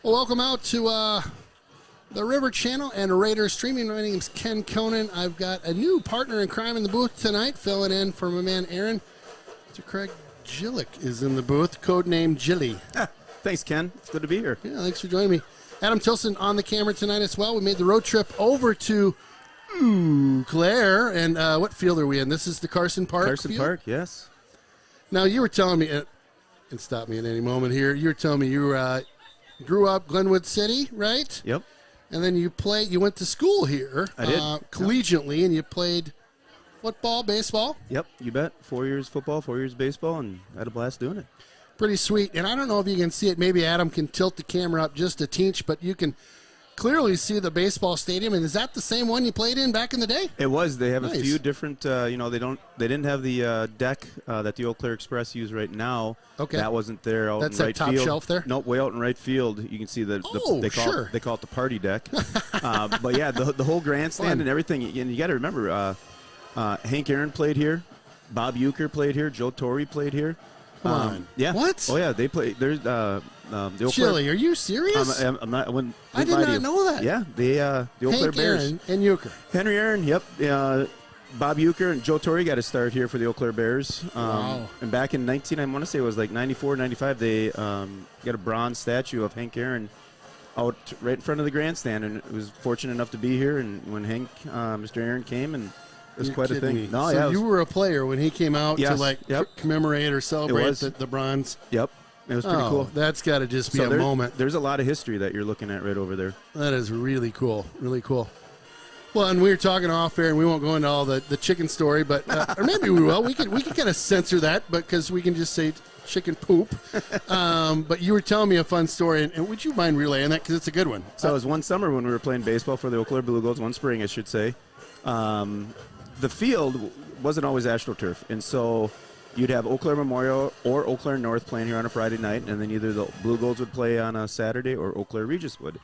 Well, welcome out to the River Channel and Raiders Streaming. My name's Ken Conan. I've got a new partner in crime in the booth tonight, filling in for my man Aaron. Mr. Craig Gillick is in the booth, codename Jilly. Thanks, Ken. It's good to be here. Yeah, thanks for joining me. Adam Tilson on the camera tonight as well. We made the road trip over to Eau Claire. And what field are we in? This is the Carson Park Carson field? Park, yes. Now, you were telling me, and stop me at any moment here, you were telling me you grew up Glenwood City, right? Yep. And then you went to school here. I did. Collegiately, and you played football, baseball. Yep, you bet. 4 years football, 4 years baseball, and I had a blast doing it. Pretty sweet. And I don't know if you can see it. Maybe Adam can tilt the camera up just a teeny, but you can clearly see the baseball stadium. And is that the same one you played in back in the day? It was. They have Nice. a few different. They didn't have the deck that the Eau Claire Express use right now. Okay. That wasn't there out That's in that right top field. shelf there? Nope, way out in right field. You can see they call it the party deck. But yeah, the whole grandstand Fun. and everything. And you got to remember, Hank Aaron played here, Bob Euchre played here, Joe Torre played here. Come on. Yeah. What? Oh yeah, they played. There's the Eau Claire. Chili, are you serious? I'm not. I did not know that. Yeah, the Eau Claire Hank Bears. Aaron and Euchre. Henry Aaron, yep. Bob Euchre and Joe Torre got a start here for the Eau Claire Bears. Wow. And back in I want to say it was like 94, 95, they got a bronze statue of Hank Aaron out right in front of the grandstand, and it was fortunate enough to be here. And when Mr. Aaron came, and it was You're quite a kidding thing. me. No, So yeah, you were a player when he came out to Yes, yep. commemorate or celebrate was. the bronze. Yep. It was pretty cool. That's got to just be So a moment. There's a lot of history that you're looking at right over there. That is really cool. Really cool. Well, and we were talking off air, and we won't go into all the chicken story, but or maybe we will. We can kind of censor that because we can just say chicken poop. But you were telling me a fun story, and would you mind relaying that because it's a good one? So it was one summer when we were playing baseball for the Eau Claire Blue Goals, one spring, I should say. The field wasn't always AstroTurf, and so you'd have Eau Claire Memorial or Eau Claire North playing here on a Friday night, and then either the Blue Goals would play on a Saturday or Eau Claire Regis would.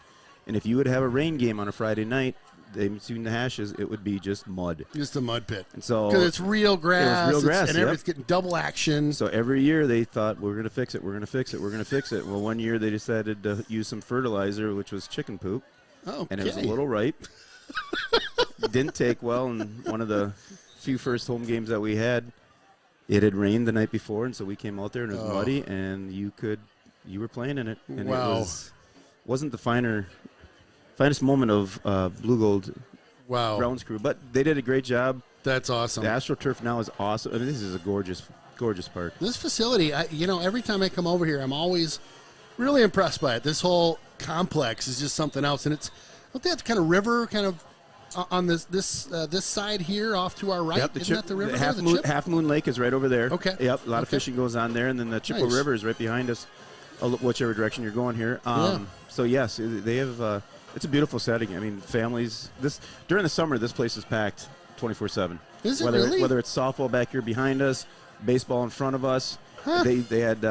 And if you would have a rain game on a Friday night, between the hashes, it would be just mud. Just a mud pit. And so because it's real grass. It was real grass, and it's getting double action. So every year they thought, we're going to fix it, we're going to fix it, we're going to fix it. Well, one year they decided to use some fertilizer, which was chicken poop. Okay. And it was a little ripe. Didn't take well, and one of the few first home games that we had, it had rained the night before, and so we came out there and it was muddy, and you were playing in it. And Wow. It wasn't the finest moment of Blue Gold Browns crew, but they did a great job. That's awesome. The AstroTurf now is awesome. I mean, this is a gorgeous park. This facility, every time I come over here, I'm always really impressed by it. This whole complex is just something else, and it's that kind of river, kind of on this side here, off to our right. Yep, Isn't that the river? Half Moon Lake is right over there. Okay. Yep, a lot of fishing goes on there, and then the Chippewa Nice. River is right behind us, whichever direction you're going here. So yes, they have. It's a beautiful setting. I mean, families. During the summer, this place is packed 24/7. Is it whether really? Whether it's softball back here behind us, baseball in front of us. Huh. They had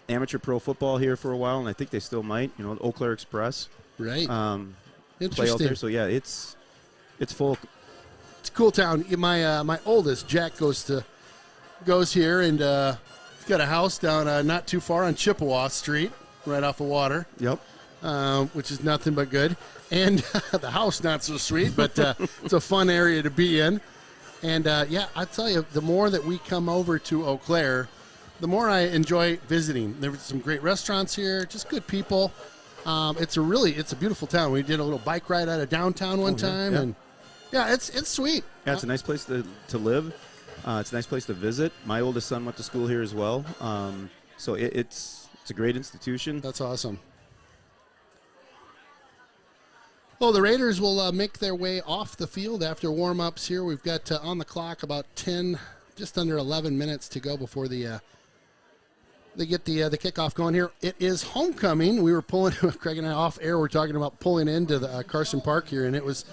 amateur pro football here for a while, and I think they still might. The Eau Claire Express. Right. Play Interesting. out there. So yeah, it's full. It's a cool town. My oldest Jack goes here, and he's got a house down not too far on Chippewa Street, right off the water. Yep. Which is nothing but good. And the house not so sweet, but it's a fun area to be in. And, I tell you, the more that we come over to Eau Claire, the more I enjoy visiting. There's some great restaurants here, just good people. It's a beautiful town. We did a little bike ride out of downtown one time, yeah. and it's sweet. Yeah, it's a nice place to live. It's a nice place to visit. My oldest son went to school here as well. So it's a great institution. That's awesome. Well, the Raiders will make their way off the field after warm-ups here. We've got on the clock about 10, just under 11 minutes to go before they get the kickoff going here. It is homecoming. We were pulling, Craig and I off air, we're talking about pulling into the Carson Park here, and it was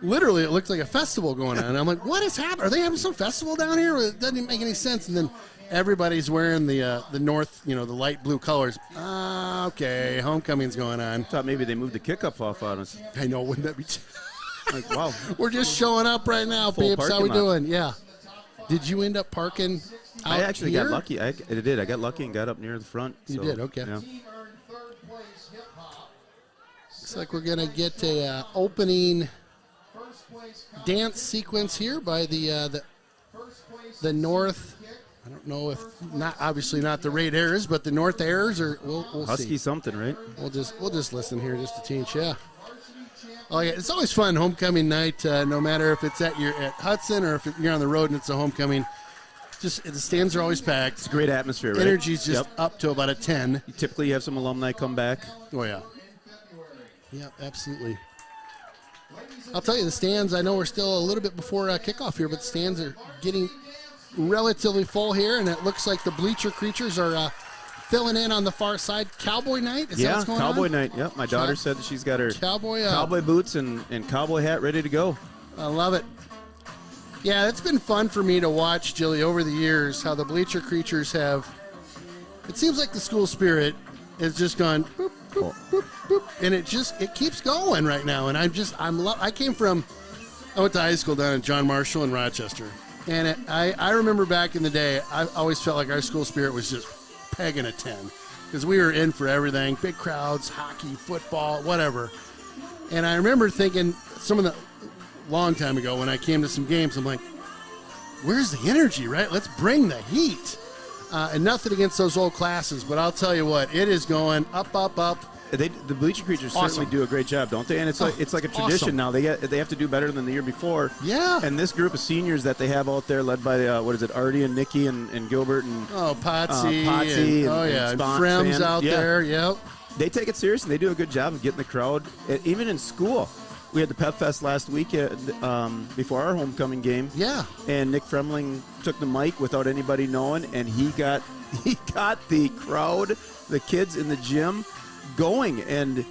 literally, it looked like a festival going on. And I'm like, what is happening? Are they having some festival down here? It doesn't make any sense. And then everybody's wearing the North, the light blue colors. Okay, homecoming's going on. Thought maybe they moved the kickoff off on us. I know, wouldn't that be? Like, wow. We're just showing up right now, Full peeps. How we parking lot. doing? Yeah. Did you end up parking out I actually here? got lucky. I did. I got lucky and got up near the front. You so, did, okay. Yeah. Looks like we're going to get a opening dance sequence here by the North. I don't know if obviously not the Raid Airs, but the North Airs, or we'll Husky see. something, right? We'll just listen here just a teach, yeah. Oh yeah, it's always fun homecoming night. No matter if it's at Hudson or if you're on the road and it's a homecoming, just the stands are always packed. It's a great atmosphere, right? Energy's just up to about a 10. You typically have some alumni come back. Oh yeah. Yeah, absolutely. I'll tell you, the stands, I know we're still a little bit before kickoff here, but the stands are getting relatively full here, and it looks like the bleacher creatures are filling in on the far side. Cowboy night? Is that what's going Cowboy on? night. Yep, my daughter said that she's got her cowboy boots and cowboy hat ready to go. I love it. Yeah, it's been fun for me to watch, Jilly, over the years, how the bleacher creatures have, it seems like the school spirit has just gone boop, boop, boop, boop, and it keeps going right now. And I went to high school down at John Marshall in Rochester. And I remember back in the day, I always felt like our school spirit was just pegging a 10 because we were in for everything, big crowds, hockey, football, whatever. And I remember thinking long time ago when I came to some games, I'm like, where's the energy, right? Let's bring the heat. And nothing against those old classes, but I'll tell you what, it is going up, up, up. The bleacher creatures certainly do a great job, don't they? And it's like a tradition now. They have to do better than the year before. Yeah. And this group of seniors that they have out there, led by Artie and Nikki and Gilbert and Potsy and Spon- Frem's Span. out there. Yep. They take it serious and they do a good job of getting the crowd. Even in school, we had the Pep Fest last week before our homecoming game. Yeah. And Nick Fremling took the mic without anybody knowing, and he got the crowd, the kids in the gym, going. And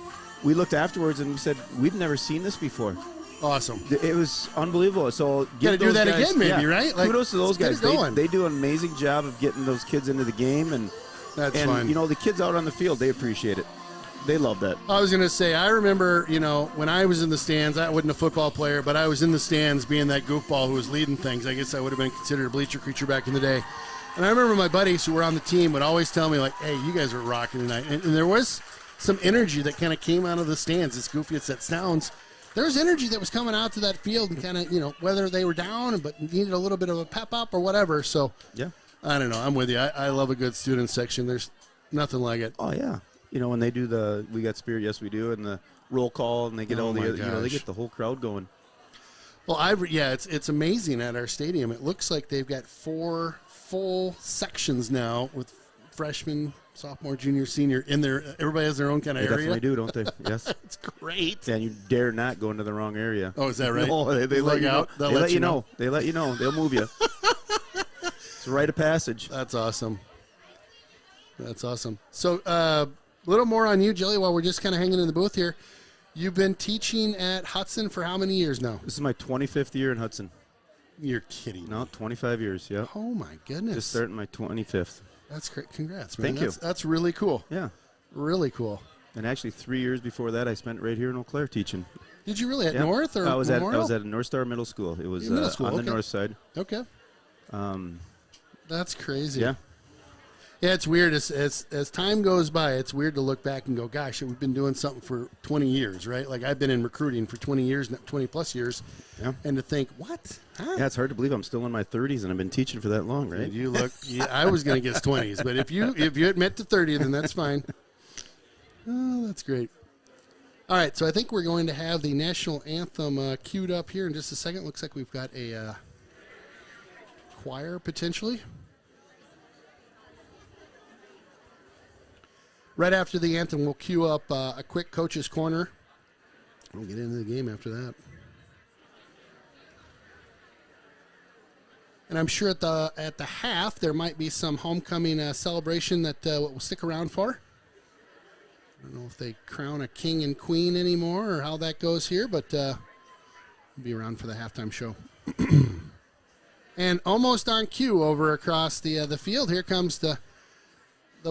we looked afterwards and we said, we've never seen this before. Awesome. It was unbelievable. So got to do that guys, again, maybe, right? Like, kudos to those guys. Going. They do an amazing job of getting those kids into the game, and fun. The kids out on the field, they appreciate it. They love that. I was going to say, I remember, when I was in the stands, I wasn't a football player, but I was in the stands being that goofball who was leading things. I guess I would have been considered a bleacher creature back in the day. And I remember my buddies who were on the team would always tell me, like, hey, you guys are rocking tonight. And there was some energy that kind of came out of the stands, as goofy as that sounds. There was energy that was coming out to that field and kind of, whether they were down but needed a little bit of a pep up or whatever. So, yeah, I don't know. I'm with you. I love a good student section. There's nothing like it. Oh, yeah. When they do We Got Spirit, Yes We Do, and the roll call, and they get they get the whole crowd going. Well, it's amazing at our stadium. It looks like they've got 4 full sections now with freshmen, sophomore, junior, senior in there. Everybody has their own kind of area. They definitely do, don't they? Yes. It's great. Yeah, and you dare not go into the wrong area. Oh, is that right? No, they let you know. They let you know. They let you know. They'll move you. It's a rite of passage. That's awesome. So, a little more on you, Jilly, while we're just kind of hanging in the booth here. You've been teaching at Hudson for how many years now? This is my 25th year in Hudson. You're kidding. No, 25 years, yeah. Oh, my goodness. Just starting my 25th. That's great. Congrats, man. Thank you. That's really cool. Yeah. Really cool. And actually, 3 years before that, I spent right here in Eau Claire teaching. Did you really? At North or I was Memorial? at North Star Middle School. It was on the north side. Okay. That's crazy. Yeah. Yeah, it's weird. As time goes by, it's weird to look back and go, gosh, we've been doing something for 20 years, right? Like, I've been in recruiting for 20 years, 20-plus years. Yeah. And to think, what? Huh? Yeah, it's hard to believe I'm still in my 30s and I've been teaching for that long, right? You look, I was going to guess 20s, but if you admit to 30, then that's fine. Oh, that's great. All right, so I think we're going to have the national anthem queued up here in just a second. Looks like we've got a choir, potentially. Right after the anthem, we'll queue up a quick coach's corner. We'll get into the game after that. And I'm sure at the half there might be some homecoming celebration that we'll stick around for. I don't know if they crown a king and queen anymore or how that goes here, but we'll be around for the halftime show. And almost on cue over across the field, here comes the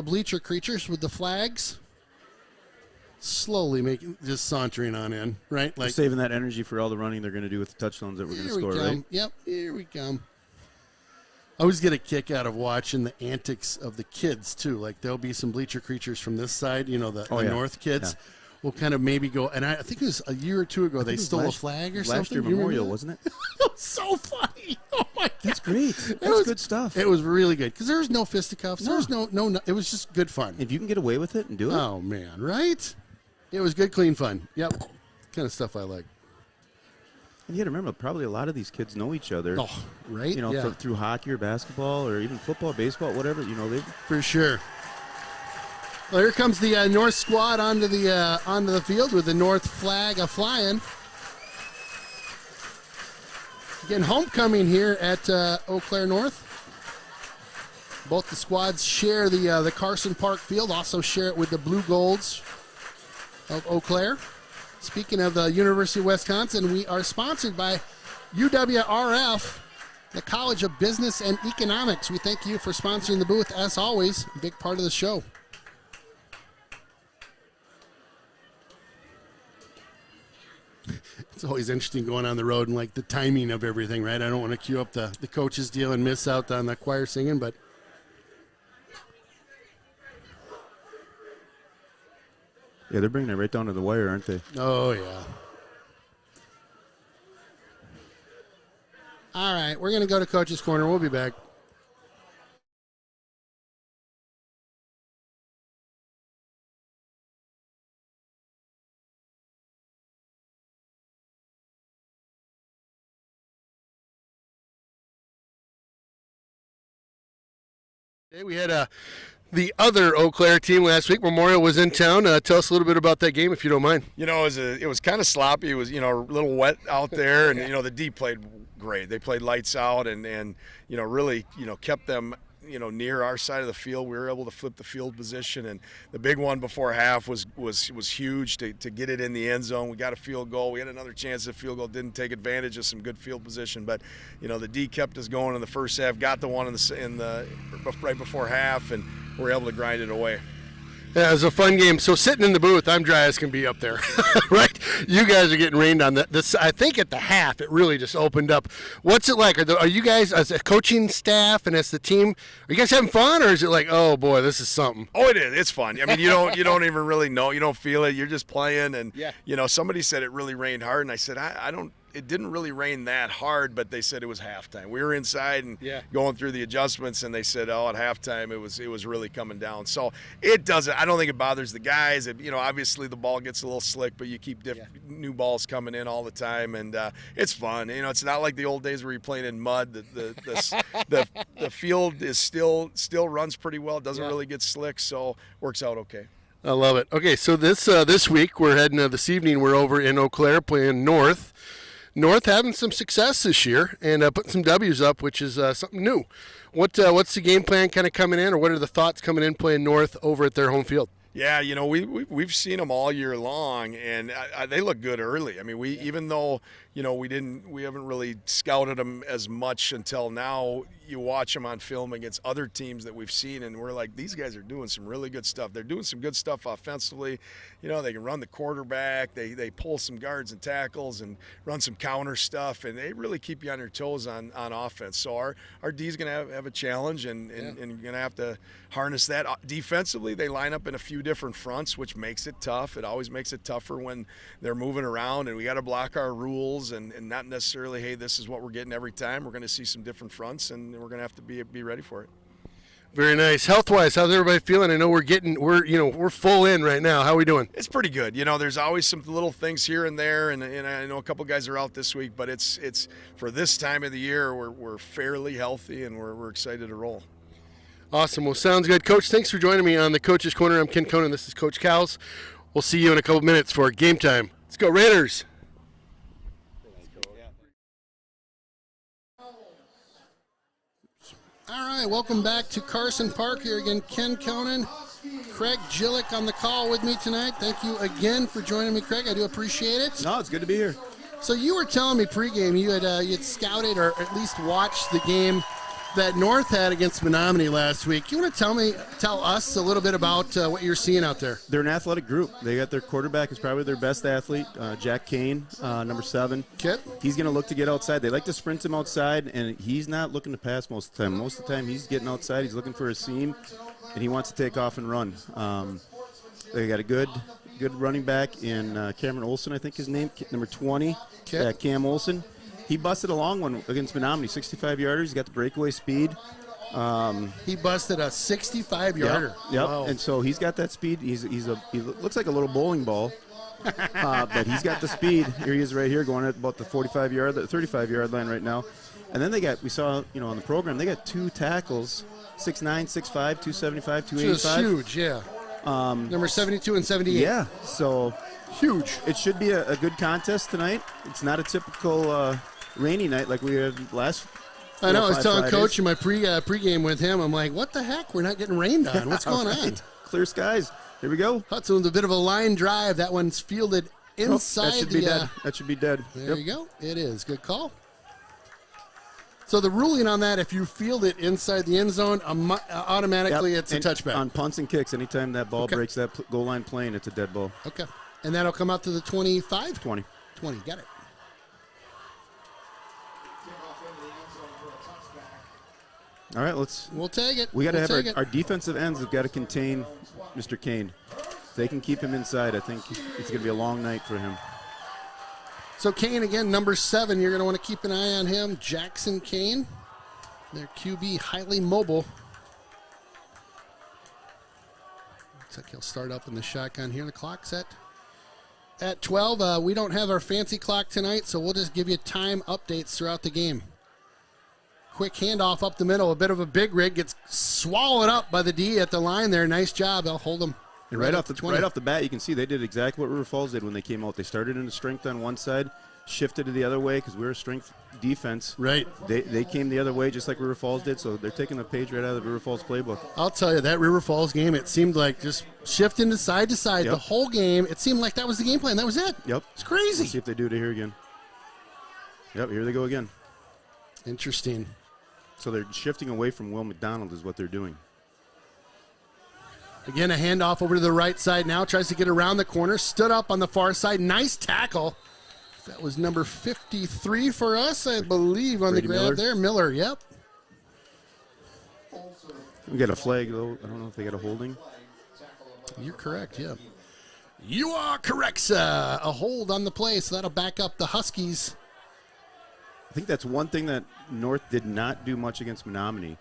bleacher creatures with the flags. Slowly just sauntering on in, right? Like saving that energy for all the running they're going to do with the touchdowns that we're going to score, right? Yep, here we come. I always get a kick out of watching the antics of the kids, too. Like, there'll be some bleacher creatures from this side, the north kids. Yeah. will kind of maybe go. And I think it was a year or two ago they stole a flag or something. Last year Memorial, wasn't it? It was so funny. Oh my god, that's great. That's good stuff. It was really good because there was no fisticuffs. There was no. It was just good fun. If you can get away with it and do it. Oh man, right? It was good, clean fun. Yep, kind of stuff I like. And you got to remember, probably a lot of these kids know each other. Oh, right. You know, through hockey or basketball or even football, baseball, whatever. You know, they for sure. Well, here comes the North squad onto the field with the North flag flying. Again, homecoming here at Eau Claire North. Both the squads share the Carson Park field, also share it with the Blue Golds of Eau Claire. Speaking of the University of Wisconsin, we are sponsored by UWRF, the College of Business and Economics. We thank you for sponsoring the booth, as always, a big part of the show. It's always interesting going on the road and like the timing of everything, right? I don't want to cue up the coaches deal and miss out on the choir singing, but yeah, they're bringing it right down to the wire, aren't they? oh yeah. All right, we're going to go to Coach's Corner. We'll be back. We had the other Eau Claire team last week. Memorial was in town. Tell us a little bit about that game, if you don't mind. You know, it was kind of sloppy. It was, a little wet out there, and the D played great. They played lights out, and really, kept them, near our side of the field. We were able to flip the field position, and the big one before half was huge to get it in the end zone. We got a field goal. We had another chance at a field goal. Didn't take advantage of some good field position, but the D kept us going in the first half. Got the one in the right before half, and we were able to grind it away. Yeah, it was a fun game. So sitting in the booth, I'm dry as can be up there, right? You guys are getting rained on. This, I think at the half, it really just opened up. What's it like? Are you guys, as a coaching staff and as the team, are you guys having fun, or is it like, oh boy, this is something? Oh, it is. It's fun. I mean, you don't even really know. You don't feel it. You're just playing, and somebody said it really rained hard, and I said I don't. It didn't really rain that hard, but they said it was halftime. We were inside and going through the adjustments, and they said, at halftime it was really coming down. So it doesn't. I don't think it bothers the guys. Obviously the ball gets a little slick, but you keep new balls coming in all the time, and it's fun. It's not like the old days where you're playing in mud. The field is still runs pretty well. It doesn't really get slick, so works out okay. I love it. Okay, so this week we're heading this evening. We're over in Eau Claire playing North. North having some success this year and putting some W's up, which is something new. What's the game plan kind of coming in, or what are the thoughts coming in playing North over at their home field? Yeah, we've seen them all year long, and they look good early. I mean, even though we haven't really scouted them as much until now. You watch them on film against other teams that we've seen, and we're like, these guys are doing some really good stuff. They're doing some good stuff offensively. They can run the quarterback. They pull some guards and tackles and run some counter stuff, and they really keep you on your toes on offense. So our D's going to have a challenge, and going to have to harness that. Defensively, they line up in a few different fronts, which makes it tough. It always makes it tougher when they're moving around, and we got to block our rules and not necessarily, hey, this is what we're getting every time. We're going to see some different fronts, and we're going to have to be ready for it. Very nice. Health-wise, how's everybody feeling? I know we're full in right now. How are we doing? It's pretty good. There's always some little things here and there, and I know a couple guys are out this week, but it's for this time of the year, we're fairly healthy, and we're excited to roll. Awesome. Well, sounds good. Coach, thanks for joining me on the Coach's Corner. I'm Ken Conan. This is Coach Cowles. We'll see you in a couple minutes for game time. Let's go, Raiders. All right, welcome back to Carson Park. Here again, Ken Conan, Craig Gillick on the call with me tonight. Thank you again for joining me, Craig. I do appreciate it. No, it's good to be here. So you were telling me pregame you had scouted or at least watched the game that North had against Menominee last week. You want to tell us a little bit about what you're seeing out there? They're an athletic group. They got their quarterback is probably their best athlete, Jack Kane, number 7. Kit. He's going to look to get outside. They like to sprint him outside, and he's not looking to pass most of the time. Most of the time he's getting outside. He's looking for a seam, and he wants to take off and run. They got a good good running back in Cameron Olson, I think his name, number 20, Okay. Cam Olson. He busted a long one against Menominee, 65-yarder. He's got the breakaway speed. He busted a 65-yarder. Yep. Wow. And so he's got that speed. He looks like a little bowling ball, but he's got the speed. Here he is right here going at about the 35-yard line right now. And then we saw, on the program, they got 2 tackles, 6'9", 6'5", 275, 285. Just huge, yeah. Number 72 and 78. Yeah, so Huge. it should be a good contest tonight. It's not a typical rainy night like we had last. I know. I was telling Fridays. Coach in my pregame with him, I'm like, what the heck? We're not getting rained on. What's going on? Clear skies. Here we go. Hudson with a bit of a line drive. That one's fielded inside that should the. be dead. That should be dead. There you go. It is. Good call. So the ruling on that, if you field it inside the end zone, automatically it's a touchback. On punts and kicks, anytime that ball breaks that goal line plane, it's a dead ball. Okay. And that'll come out to the 25? 20. 20. Got it. All right, We'll take it. we got to We'll have take our defensive ends have got to contain Mr. Kane. If they can keep him inside, I think it's going to be a long night for him. So Kane again, number 7. You're going to want to keep an eye on him. Jackson Kane, their QB, highly mobile. Looks like he'll start up in the shotgun here. The clock's at 12. We don't have our fancy clock tonight, so we'll just give you time updates throughout the game. Quick handoff up the middle. A bit of a big rig gets swallowed up by the D at the line there. Nice job. They'll hold him. And right off the bat, you can see they did exactly what River Falls did when they came out. They started in the strength on one side, shifted to the other way because we were a strength defense. Right. They came the other way just like River Falls did, so they're taking the page right out of the River Falls playbook. I'll tell you, that River Falls game, it seemed like just shifting to side the whole game. It seemed like that was the game plan. That was it. Yep. It's crazy. Let's see if they do it here again. Yep, here they go again. Interesting. So they're shifting away from Will McDonald is what they're doing. Again, a handoff over to the right side now. Tries to get around the corner. Stood up on the far side. Nice tackle. That was number 53 for us, I believe, on Brady the grab Miller. there. Miller, yep. We got a flag, though. I don't know if they got a holding. You're correct, yeah. You are correct, sir. A hold on the play, so that'll back up the Huskies. I think that's one thing that North did not do much against Menominee.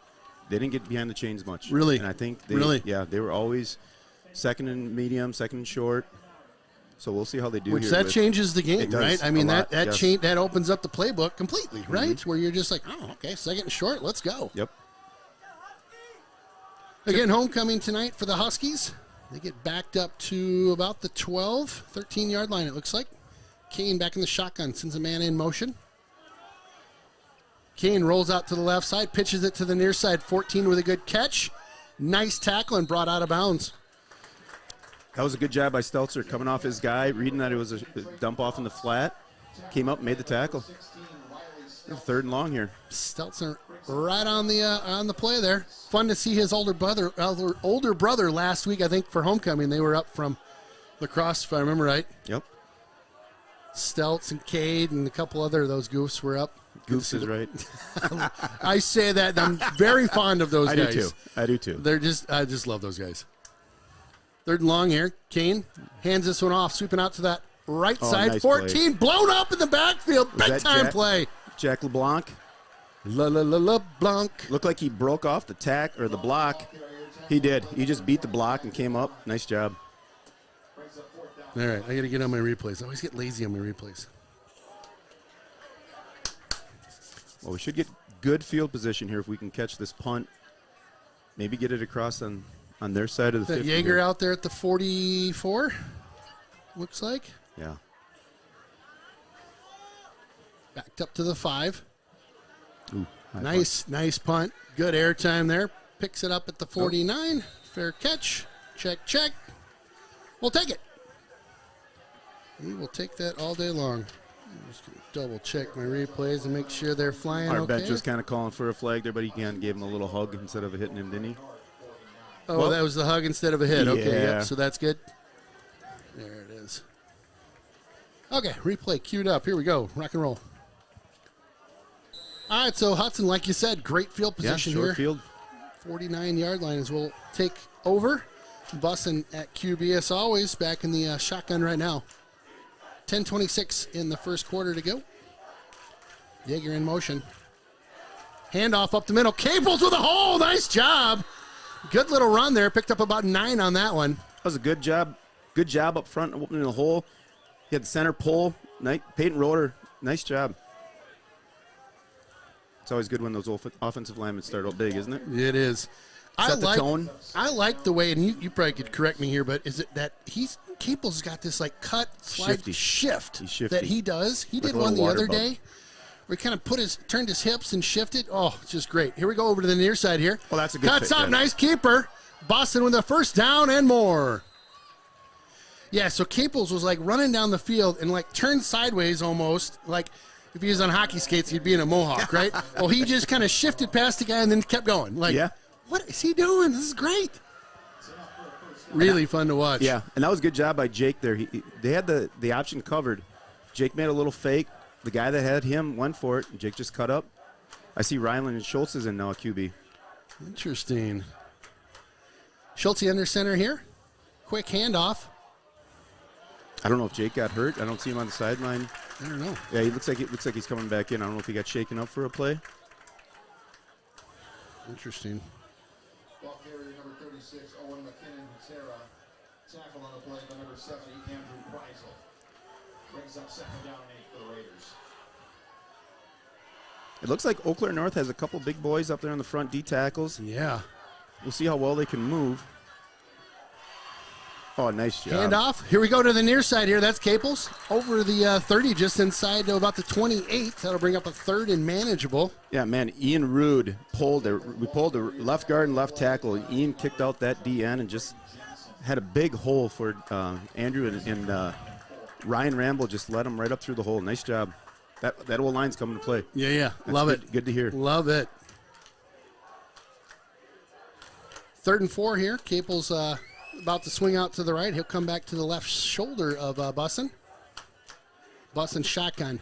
They didn't get behind the chains much. Really? And I think they were always second and medium, second and short. So we'll see how they do Which here. that changes the game, It does right? I mean, a lot, that yes. change that opens up the playbook completely, right? Where you're just like, oh, okay, second and short, let's go. Yep. Again, homecoming tonight for the Huskies. They get backed up to about the 12, 13-yard line, it looks like. Kane back in the shotgun, sends a man in motion. Kane rolls out to the left side, pitches it to the near side. 14 with a good catch. Nice tackle and brought out of bounds. That was a good job by Stelzer coming off his guy, reading that it was a dump off in the flat. Came up and made the tackle. Third and long here. Stelzer right on the play there. Fun to see his older brother last week, I think, for homecoming. They were up from lacrosse, if I remember right. Yep. Stelz and Cade and a couple other of those goofs were up. Goose is right. I say that, and I'm very fond of those guys. I do too. I just love those guys. Third and long here. Kane hands this one off, sweeping out to that right side. Nice 14 blown up in the backfield. Big time play. Jack LeBlanc. LeBlanc. Looked like he broke off the tack or the block. He did. He just beat the block and came up. Nice job. All right, I got to get on my replays. I always get lazy on my replays. Well, we should get good field position here if we can catch this punt. Maybe get it across on their side of the 50. Jaeger out there at the 44, looks like. Yeah. Backed up to the 5. Ooh, Nice punt. Good air time there. Picks it up at the 49. Fair catch. Check. We'll take it. We will take that all day long. I'm just going to double check my replays and make sure they're flying Our okay. bench was kind of calling for a flag there, but he gave him a little hug instead of hitting him, didn't he? Oh, Well, that was the hug instead of a hit. Okay, yeah. yep, so that's good. There it is. Okay, replay queued up. Here we go. Rock and roll. All right, so Hudson, like you said, great field position short here. field. 49-yard line as we'll take over. Bussin at QB as always, back in the shotgun right now. 10:26 in the first quarter to go. Yeager in motion. Handoff up the middle. Caples with a hole. Nice job. Good little run there. Picked up about 9 on that one. That was a good job. Good job up front opening the hole. He had the center pole. Peyton Roeder, nice job. It's always good when those offensive linemen start out big, isn't it? It is. Set the tone. I like the way, and you probably could correct me here, but is it that Caples got this like cut, slide, shift that he does? He did one the other day where he kind of turned his hips and shifted. Oh, it's just great. Here we go over to the near side here. Well, that's a good Cuts fit, up, yeah. nice keeper. Boston with a first down and more. Yeah, so Caples was like running down the field and like turned sideways almost, like if he was on hockey skates, he'd be in a mohawk, right? Well, he just kind of shifted past the guy and then kept going. Like, yeah. What is he doing? This is great. Really fun to watch. Yeah, and that was a good job by Jake there. They had the option covered. Jake made a little fake. The guy that had him went for it, and Jake just cut up. I see Ryland and Schultz is in now at QB. Interesting. Schultz under center here. Quick handoff. I don't know if Jake got hurt. I don't see him on the sideline. I don't know. Yeah, it looks like he's coming back in. I don't know if he got shaken up for a play. Interesting. Ball carrier number 36, Owen McKinnon, Sarah. Tackle on the play by number 70, Andrew Preisel. Brings up second down and 8 for the Raiders. It looks like Eau Claire North has a couple big boys up there on the front, D tackles. Yeah. We'll see how well they can move. Oh, nice job. Handoff. Here we go to the near side here. That's Caples. Over the 30, just inside to about the 28. That'll bring up a third and manageable. Yeah, man, Ian Rude we pulled the left guard and left tackle. Ian kicked out that DN and just had a big hole for Andrew and Ryan Ramble just led him right up through the hole. Nice job. That old line's coming to play. Yeah. That's Love good, it. Good to hear. Love it. 3rd and 4 here. Caples about to swing out to the right. He'll come back to the left shoulder of Bussin. Bussin shotgun.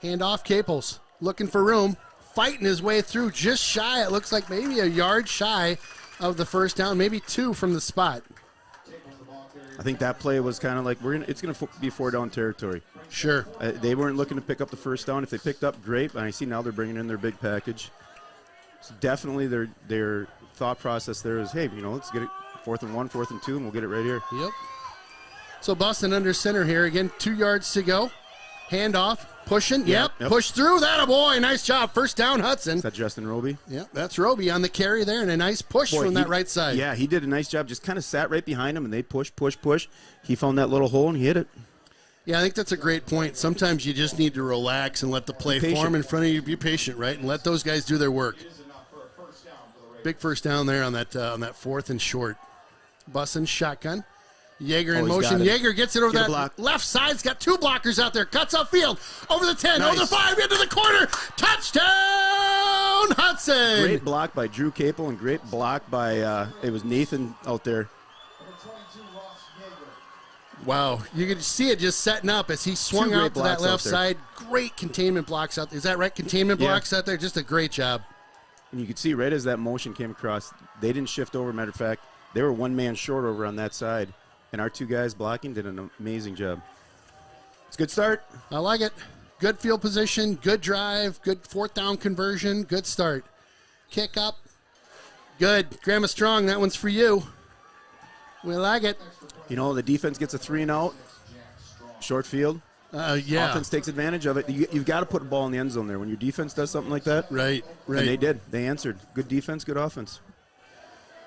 Handoff, Caples. Looking for room. Fighting his way through just shy. It looks like maybe a yard shy of the first down. Maybe 2 from the spot. I think that play was kind of like it's going to be 4-down territory. Sure. They weren't looking to pick up the first down. If they picked up, great. But I see now they're bringing in their big package. So definitely their thought process there is, hey, let's get it 4th and 1, 4th and 2, and we'll get it right here. Yep. So Boston under center here. Again, 2 yards to go. Handoff. Pushing. Yep. Push through. That a boy. Nice job. First down, Hudson. Is that Justin Roby? Yep. That's Roby on the carry there, and a nice push from that right side. Yeah, he did a nice job. Just kind of sat right behind him, and they push. He found that little hole, and he hit it. Yeah, I think that's a great point. Sometimes you just need to relax and let the play form in front of you. Be patient, right? And let those guys do their work. Big first down there on that 4th and short. Bussin' shotgun. Yeager in motion. Yeager gets it over that left side. He's got 2 blockers out there. Cuts upfield. Over the 10. Nice. Over the 5. Into the corner. Touchdown, Hudson. Great block by Drew Capel and great block by, it was Nathan out there. Wow. You could see it just setting up as he swung out to that left side. Great containment blocks out there. Is that right? Containment blocks out there. Just a great job. And you could see right as that motion came across, they didn't shift over. Matter of fact, they were 1 man short over on that side. And our 2 guys blocking did an amazing job. It's a good start. I like it. Good field position, good drive, good 4th down conversion, good start. Kick up. Good. Grandma Strong, that one's for you. We like it. The defense gets a 3 and out. Short field. Yeah. Offense takes advantage of it. You've got to put a ball in the end zone there. When your defense does something like that. Right. And they did. They answered. Good defense, good offense.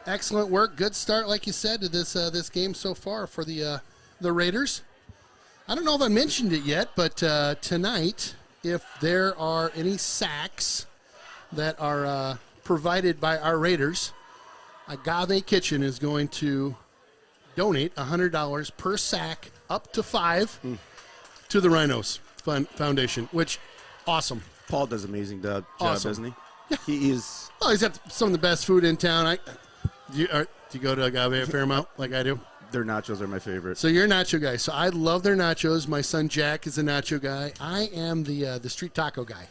Excellent work. Good start, like you said, to this game so far for the Raiders. I don't know if I mentioned it yet, but tonight, if there are any sacks that are provided by our Raiders, Agave Kitchen is going to donate $100 per sack, up to 5, to the Rhinos Foundation, which, awesome. Paul does an amazing job, doesn't he? Yeah. He is. Well, he's got some of the best food in town. Do you go to Agave a fair amount like I do? Their nachos are my favorite. So you're a nacho guy. So I love their nachos. My son Jack is a nacho guy. I am the street taco guy.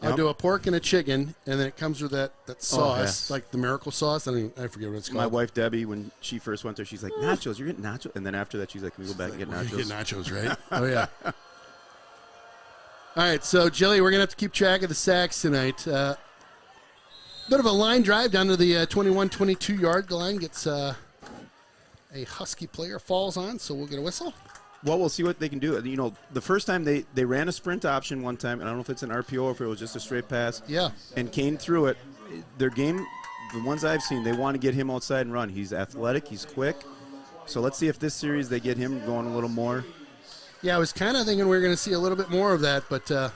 I'll Yep. do a pork and a chicken, and then it comes with that sauce, yes. like the miracle sauce. I forget what it's called. My wife Debbie, when she first went there, she's like, nachos. You're getting nachos, and then after that, she's like, can we go back and get We're gonna nachos? get nachos, right? Oh yeah. All right, so Jilly, we're gonna have to keep track of the sacks tonight. Bit of a line drive down to the 21-22 yard line. Gets a Husky player falls on, so we'll get a whistle. Well, we'll see what they can do. You know, the first time they ran a sprint option one time, and I don't know if it's an RPO or if it was just a straight pass. Yeah. And Kane threw it. Their game, the ones I've seen, they want to get him outside and run. He's athletic. He's quick. So let's see if this series they get him going a little more. Yeah, I was kind of thinking we were going to see a little bit more of that, but Yeah,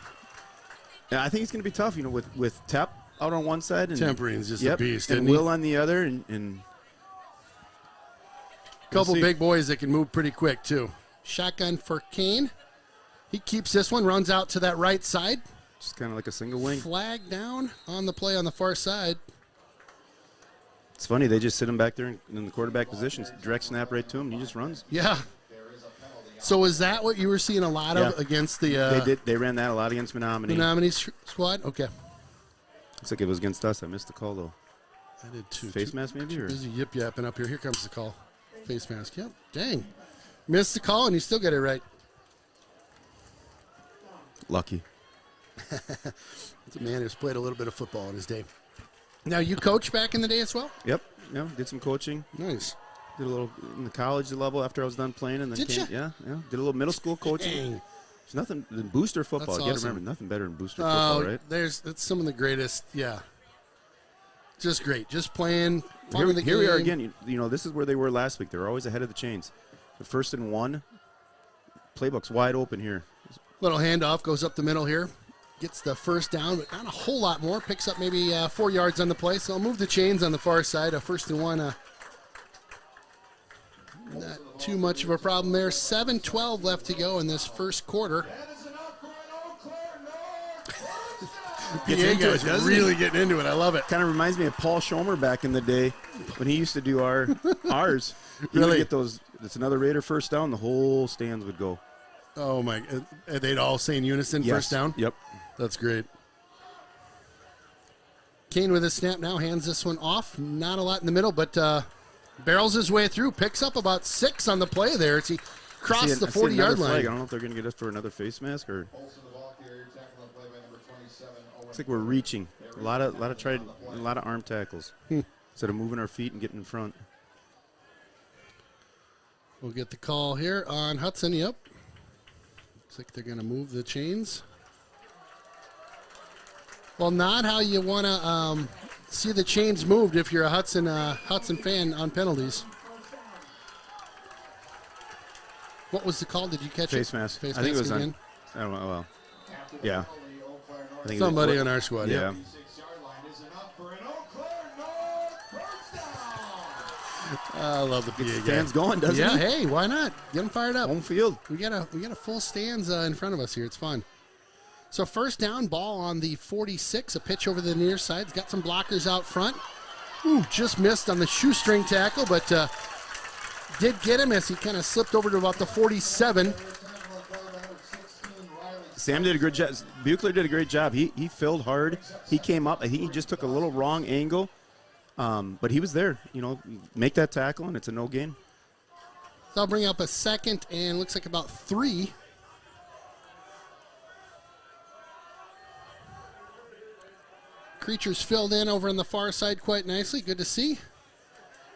I think it's going to be tough, you know, with Tep out on one side. And Tempering's just a beast, and isn't he? Will on the other. And couple see. big boys that can move pretty quick, too. Shotgun for Kane. He keeps this one, runs out to that right side. just kind of like a single wing. Flag down on the play on the far side. It's funny. They just sit him back there in the quarterback position, direct snap right to him, and he just runs. Yeah. So is that what you were seeing a lot of Yeah. against the They ran that a lot against Menominee. Menominee squad? Okay. Looks like it was against us. I missed the call, though. I did too. Face mask, maybe? Or? Busy yip-yapping up here. Here comes the call. Face mask. Yep. Dang. Missed the call, and you still got it right. Lucky. It's a man who's played a little bit of football in his day. Now, you coached back in the day as well? Yep. Yeah, did some coaching. Nice. Did a little in the college level after I was done playing. And then Did ya? Yeah. Did a little middle school coaching. Dang. There's nothing than booster football. That's You got to awesome. remember, nothing better than booster football, right? That's some of the greatest. Yeah. Just great. Just playing. Here, fun of the here we are game. again. You know, this is where they were last week. They're always ahead of the chains. The 1st and 1. Playbook's wide open here. Little handoff goes up the middle here. Gets the first down, but not a whole lot more. Picks up maybe 4 yards on the play. So I'll move the chains on the far side. A 1st and 1. Not too much of a problem there. 7:12 left to go in this first quarter. Gets PA into guys it, doesn't really he? getting into it. I love it. Kind of reminds me of Paul Schomer back in the day when he used to do ours. He would Really? get those. It's another Raider first down. The whole stands would go. Oh my! They'd all say in unison, Yes. first down. Yep. That's great. Kane with his snap now hands this one off. Not a lot in the middle, but barrels his way through. Picks up about 6 on the play there as he crossed the 40-yard line. I don't know if they're going to get us for another face mask or. Looks like we're reaching. A lot of arm tackles instead of moving our feet and getting in front. We'll get the call here on Hudson. Yep. Looks like they're going to move the chains. Well, not how you want to see the chains moved if you're a Hudson fan on penalties. What was the call? Did you catch Face it? mask. Face I think it mask was again? on. I don't know. Well, yeah. I think Somebody it on our squad. Yeah. I love the PA guy. Stands going, doesn't Yeah, he? hey, why not? Get them fired up. Home field. We got a full stands in front of us here. It's fun. So first down, ball on the 46. A pitch over the near side. It's got some blockers out front. Ooh, just missed on the shoestring tackle, but did get him as he kind of slipped over to about the 47. Sam did a good job. Buechler did a great job. He filled hard. He came up. I think he just took a little wrong angle, but he was there. You know, make that tackle, and it's a no gain. So I'll bring up a second and looks like about 3. Creatures filled in over on the far side quite nicely. Good to see.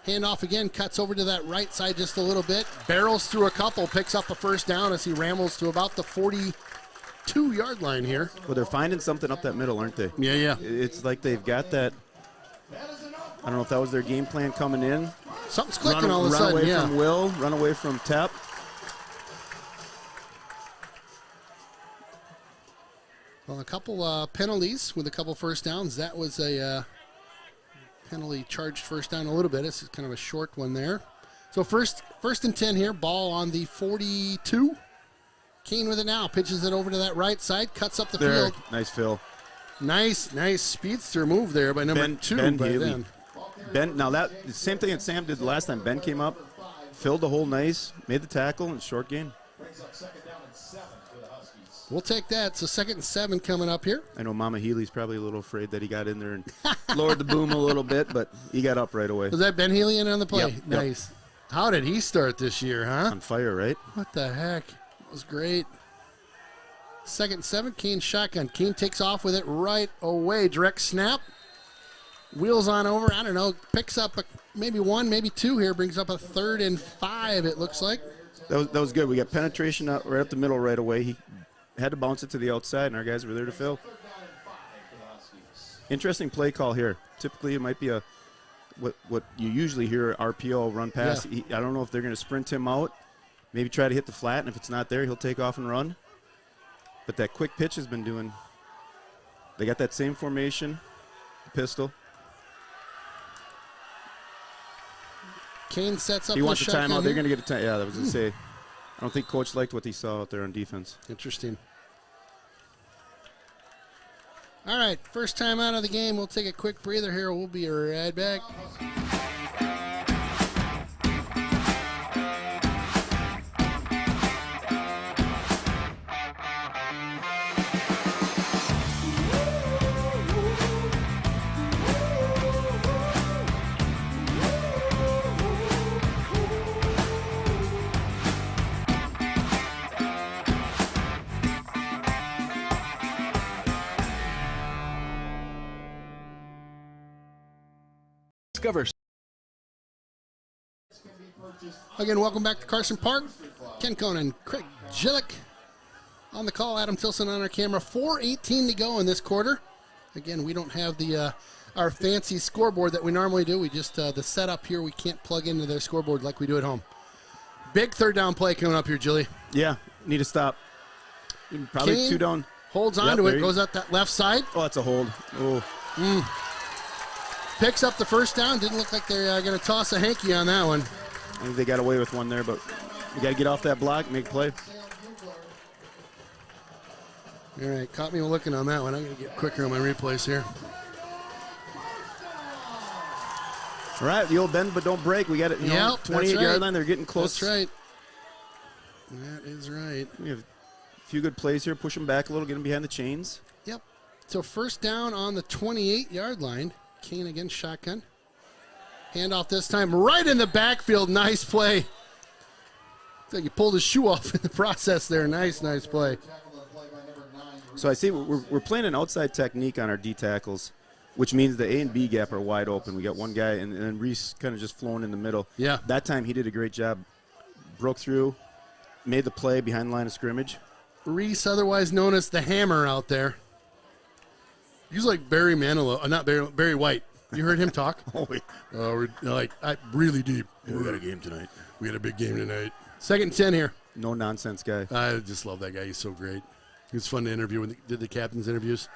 Handoff again, cuts over to that right side just a little bit. Barrels through a couple, picks up a first down as he rambles to about the 42-yard line here. Well, they're finding something up that middle, aren't they? Yeah, yeah. It's like they've got that. I don't know if that was their game plan coming in. Something's clicking Run, all of a run sudden, away yeah. from Will, run away from Tep. Well, a couple penalties with a couple first downs. That was a penalty charged first down a little bit. This is kind of a short one there. So first and 10 here. Ball on the 42. Kane with it now. Pitches it over to that right side. Cuts up the There, field. nice fill. Nice speedster move there by number 2. Ben by Haley. then. Ben, now that the same thing that Sam did the last time. Ben came up, filled the hole nice, made the tackle, and short gain. We'll take that. So 2nd and 7 coming up here. I know Mama Healy's probably a little afraid that he got in there and lowered the boom a little bit, but he got up right away. Was that Ben Healy in on the play? Yep. Nice. How did he start this year, huh? On fire, right? What the heck? That was great. 2nd and 7, Kane shotgun. Kane takes off with it right away. Direct snap. Wheels on over. I don't know. Picks up maybe 1, maybe 2 here. Brings up a 3rd and 5, it looks like. That was good. We got penetration out right up the middle right away. He had to bounce it to the outside, and our guys were there to fill. Interesting play call here. Typically, it might be what you usually hear, RPO, run pass. Yeah. I don't know if they're going to sprint him out, maybe try to hit the flat, and if it's not there, he'll take off and run. But that quick pitch has been doing. They got that same formation, pistol. Kane sets up He wants a shotgun timeout. They're here. going to get a time. Yeah, I was going to say. I don't think Coach liked what he saw out there on defense. Interesting. All right, first time out of the game. We'll take a quick breather here. We'll be right back. Discover. Again, welcome back to Carson Park. Ken Conan, Craig Gillick on the call. Adam Tilson on our camera. 4:18 to go in this quarter. Again, we don't have the our fancy scoreboard that we normally do. We just the setup here. We can't plug into their scoreboard like we do at home. Big 3rd down play coming up here, Jilly. Yeah, need to stop. Probably Kane 2 down. Holds on to it. Goes up that left side. Oh, that's a hold. Oh. Picks up the 1st down. Didn't look like they're going to toss a hanky on that one. I think they got away with one there, but you got to get off that block, make a play. All right, caught me looking on that one. I'm going to get quicker on my replays here. All right, the old bend but don't break. We got it. Yep, 28-yard line. They're getting close. That's right. That is right. We have a few good plays here. Push them back a little, get them behind the chains. Yep. So 1st down on the 28-yard line. Kane again, shotgun. Handoff this time right in the backfield. Nice play. Looks like you pulled his shoe off in the process there. Nice play. So I see we're playing an outside technique on our D tackles, which means the A and B gap are wide open. We got one guy, and then Reese kind of just flowing in the middle. Yeah. That time he did a great job. Broke through, made the play behind the line of scrimmage. Reese, otherwise known as the Hammer out there. He's like Barry Manilow, not Barry White. You heard him talk? We're like really deep. Yeah, we got a game tonight. We got a big game tonight. 2nd and 10 here. No nonsense guy. I just love that guy. He's so great. He was fun to interview when they did the captain's interviews.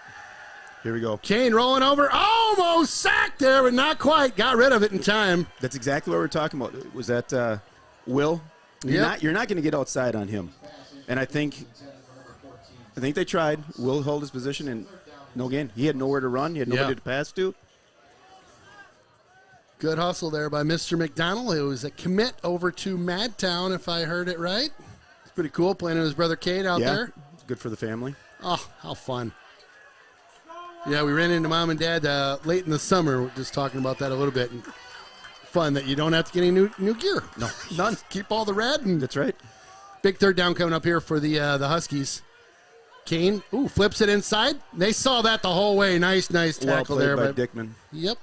Here we go. Kane rolling over. Almost sacked there, but not quite. Got rid of it in time. That's exactly what we're talking about. Was that Will? You're not going to get outside on him. And I think they tried. Will held his position and no gain. He had nowhere to run. He had nobody to pass to. Good hustle there by Mr. McDonald, who was a commit over to Madtown, if I heard it right. It's pretty cool playing with his brother Cade out there. It's good for the family. Oh, how fun. Yeah, we ran into Mom and Dad late in the summer. We're just talking about that a little bit. And fun that you don't have to get any new gear. No, none. Keep all the red. And That's right. big 3rd down coming up here for the Huskies. Kane, flips it inside. They saw that the whole way. Nice tackle there by Dickman. Yep.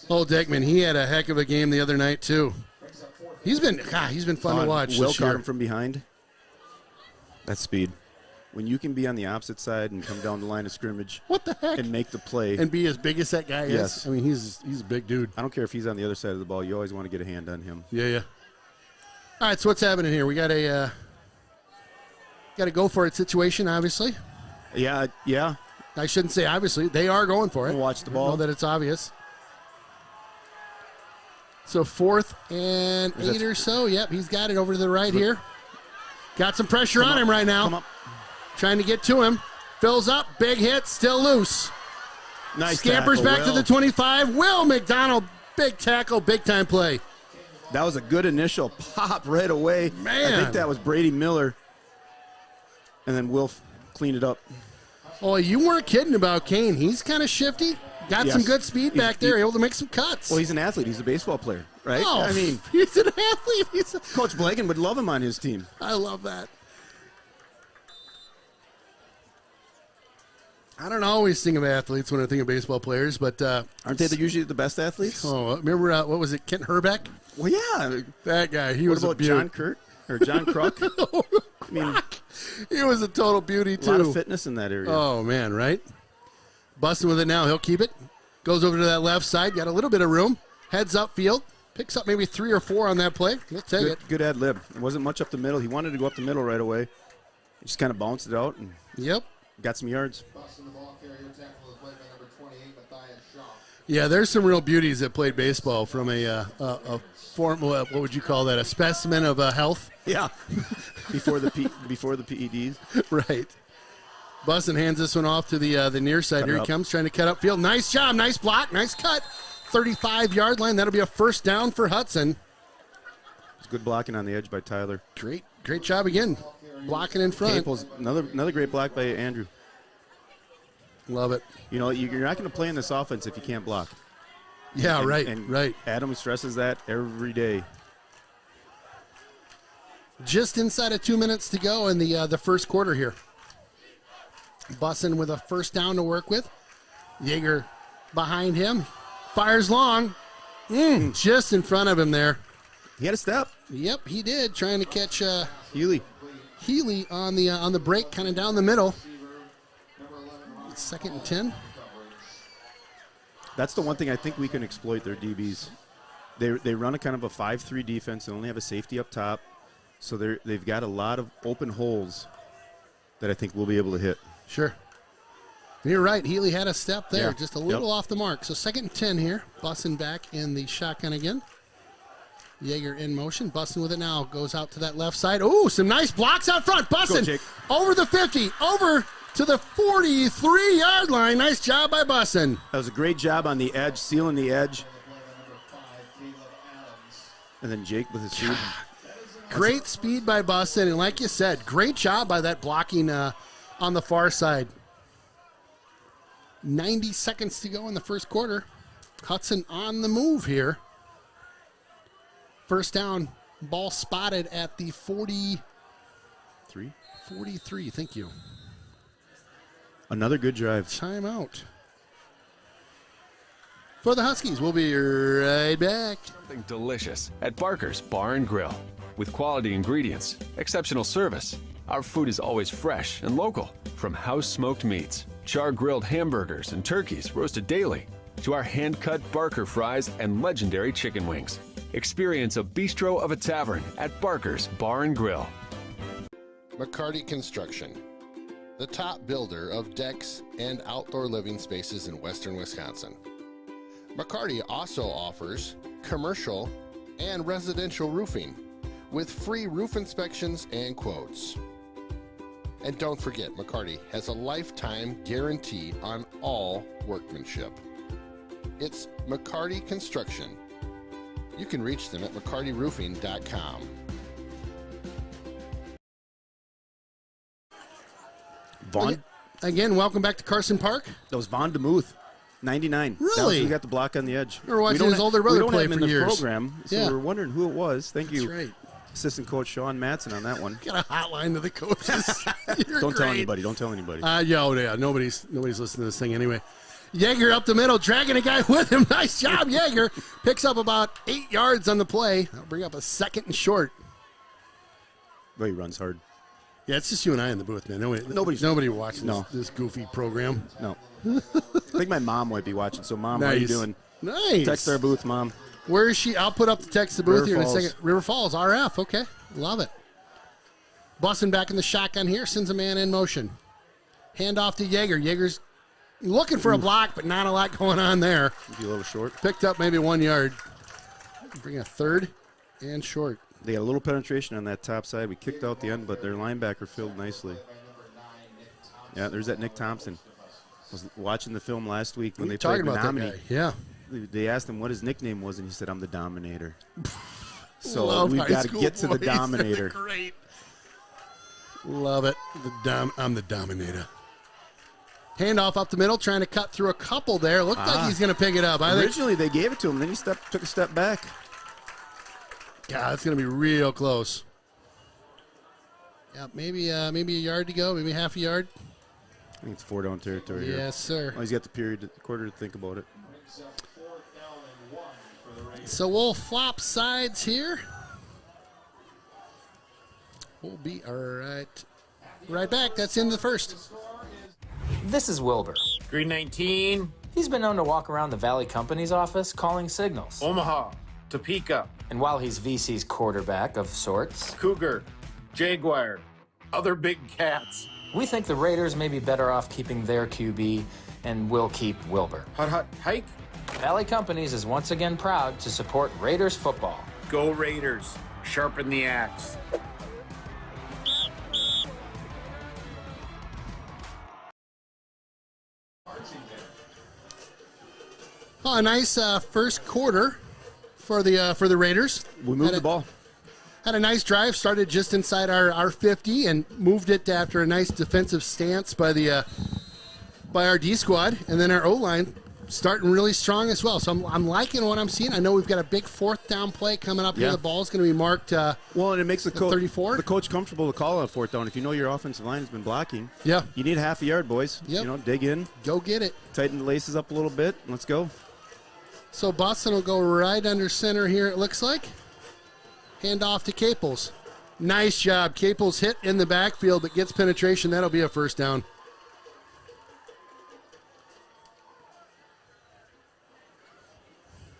Oh, Dickman, he had a heck of a game the other night too. He's been fun to watch. Will this year. caught him from behind. That's speed. When you can be on the opposite side and come down the line of scrimmage, What the heck? and make the play. And be as big as that guy Yes. is. I mean, he's a big dude. I don't care if he's on the other side of the ball. You always want to get a hand on him. Yeah. All right, so what's happening here? We got a go for it situation, obviously. Yeah. I shouldn't say obviously. They are going for it. Watch the I ball. know that it's obvious. So 4th and 8 or so. Yep, he's got it over to the right here. Got some pressure on him right now. Come up. Trying to get to him. Fills up. Big hit. Still loose. Nice Scampers tackle, back to Will. the 25. Will McDonald. Big tackle. Big time play. That was a good initial pop right away. Man. I think that was Brady Miller. and then Wilf cleaned it up. Oh, you weren't kidding about Kane. He's kind of shifty. Got Yes. some good speed back there, able to make some cuts. Well, he's an athlete. He's a baseball player, right? Oh, I mean, he's an athlete. Coach Blagan would love him on his team. I love that. I don't always think of athletes when I think of baseball players, but Aren't they usually the best athletes? oh, remember what was it, Kent Herbeck? Well, yeah. That guy, he What was a about beauty. John Kurt or John Kruk? I mean, He was a total beauty a too. lot of fitness in that area. Oh man, right? Busting with it now. He'll keep it. Goes over to that left side. Got a little bit of room. Heads up field. Picks up maybe 3 or 4 on that play. He'll take it. Good ad lib. It wasn't much up the middle. He wanted to go up the middle right away. He just kind of bounced it out and Yep. got some yards. Busting the ball carrier, tackle is played by number 28, Matthias Shaw. Yeah, there's some real beauties that played baseball from a form. What would you call that? A specimen of health. Yeah. before the PEDs. Right. Bustin hands this one off to the near side. Cut Here it he up. comes, trying to cut upfield. Nice job, nice block, nice cut. 35-yard line. That'll be a first down for Hudson. It's good blocking on the edge by Tyler. Great job again. Blocking in front. Caples, another great block by Andrew. Love it. You know, you're not going to play in this offense if you can't block. Yeah, And- right, and right. Adam stresses that every day. Just inside of 2 minutes to go in the first quarter here. Bussin with a first down to work with. Yeager behind him. Fires long. Just in front of him there. He had a step. Yep, he did. Trying to catch Healy. Healy on the break, kind of down the middle. 2nd and 10. That's the one thing I think we can exploit their DBs. They run a kind of a 5-3 defense. They only have a safety up top. So they've got a lot of open holes that I think we'll be able to hit. Sure. You're right. Healy had a step there, Yeah. just a little off the mark. So 2nd and 10 here. Bussin back in the shotgun again. Yeager in motion. Bussin with it now. Goes out to that left side. Oh, some nice blocks out front. Bussin Jake. over the 50. Over to the 43-yard line. Nice job by Bussin. That was a great job on the edge, sealing the edge. And then Jake with his speed. Great speed by Bussin. And like you said, great job by that blocking on the far side. 90 seconds to go in the first quarter. Hudson on the move here. First down, ball spotted at the 43. Thank you. Another good drive. Timeout. For the Huskies, we'll be right back. Something delicious at Barker's Bar and Grill. With quality ingredients, exceptional service, our food is always fresh and local. From house-smoked meats, char-grilled hamburgers and turkeys roasted daily, to our hand-cut Barker fries and legendary chicken wings. Experience a bistro of a tavern at Barker's Bar and Grill. McCarty Construction, the top builder of decks and outdoor living spaces in western Wisconsin. McCarty also offers commercial and residential roofing with free roof inspections and quotes. And don't forget, McCarty has a lifetime guarantee on all workmanship. It's McCarty Construction. You can reach them at mccartyroofing.com. Vaughn. Again, welcome back to Carson Park. That was Vaughn DeMuth, 99. Really? We got the block on the edge. Remember watching We don't his ha- older brother we don't play have him for in the years. program, so Yeah. we're wondering who it was. Thank you, That's right. assistant coach Sean Matson, on that one. Got a hotline to the coaches. You're Don't tell great. anybody. Don't tell anybody. Yeah. Nobody's listening to this thing anyway. Yeager up the middle, dragging a guy with him. Nice job, Yeager. Picks up about 8 yards on the play. That'll bring up a 2nd and short. Well, he runs hard. Yeah, it's just you and I in the booth, man. Nobody watching this goofy program. No. I think my mom might be watching. So, Mom, how are you doing? Nice. Text our booth, Mom. Where is she? I'll put up the text to the booth River here in a Falls. second. River Falls, RF. Okay. Love it. Bussin back in the shotgun here. Sends a man in motion. Hand off to Yeager. Yeager's looking for a block, but not a lot going on there. Be a little short. Picked up maybe 1 yard. Bring a 3rd and short. They had a little penetration on that top side. We kicked out the end, but their linebacker filled nicely. Yeah, there's that Nick Thompson. I was watching the film last week when they played Talking about that Menominee. guy. Yeah. They asked him what his nickname was, and he said, "I'm the Dominator." So Love we've high got to school get to the boys. Dominator. Great. Love it. I'm the dominator. Handoff up the middle, trying to cut through a couple there. Looked like he's going to pick it up. Originally, they gave it to him, then he took a step back. God, it's going to be real close. Yeah, maybe a yard to go, maybe half a yard. I think it's 4 down territory here. Yes, sir. Oh, he's got the quarter to think about it. So we'll flop sides here. We'll be right back. That's in the first. This is Wilbur. Green 19. He's been known to walk around the Valley Company's office calling signals. Omaha. Topeka. And while he's VC's quarterback of sorts, Cougar. Jaguar. Other big cats. we think the Raiders may be better off keeping their QB, and we'll keep Wilbur. Hut, hike. Valley Companies is once again proud to support Raiders football. Go Raiders. Sharpen the axe. Oh, a nice first quarter for the Raiders. We moved the ball. Had a nice drive, started just inside our 50 and moved it after a nice defensive stance by our D squad, and then our O-line starting really strong as well. So I'm liking what I'm seeing. I know we've got a big fourth down play coming up here. The ball's going to be marked well, and it makes the 34. The coach comfortable to call on a fourth down. If you know your offensive line has been blocking, yeah, you need half a yard, boys. Yep. You know, dig in. Go get it. Tighten the laces up a little bit. Let's go. So Boston will go right under center here, it looks like. Hand off to Caples. Nice job. Caples hit in the backfield, but gets penetration. That'll be a first down.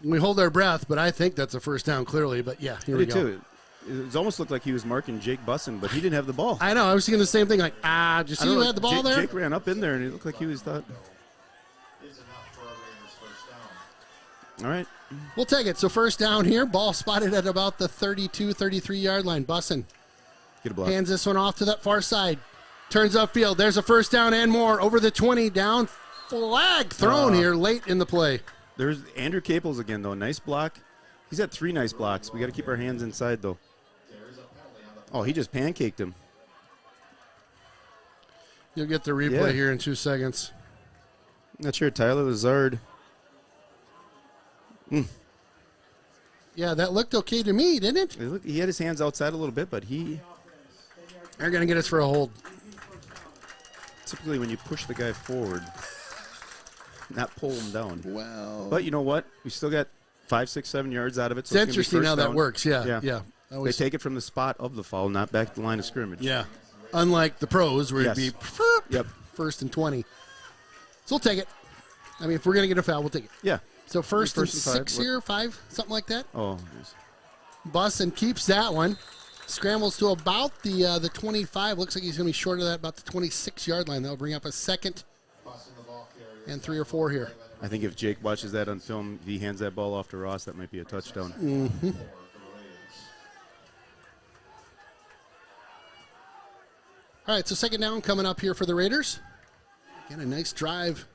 We hold our breath, but I think that's a first down clearly. But yeah, here we go. Too. It almost looked like he was marking Jake Bussin, but he didn't have the ball. I know. I was thinking the same thing. Like, did you see who had the ball there? Jake ran up in there, and it looked like he was thought. All right. We'll take it. So first down here. Ball spotted at about the 32, 33-yard line. Bussin Get a block. hands this one off to that far side. Turns upfield. There's a first down and more. Over the 20, down. Flag thrown here late in the play. There's Andrew Caples again, though. Nice block. He's had 3 nice blocks. We got to keep our hands inside, though. Oh, he just pancaked him. You'll get the replay here in 2 seconds. Not sure. Tyler Lazard. Yeah, that looked okay to me, didn't it? He had his hands outside a little bit, but They're going to get us for a hold. Typically when you push the guy forward, not pull him down. Well, but you know what? We still got 5, 6, 7 yards out of it. So it's interesting how that works. Yeah. They take it from the spot of the foul, not back to the line of scrimmage. Yeah. Unlike the pros where it'd be first and 20. So we'll take it. I mean, if we're going to get a foul, we'll take it. Yeah. So first and 6 here, 5, something like that. Oh, nice. Bussin keeps that one. Scrambles to about the 25. Looks like he's going to be short of that, about the 26-yard line. That'll bring up a second and 3 or 4 here. I think if Jake watches that on film, if he hands that ball off to Ross, that might be a touchdown. Mm-hmm. All right, so second down coming up here for the Raiders. Again, a nice drive.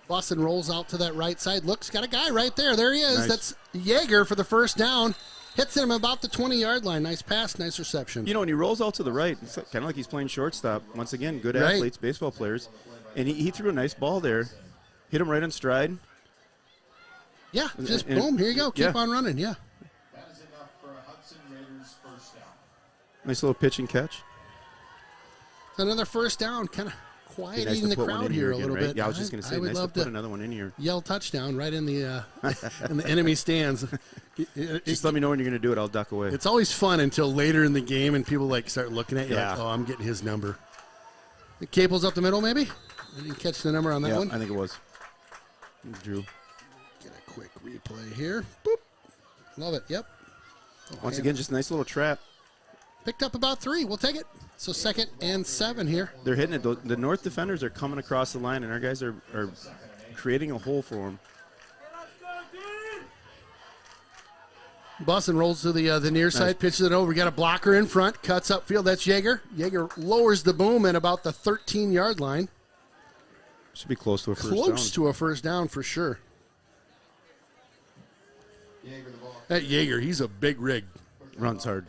Boston rolls out to that right side. Looks, got a guy right there. There he is. Nice. That's Yeager for the first down. Hits him about the 20-yard line. Nice pass, nice reception. You know, when he rolls out to the right, it's kind of like he's playing shortstop. Once again, good athletes, baseball players. And he threw a nice ball there. Hit him right in stride. Yeah, just boom. Here you go. Keep on running. Yeah. That is enough for a Hudson Raiders first down. Nice little pitch and catch. Another first down. Kind of quieting nice the crowd here a little bit. Yeah, I was just going to say, I would nice love to put another one in here. Yell touchdown right in the in the enemy stands. Just let me know when you're going to do it. I'll duck away. It's always fun until later in the game and people like start looking at you like, oh, I'm getting his number. The cable's up the middle, maybe? I didn't catch the number on that one. I think it was. Drew. Get a quick replay here. Boop. Love it. Yep. Once again, just a nice little trap. Picked up about 3. We'll take it. So second and 7 here. They're hitting it. The North defenders are coming across the line, and our guys are creating a hole for them. Boston rolls to the near side, pitches it over. We got a blocker in front, cuts upfield. That's Yeager. Yeager lowers the boom at about the 13-yard line. Should be close to a first down. Close to a first down for sure. That Yeager, he's a big rig. Runs hard.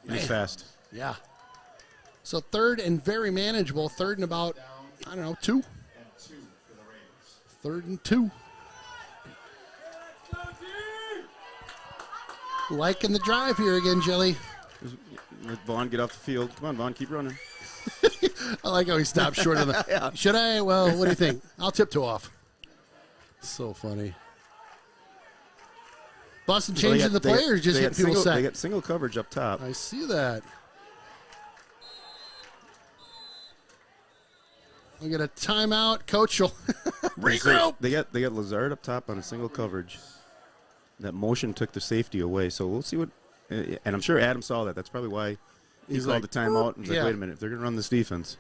He's fast. Yeah. So third and very manageable. Third and about, I don't know, 2. And 2 for the Raiders. 3rd and 2. Liking the drive here again, Jelly. Let Vaughn get off the field. Come on, Vaughn, keep running. I like how he stopped short of the. Yeah. Should I? Well, what do you think? I'll tiptoe off. So funny. Boston changing the players, just hitting people They sack. got single coverage up top. I see that. We get a timeout. Coach will regroup. They got Lazard up top on a single coverage. That motion took the safety away, so we'll see what. And I'm sure Adam saw that. That's probably why he He's called like, the timeout and was yeah. like, "Wait a minute, if they're going to run this defense,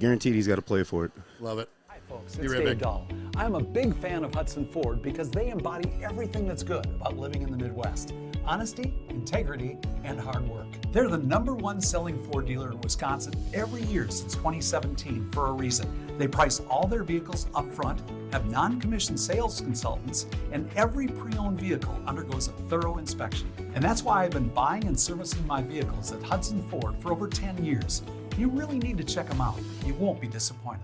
guaranteed he's got to play for it." Love it. Hi, folks. Be It's right Dave back. Dahl. I'm a big fan of Hudson Ford because they embody everything that's good about living in the Midwest. Honesty, integrity, and hard work. They're the #1 selling Ford dealer in Wisconsin every year since 2017 for a reason. They price all their vehicles up front, have non-commissioned sales consultants, and every pre-owned vehicle undergoes a thorough inspection. And that's why I've been buying and servicing my vehicles at Hudson Ford for over 10 years. You really need to check them out. You won't be disappointed.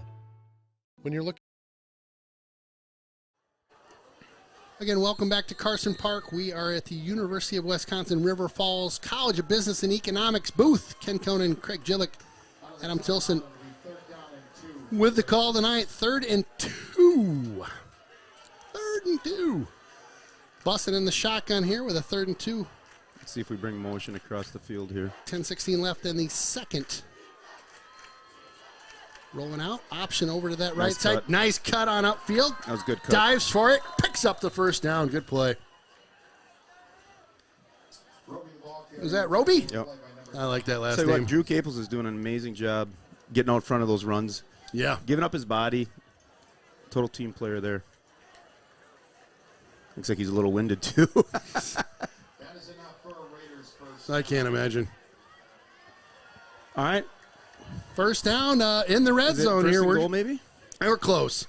When you're looking. Again, welcome back to Carson Park. We are at the University of Wisconsin River Falls College of Business and Economics booth. Ken Conan, Craig Gillick, Adam Tilson with the call tonight. 3rd and 2. 3rd and 2. Busting in the shotgun here with a 3rd and 2. Let's see if we bring motion across the field here. 10:16 left in the second. Rolling out. Option over to that right Nice side. cut. Nice cut on upfield. That was a good cut. Dives for it. Picks up the first down. Good play. Was that Roby? Yep. I like that last Tell you name. what, Drew Caples is doing an amazing job getting out front of those runs, Yeah. giving up his body. Total team player there. Looks like he's a little winded too. That is enough for a Raiders first. I can't imagine. All right. First down in the red Is it zone first here. and We're, goal maybe? we're close.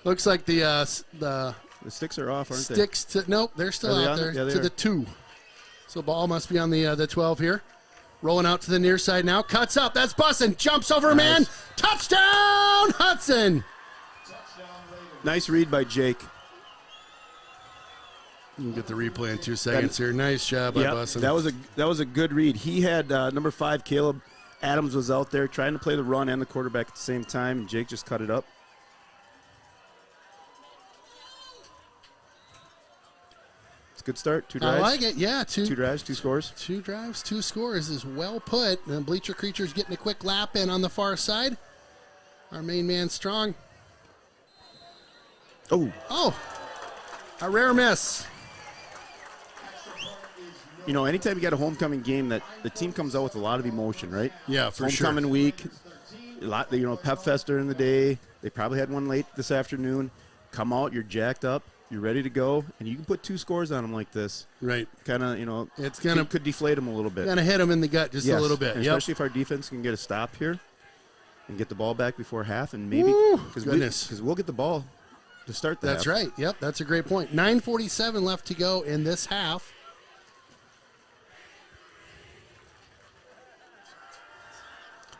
Looks like the The sticks are off, aren't sticks to nope, they're still Are they out on there it? Yeah, they to are. the 2. So ball must be on the 12 here. Rolling out to the near side now. Cuts up. That's Bussin. Jumps over a man. Nice. Touchdown, Hudson. they? Nice read by Jake. You can get the replay in 2 seconds here. Nice job by Yeah, Bussin. that was a good read. He had number 5, Caleb Adams, was out there trying to play the run and the quarterback at the same time, and Jake just cut it up. It's a good start. 2 drives. I like it. Yeah, 2 drives, 2 scores. 2 drives, 2 scores is well put. And Bleacher Creature's getting a quick lap in on the far side. Our main man strong. Oh, A rare miss. you know, anytime you got a homecoming game, that the team comes out with a lot of emotion, right? Yeah, for sure. Homecoming week, a lot. You know, Pep Fest during the day. They probably had one late this afternoon. Come out, you're jacked up, you're ready to go, and you can put 2 scores on them like this. Right. Kind of, you know, It's gonna could deflate them a little bit. Gonna hit him in the gut just a Yes, little bit. and Yep. especially if our defense can get a stop here and get the ball back before half, and maybe goodness. because we'll get the ball to start the That's half. right. Yep, that's a great point. 9:47 left to go in this half.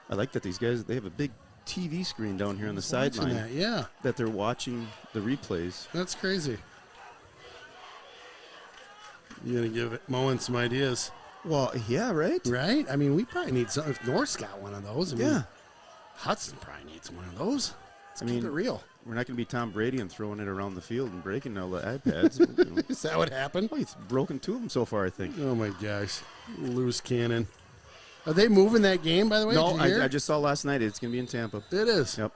I like that these guys, they have a big TV screen down here on the Watching sideline that, yeah, that they're watching the replays. that's crazy. You gotta give Moen some ideas, Well, yeah, right? right? I mean, we probably need some. If North's got one of those, I mean, Yeah. Hudson probably needs one of those. Let's I keep mean, it real. We're not going to be Tom Brady and throwing it around the field and breaking all the iPads. You know. Is that what happened? Oh, he's broken 2 of them so far, I think. Oh my gosh, loose cannon. Are they moving that game, by the way? No, Did you hear? I just saw last night. It's going to be in Tampa. It is. Yep.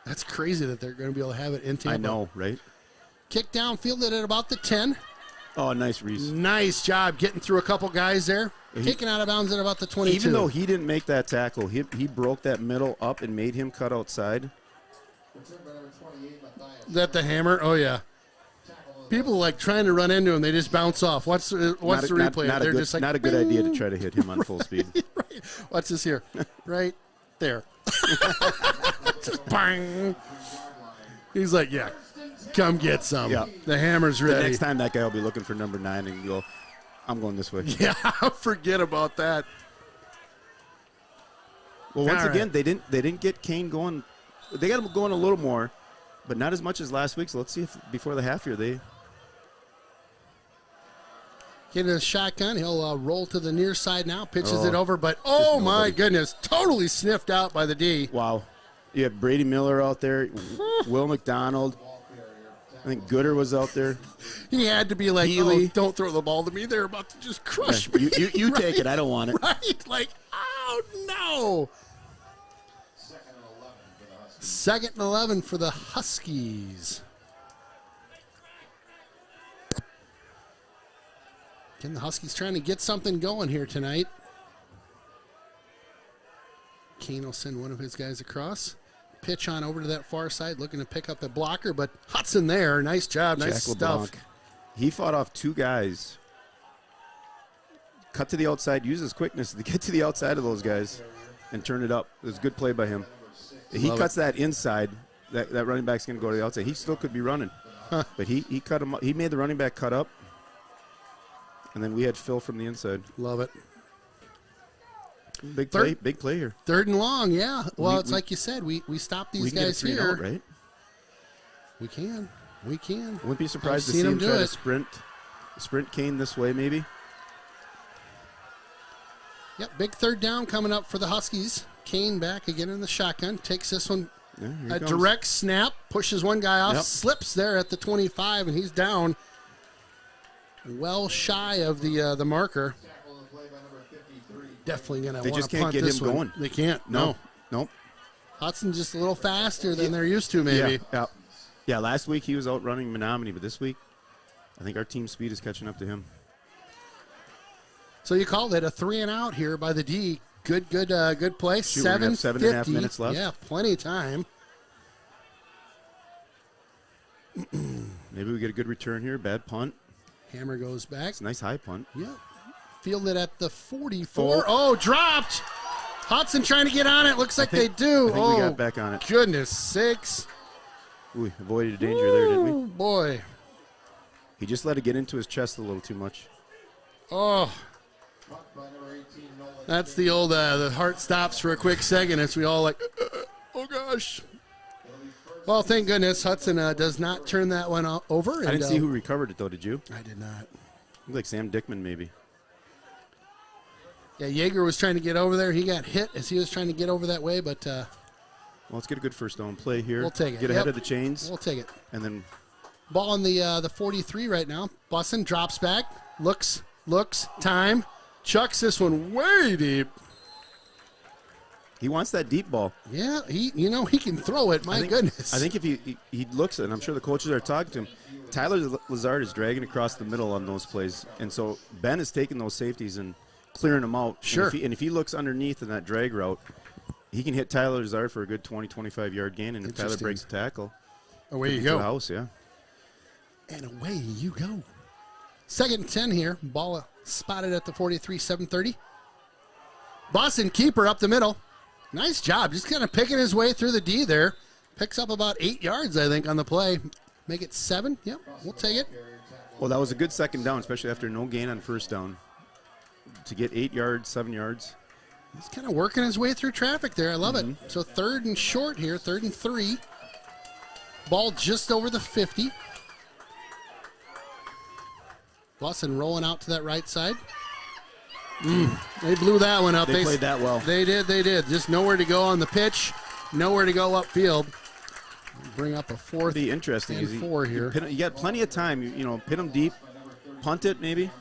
That's crazy that they're going to be able to have it in Tampa. I know, right? Kick downfield at about the 10. Oh, nice, Reese. Nice job getting through a couple guys there. Kicking out of bounds at about the 22. Even though he didn't make that tackle, he broke that middle up and made him cut outside. Is that the hammer? Oh, yeah. People like trying to run into him. They just bounce off. What's the replay? Not, They're a good, just like, not a good idea to try to hit him on full speed. right. Watch this here. Right there. Just bang. He's like, yeah, come get some. Yeah. The hammer's The ready. next time that guy will be looking for number 9 and go, I'm going this way. Yeah, forget about that. Well, once All again, right. they didn't get Kane going. They got him going a little more, but not as much as last week. So let's see if before the half here they. Getting a shotgun. He'll roll to the near side now. Pitches Oh, it over, but oh my nobody. goodness, totally sniffed out by the D. Wow. You have Brady Miller out there, Will McDonald. I think Gooder was out there. He had to be like, Healy. oh, don't throw the ball to me. They're about to just crush me. You Right? take it. I don't want it. Right? Like, oh, no. Second and 11 for the Huskies. Again, the Huskies trying to get something going here tonight. Kane will send one of his guys across. Pitch on over to that far side, looking to pick up the blocker, but Hudson there. Nice job, nice Jack stuff. LeBlanc. He fought off two guys. Cut to the outside, used his quickness to get to the outside of those guys and turn it up. It was a good play by him. He Love cuts that inside. That running back's going to go to the outside. He still could be running. But he cut him up. He made the running back cut up. And then we had Phil from the inside. Love it. Big play here. Third and long, yeah. Well, it's we- like you said, we stop these We can get a guys 3 and here. out, right? We can. Wouldn't be surprised to seen see him him do try to it. sprint Kane this way, maybe. Yep, big third down coming up for the Huskies. Kane back again in the shotgun. Takes this one. Yeah, here A he comes. direct snap. Pushes one guy off. Yep. Slips there at the 25, and he's down. Well shy of the marker. Definitely going to They want just to can't punt get this him one. going. They can't. No. Nope. Hudson's just a little faster than they're used to, maybe. Yeah, last week he was out running Menominee, but this week I think our team speed is catching up to him. So you called it a 3 and out here by the D. Good play. Shoot, we're gonna have 7.5 minutes left. Yeah, plenty of time. Maybe we get a good return here. Bad punt. Hammer goes back. It's a nice high punt. Yep. Fielded at the 44. Oh, dropped. Hudson trying to get on it. Looks like they do. I think we got back on it. Goodness sakes. We avoided a danger there, didn't we? Oh, boy. He just let it get into his chest a little too much. Oh. That's the old, the heart stops for a quick second as we all like, oh, gosh. Well, thank goodness Hudson does not turn that one over. And, I didn't see who recovered it, though, did you? I did not. Looked like Sam Dickman, maybe. Yeah, Yeager was trying to get over there. He got hit as he was trying to get over that way, but Well, let's get a good first down play here. we'll take it. Get ahead of the chains. We'll take it. And then Ball on the 43 right now. Bussin drops back, looks, time, chucks this one way deep. he wants that deep ball. Yeah, he can throw it. My goodness. I think if he looks, and I'm sure the coaches are talking to him, Tyler Lazard is dragging across the middle on those plays. And so Ben is taking those safeties and clearing them out. Sure. And if he looks underneath in that drag route, he can hit Tyler Lazard for a good 20, 25-yard gain. And if Tyler Interesting. breaks the tackle, away you to go. the house, yeah. And away you go. Second and 10 here. Ball spotted at the 43, 7:30. Boston keeper up the middle. Nice job. Just kind of picking his way through the D there. Picks up about 8 yards, I think, on the play. Make it 7. Yep, we'll take it. Well, that was a good second down, especially after no gain on first down. To get 8 yards, 7 yards. He's kind of working his way through traffic there. I love it. So third and short here, 3rd and 3. Ball just over the 50. Boston rolling out to that right side. They blew that one up. They played that well. They did. Just nowhere to go on the pitch, nowhere to go upfield. Bring up a 4th Be interesting. and 4 here. You got plenty of time. Pit them deep, punt it maybe,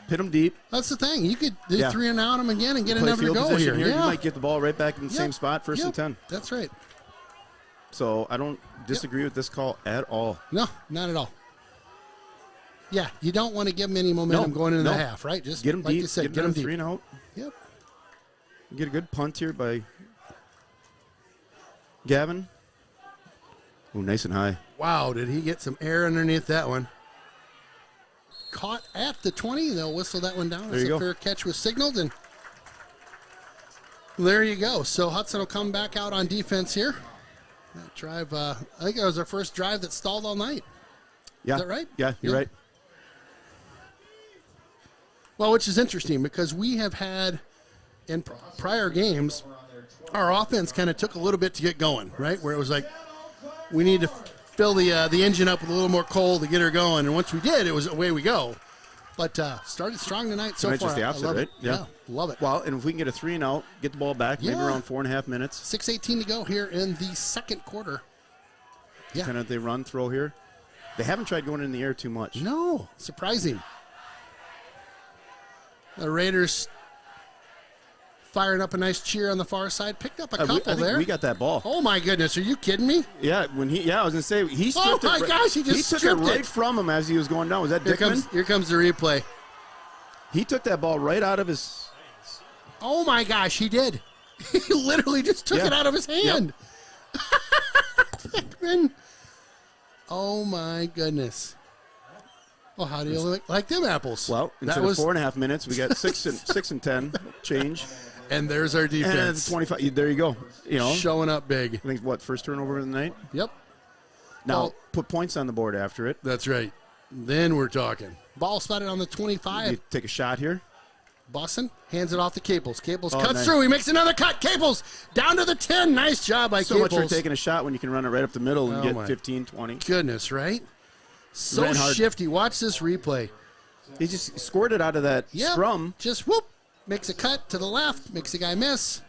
pit them deep. That's the thing. You could do Yeah. 3 and out them again and get Play another field go position here. here. Yeah. You might get the ball right back in the same spot, first and 10. That's right. So I don't disagree with this call at all. No, not at all. Yeah, you don't want to give them any momentum going into the half, right? Just Get them like deep. you said, get them deep. 3 and out. Yep. Get a good punt here by Gavin. Oh, nice and high. Wow, did he get some air underneath that one? Caught at the 20. They'll whistle that one down. There you a go. fair catch was signaled, and there you go. So Hudson will come back out on defense here. That drive, I think that was our first drive that stalled all night. Yeah. Is that right? Yeah, you're Yeah. right. Well, which is interesting because we have had in prior games, our offense kind of took a little bit to get going, right? Where it was like, we need to fill the engine up with a little more coal to get her going. And once we did, it was away we go. But started strong tonight so far. Just the opposite, right? Yeah, love it. Well, and if we can get a 3 and out, get the ball back, maybe around 4.5 minutes. 6:18 to go here in the second quarter. Yeah. Kind of they run, throw here. They haven't tried going in the air too much. No, surprising. The Raiders firing up a nice cheer on the far side. Picked up a couple I think there. we got that ball. Oh, my goodness. Are you kidding me? Yeah, I was going to say, he stripped it. Oh, my gosh, he just took it stripped right it. from him as he was going down. Was that Dickman? Here comes the replay. He took that ball right out of his... Oh, my gosh, he did. He literally just took it out of his hand. Dickman. Oh, my goodness. Well, how do you like them apples? Well, instead of 4.5 minutes, we got 6 and 10 change. And there's our defense. And 25. There you go. Showing up big. I think, first turnover of the night? Yep. Now, put points on the board after it. That's right. Then we're talking. Ball spotted on the 25. You take a shot here. Boston hands it off to Caples. Caples cuts through. He makes another cut. Caples down to the 10. Nice job by Caples. So much for taking a shot when you can run it right up the middle and get 15, 20. Goodness, right? So shifty. Watch this replay. He just scored it out of that scrum. Just whoop. Makes a cut to the left. Makes a guy miss.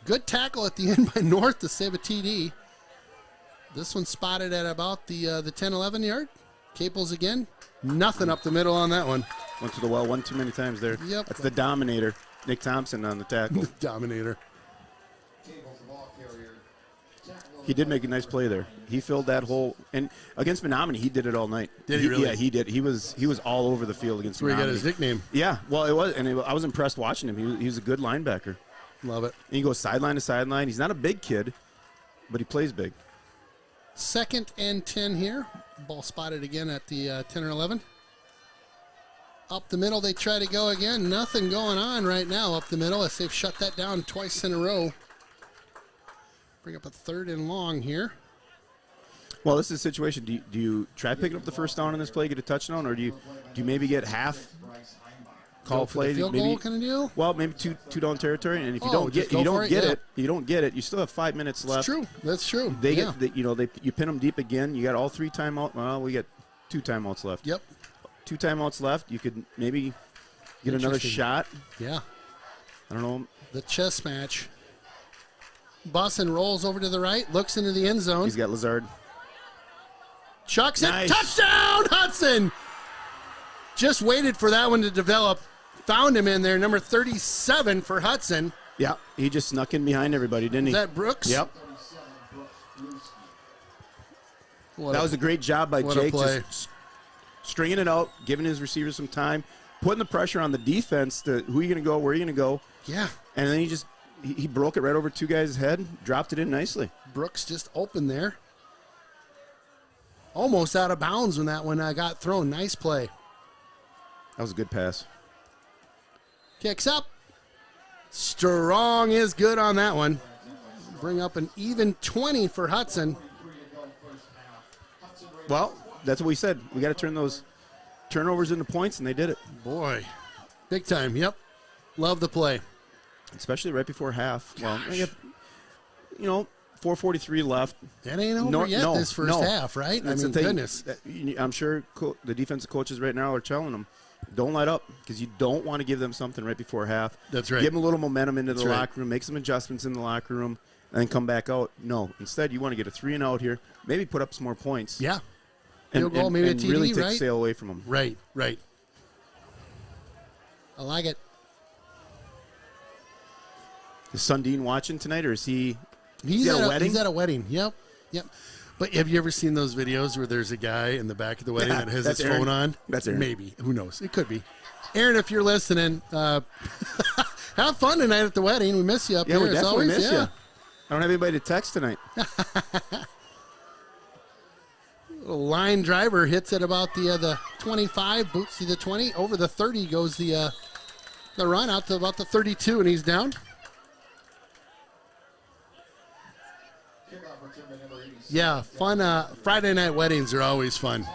Good tackle at the end by North to save a TD. This one spotted at about the 10-11 yard. Caples again. Nothing up the middle on that one. Went to the well one too many times there. Yep. That's the Dominator. Nick Thompson on the tackle. The Dominator. He did make a nice play there. He filled that hole. And against Menominee, he did it all night. Did he really? Yeah, he did. He was all over the field against That's where Menominee. he got his nickname. Yeah, well, it was. And I was impressed watching him. He was a good linebacker. Love it. And he goes sideline to sideline. He's not a big kid, but he plays big. 2nd and 10 here. Ball spotted again at the 10 or 11. Up the middle, they try to go again. Nothing going on right now up the middle as they've shut that down twice in a row. Bring up a 3rd and long here. Well, this is a situation. Do you try picking up the first down in this play, get a touchdown, or do you maybe get half call play? Field maybe, goal kind of deal? Well, maybe two down territory, and if you don't get it, you still have 5 minutes left. That's true. That's true. They get you pin them deep again. You got all 3 timeouts. Well, we got 2 timeouts left. Yep. 2 timeouts left. You could maybe get another shot. Yeah. I don't know. The chess match. Boston rolls over to the right, looks into the end zone. He's got Lazard. Chucks it. Touchdown, Hudson! Just waited for that one to develop. Found him in there, number 37 for Hudson. Yeah, he just snuck in behind everybody, didn't he? Is that Brooks? Yep. That was a great job by Jake. Just stringing it out, giving his receivers some time, putting the pressure on the defense to who are you going to go, where are you going to go. Yeah. And then he broke it right over 2 guys' head, dropped it in nicely. Brooks just open there. Almost out of bounds when that one got thrown. Nice play. That was a good pass. Kicks up. Strong is good on that one. Bring up an even 20 for Hudson. Well, that's what we said. We got to turn those turnovers into points, and they did it. Boy. Big time. Yep. Love the play. Especially right before half. Well, 4:43 left. That ain't over yet this first half, right? That's I mean, goodness. I'm sure the defensive coaches right now are telling them, don't let up, because you don't want to give them something right before half. That's right. Give them a little momentum into the locker room, make some adjustments in the locker room, and then come back out. No. Instead, you want to get a 3 and out here, maybe put up some more points. Yeah. And, goal, maybe a TD, really take right? sail away from them. Right. I like it. Is Sundin watching tonight, or is he? He's at a wedding. He's at a wedding. Yep. But have you ever seen those videos where there's a guy in the back of the wedding that has his phone on? That's Aaron. Maybe. Who knows? It could be. Aaron, if you're listening, have fun tonight at the wedding. We miss you up here. We definitely always. miss you. I don't have anybody to text tonight. Line driver hits at about the 25, boots to the 20. Over the 30 goes the run out to about the 32, and he's down. Yeah, fun. Friday night weddings are always fun.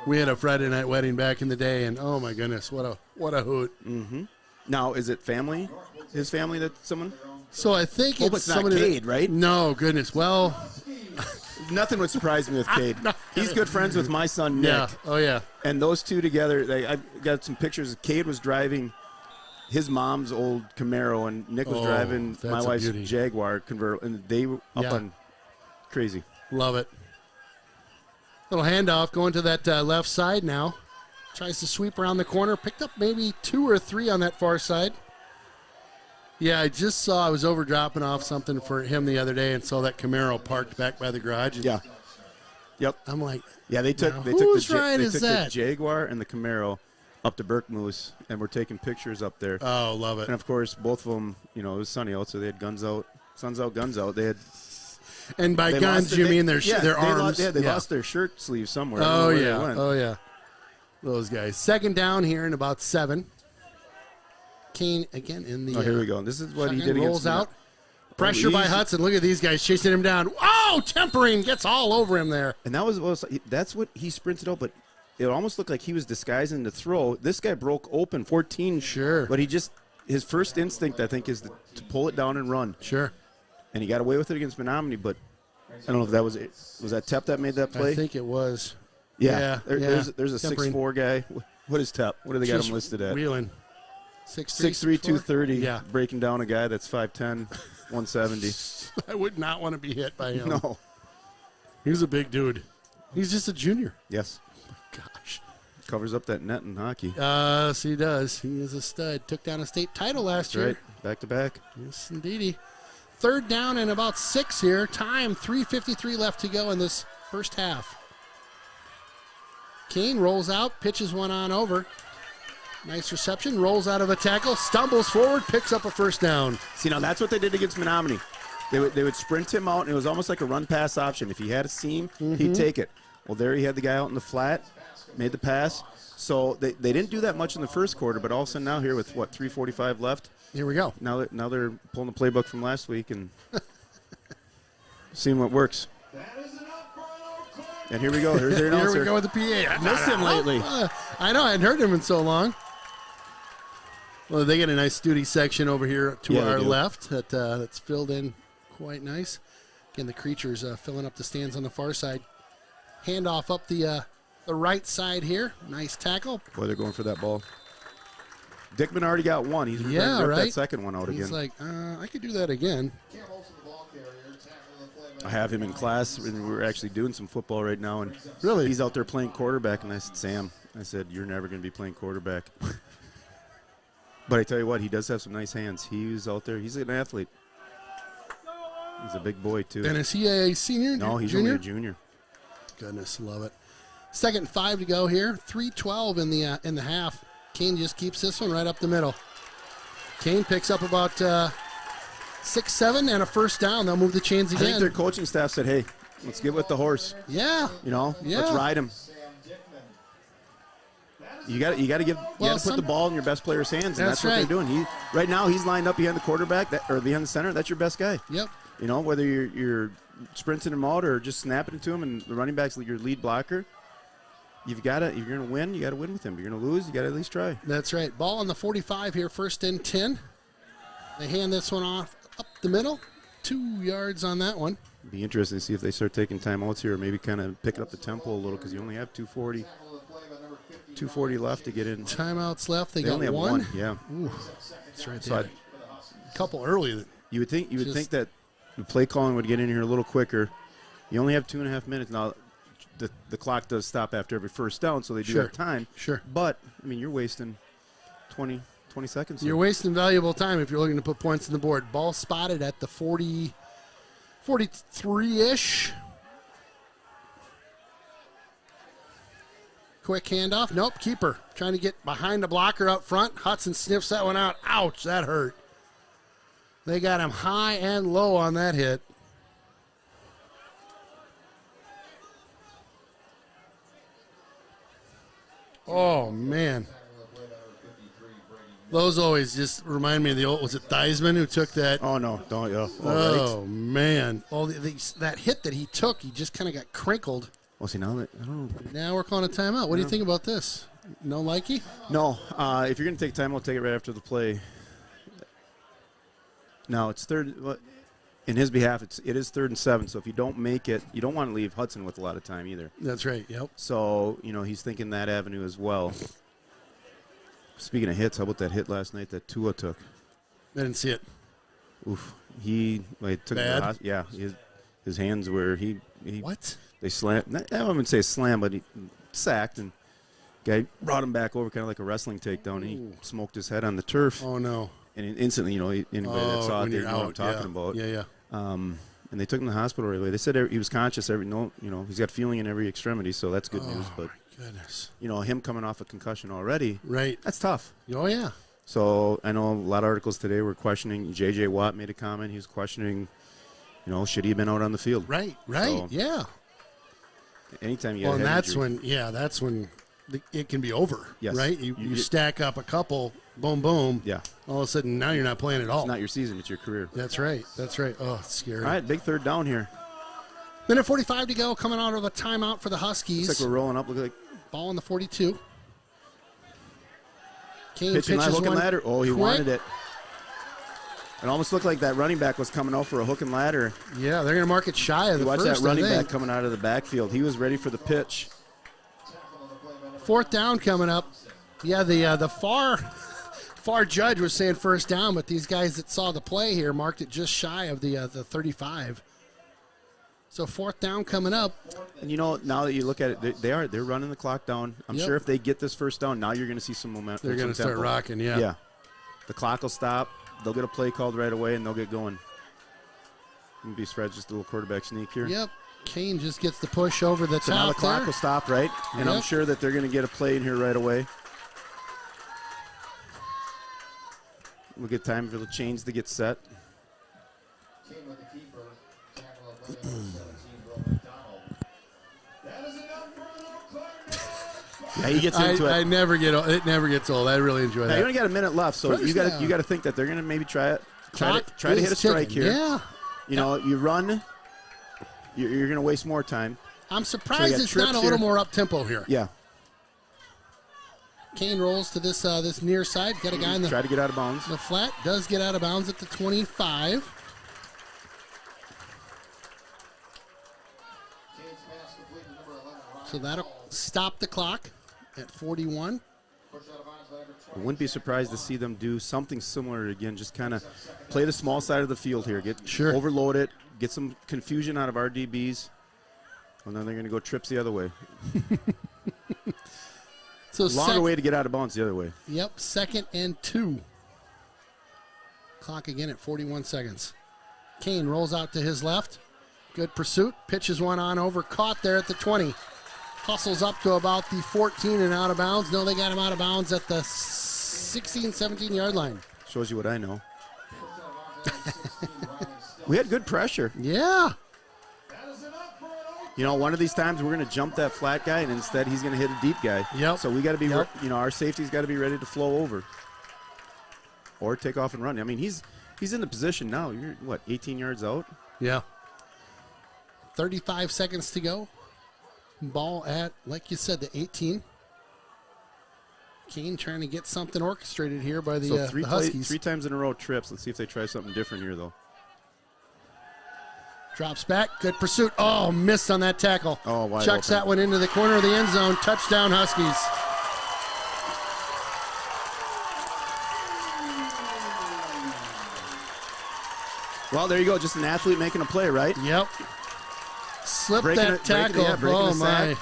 We had a Friday night wedding back in the day, and oh my goodness, what a hoot! Mm-hmm. Now, is it family? His family that someone? So I think Hope it's it's not somebody Cade, right? No, goodness. Well, nothing would surprise me with Cade. He's good friends with my son Nick. Yeah. Oh yeah. And those two together, I've got some pictures. Cade was driving his mom's old Camaro, and Nick was driving my that's a wife's beauty. Jaguar convertible, and they were up on crazy. Love it. Little handoff going to that left side now. Tries to sweep around the corner. Picked up maybe 2 or 3 on that far side. Yeah, I just saw I was over dropping off something for him the other day and saw that Camaro parked back by the garage. Yeah. Yep. I'm like, yeah, they took whose ride the is that? Jaguar and the Camaro up to Burke-Moose, and we're taking pictures up there. Oh, love it. And of course, both of them, it was sunny out, so they had guns out, guns out. They had. And by guns, you mean their arms? They lost their shirt sleeve somewhere. Oh yeah, oh yeah. Those guys. Second down here in about 7. Kane again in the. Oh, here we go. This is what he did rolls against out. Pressure by Hudson. Look at these guys chasing him down. Oh, tempering gets all over him there. And that's what he sprinted out, but it almost looked like he was disguising the throw. This guy broke open 14. Sure. But his first instinct, I think, is to pull it down and run. Sure. And he got away with it against Menominee, but I don't know if that was that Tep that made that play? I think it was. Yeah. There's a Tempering. 6'4" guy. What is Tep? What do they got him listed at? Wheeling. 6'3", 230. Yeah. Breaking down a guy that's 5'10", 170. I would not want to be hit by him. No. He's a big dude. He's just a junior. Yes. Gosh. Covers up that net in hockey. Yes, he does. He is a stud. Took down a state title last year. Right. Back to back. Yes, indeedy. Third down and about 6 here. Time, 3:53 left to go in this first half. Kane rolls out, pitches one on over. Nice reception, rolls out of a tackle, stumbles forward, picks up a first down. See, now that's what they did against Menominee. They would sprint him out, and it was almost like a run-pass option. If he had a seam, he'd take it. Well, there he had the guy out in the flat, made the pass. So they didn't do that much in the first quarter, but all of a sudden now here with, 3:45 left? Here we go. Now they're pulling the playbook from last week and seeing what works. And here we go. Here's their announcer. Here we go with the PA. I missed him lately. I know. I hadn't heard him in so long. Well, they get a nice duty section over here to our left that's filled in quite nice. Again, the creatures filling up the stands on the far side. Handoff up the right side here. Nice tackle. Boy, they're going for that ball. Dickman already got one. He's ready to rip that second one out again. He's like, I could do that again. I have him in class, and we're actually doing some football right now. And really, he's out there playing quarterback. And I said, Sam, you're never going to be playing quarterback. But I tell you what, he does have some nice hands. He's out there. He's an athlete. He's a big boy, too. And is he a senior? No, he's junior? only a junior. Goodness, love it. Second 5 to go here. 3:12 in the half. Kane just keeps this one right up the middle. Kane picks up about 6-7 and a first down. They'll move the chains again. I think their coaching staff said, hey, let's get with the horse. Yeah. Let's ride him. You got to put the ball in your best player's hands, and that's what they're doing. Right now he's lined up behind the quarterback or behind the center. That's your best guy. Yep. Whether you're sprinting him out or just snapping it to him, and the running back's your lead blocker. You've got to. If you're going to win, you got to win with him. If you're going to lose, you got to at least try. That's right. Ball on the 45 here, first and 10. They hand this one off up the middle. 2 yards on that one. Be interesting to see if they start taking timeouts here, or maybe kind of pick up the tempo a little, because you only have 2:40 left to get in. Timeouts left. They got only have one. Yeah. Ooh, that's right there. A couple early. You would think that the play calling would get in here a little quicker. You only have 2.5 minutes now. The clock does stop after every first down, so they do have time. Sure. But you're wasting 20 seconds. You're wasting valuable time if you're looking to put points on the board. Ball spotted at the 43-ish. Quick handoff. Nope, keeper. Trying to get behind the blocker up front. Hudson sniffs that one out. Ouch, that hurt. They got him high and low on that hit. Oh, man. Those always just remind me of the old, was it Theismann who took that? Oh, no. Don't you? Oh, man. Oh, that hit that he took, he just kind of got crinkled. Well, see, now that, I don't know. Now we're calling a timeout. What do you think about this? No likey? No, if you're going to take time, I'll take it right after the play. Now, it's third. In his behalf, it is 3rd and 7, so if you don't make it, you don't want to leave Hudson with a lot of time either. That's right, yep. So, he's thinking that avenue as well. Speaking of hits, how about that hit last night that Tua took? I didn't see it. Oof. He took Bad? Yeah, his hands were, What? They slammed, I wouldn't say slam, but he sacked, and guy brought him back over kind of like a wrestling takedown, and he smoked his head on the turf. Oh, no. And instantly, anybody that saw it, they know what I'm talking about. Yeah. And they took him to the hospital right away. They said he was conscious. He's got feeling in every extremity, so that's good news. But my goodness, him coming off a concussion already, right? That's tough. Oh yeah. So I know a lot of articles today were questioning. J.J. Watt made a comment. He was questioning, should he have been out on the field? Right. So, yeah. Anytime you. Well, and that's injury, when it can be over. Yes. Right. You stack up a couple. Boom, boom. Yeah. All of a sudden, now you're not playing at all. It's not your season; it's your career. That's right. Oh, it's scary. All right, big third down here. Minute 45 to go. Coming out of a timeout for the Huskies. Looks like we're rolling up. Look like ball on the 42. Kane pitching pitches hook and one ladder. Oh, he quick. wanted it. It almost looked like that running back was coming out for a hook and ladder. Yeah, they're going to mark it shy of the Watch first. that running back coming out of the backfield. He was ready for the pitch. 4th down coming up. Yeah, the far judge was saying first down, but these guys that saw the play here marked it just shy of the 35. So 4th down coming up. And now that you look at it, they're running the clock down. I'm sure if they get this first down, now you're going to see some momentum. They're going to start rocking, yeah. Yeah. The clock will stop. They'll get a play called right away, and they'll get going. Maybe spread just a little quarterback sneak here. Yep. Kane just gets the push over the So top now the clock there. will stop, right? And I'm sure that they're going to get a play in here right away. We'll get time for the chains to get set. Kane with the keeper. Tackle of play number 17, Will McDonald. That is enough for an Oak Clark. Yeah, he gets into it. It never gets old. I really enjoy Now, that. you only got a minute left, so First you got down. to think that they're going to maybe try to hit a Is strike ticking. here. Yeah. You run, you're going to waste more time. I'm surprised got it's not a trips little here. more up tempo here. Yeah. Kane rolls to this near side. Got a guy in Try to get out of bounds. the flat. Does get out of bounds at the 25. Kane's pass complete to number 11, Ryan So that'll Hall. stop the clock at 41. Pushed out of bounds by number I wouldn't be surprised to see them do something similar again. Just kind of play the small side of the field here. Overload it. Get some confusion out of our DBs. And then they're going to go trips the other way. So Longer way to get out of bounds the other way. Yep, 2nd and 2. Clock again at 41 seconds. Kane rolls out to his left. Good pursuit. Pitches one on over. Caught there at the 20. Hustles up to about the 14 and out of bounds. No, they got him out of bounds at the 16, 17-yard line. Shows you what I know. We had good pressure. Yeah. One of these times we're going to jump that flat guy, and instead he's going to hit a deep guy. Yep. So we got to be, Yep. our safety's got to be ready to flow over, or take off and run. I mean, he's in the position now. You're 18 yards out. Yeah. 35 seconds to go. Ball at, like you said, the 18. Kane trying to get something orchestrated here by the, So the Huskies. 3 times in a row trips. Let's see if they try something different here, though. Drops back. Good pursuit. Oh, missed on that tackle. Oh, wide Chucks open. that one into the corner of the end zone. Touchdown, Huskies. Well, there you go. Just an athlete making a play, right? Yep. Slipped Breaking that it- breaking it- tackle. yeah, breaking Oh, the sack. my.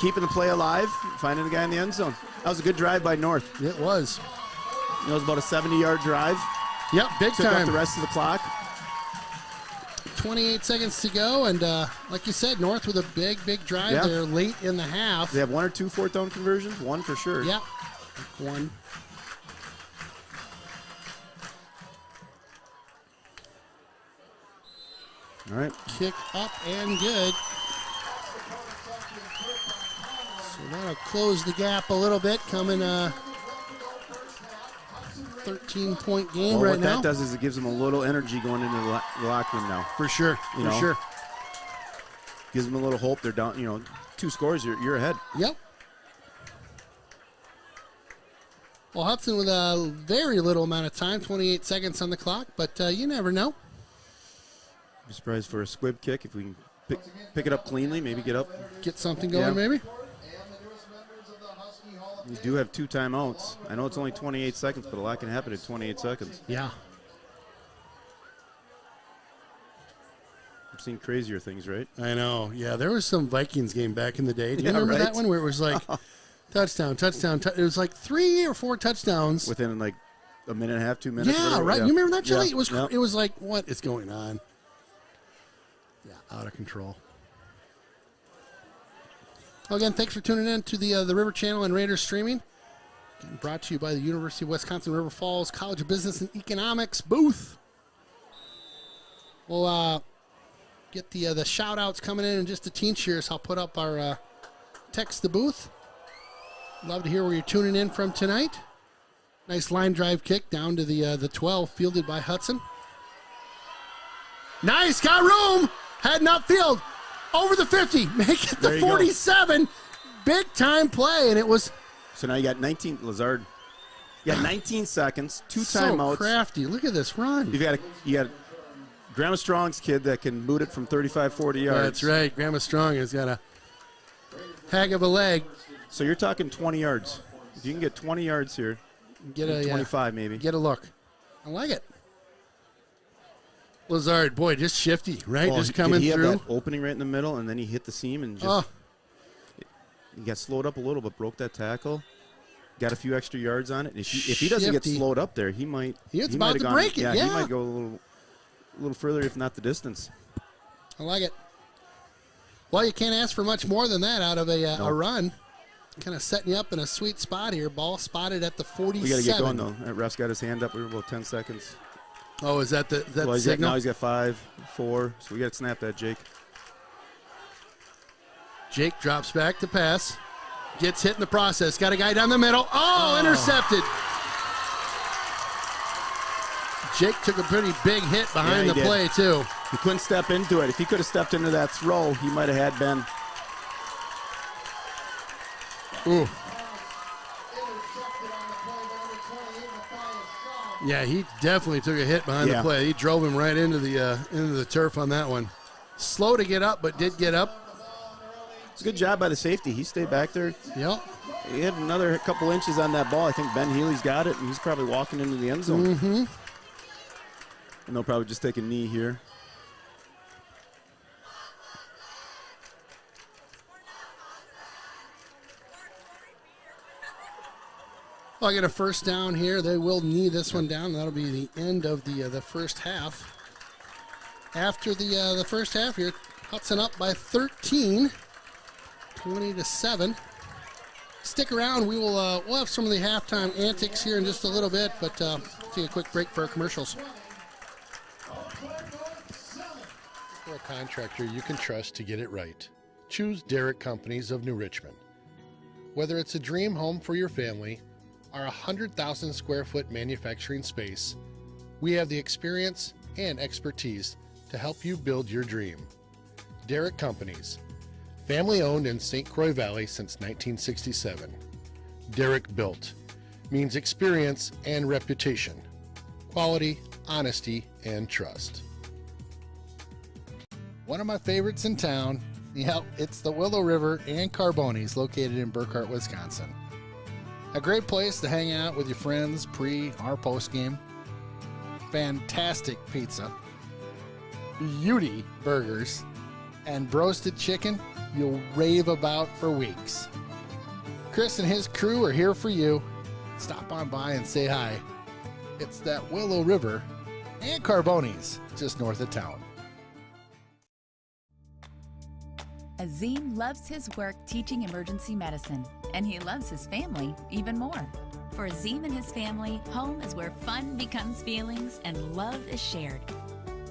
Keeping the play alive, finding the guy in the end zone. That was a good drive by North. It was. It was about a 70-yard drive. Yep, big Took up time. the rest of the clock. 28 seconds to go, and like you said, North with a big drive Yeah. there late in the half. They have 1 or 2 fourth down conversions. 1 for sure. Yep. 1. All right. Kick up and good. So that'll close the gap a little bit. Coming 13-point game Well, right what now. that does is it gives them a little energy going into the locker room now. For sure. You For know? sure. Gives them a little hope. They're down, 2 scores, you're ahead. Yep. Well, Hudson with a very little amount of time, 28 seconds on the clock, but you never know. I'm surprised for a squib kick if we can pick it up cleanly, maybe get up. Get something going, maybe. You do have 2 timeouts. I know it's only 28 seconds, but a lot can happen in 28 seconds. Yeah. I've seen crazier things, right? I know. Yeah, there was some Vikings game back in the day. Do you remember right? that one where it was like touchdown? It was like 3 or 4 touchdowns. Within like a minute and a half, 2 minutes. Yeah, whatever. right. Yeah. You remember that, Chili? Yeah. It was like, what is going on? Yeah, out of control. Well, again, thanks for tuning in to the River Channel and Raiders streaming. Again, brought to you by the University of Wisconsin River Falls College of Business and Economics booth. We'll get the shout-outs coming in just a teen cheers. I'll put up our text the booth. Love to hear where you're tuning in from tonight. Nice line drive kick down to the 12, fielded by Hudson. Nice, got room. Heading upfield. Over the 50, make it the 47. Big time play, and it was. So now you got 19, Lazard. You got 19 seconds, 2 so timeouts. Crafty. Look at this run. You got Grandma Strong's kid that can boot it from 35, 40 yards. That's right. Grandma Strong has got a hag of a leg. So you're talking 20 yards. If you can get 20 yards here, get a 25 maybe. Get a look. I like it. Lazard, boy, just shifty, right? Just coming he through. Had that opening right in the middle, and then he hit the seam and just he got slowed up a little, but broke that tackle. Got a few extra yards on it. And if he doesn't get slowed up there, he might. It's about to break it. Yeah, he might go a little further, if not the distance. I like it. Well, you can't ask for much more than that out of a run. Kind of setting you up in a sweet spot here. Ball spotted at the 47. We got to get going though. That ref's got his hand up. We're about 10 seconds. Oh, is that the signal? Now he's got 5, 4, so we got to snap that, Jake. Jake drops back to pass. Gets hit in the process. Got a guy down the middle. Oh, intercepted. Jake took a pretty big hit behind the play, too. He couldn't step into it. If he could have stepped into that throw, he might have had Ben. Ooh. Yeah, he definitely took a hit behind the play. He drove him right into the turf on that one. Slow to get up, but did get up. It's a good job by the safety. He stayed back there. Yep. He had another couple inches on that ball. I think Ben Healy's got it, and he's probably walking into the end zone. Mm-hmm. And they'll probably just take a knee here. Well, I get a first down here. They will knee this one down. That'll be the end of the first half. After the first half here, Hudson up by 13, 20-7. Stick around. We'll have some of the halftime antics here in just a little bit, but take a quick break for our commercials. For a contractor you can trust to get it right, choose Derrick Companies of New Richmond. Whether it's a dream home for your family, our 100,000 square foot manufacturing space, we have the experience and expertise to help you build your dream. Derrick Companies, family owned in St. Croix Valley since 1967. Derrick Built means experience and reputation, quality, honesty, and trust. One of my favorites in town, yep, it's the Willow River and Carbonis located in Burkhart, Wisconsin. A great place to hang out with your friends pre or post game. Fantastic pizza, beauty burgers, and roasted chicken you'll rave about for weeks. Chris and his crew are here for you. Stop on by and say hi. It's that Willow River and Carbonis just north of town. Azim loves his work teaching emergency medicine, and he loves his family even more. For Azim and his family, home is where fun becomes feelings and love is shared.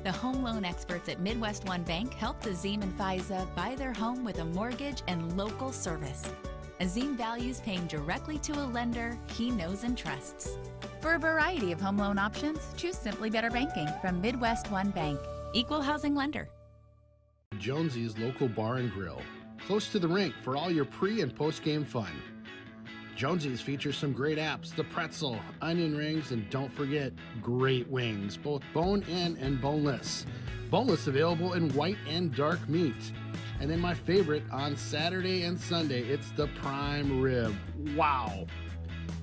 The home loan experts at Midwest One Bank helped Azim and Faiza buy their home with a mortgage and local service. Azim values paying directly to a lender he knows and trusts. For a variety of home loan options, choose Simply Better Banking from Midwest One Bank, Equal Housing Lender. Jonesy's Local Bar and Grill, close to the rink for all your pre- and post-game fun. Jonesy's features some great apps, the pretzel, onion rings, and don't forget, great wings, both bone-in and boneless. Boneless available in white and dark meat. And then my favorite, on Saturday and Sunday, it's the prime rib. Wow!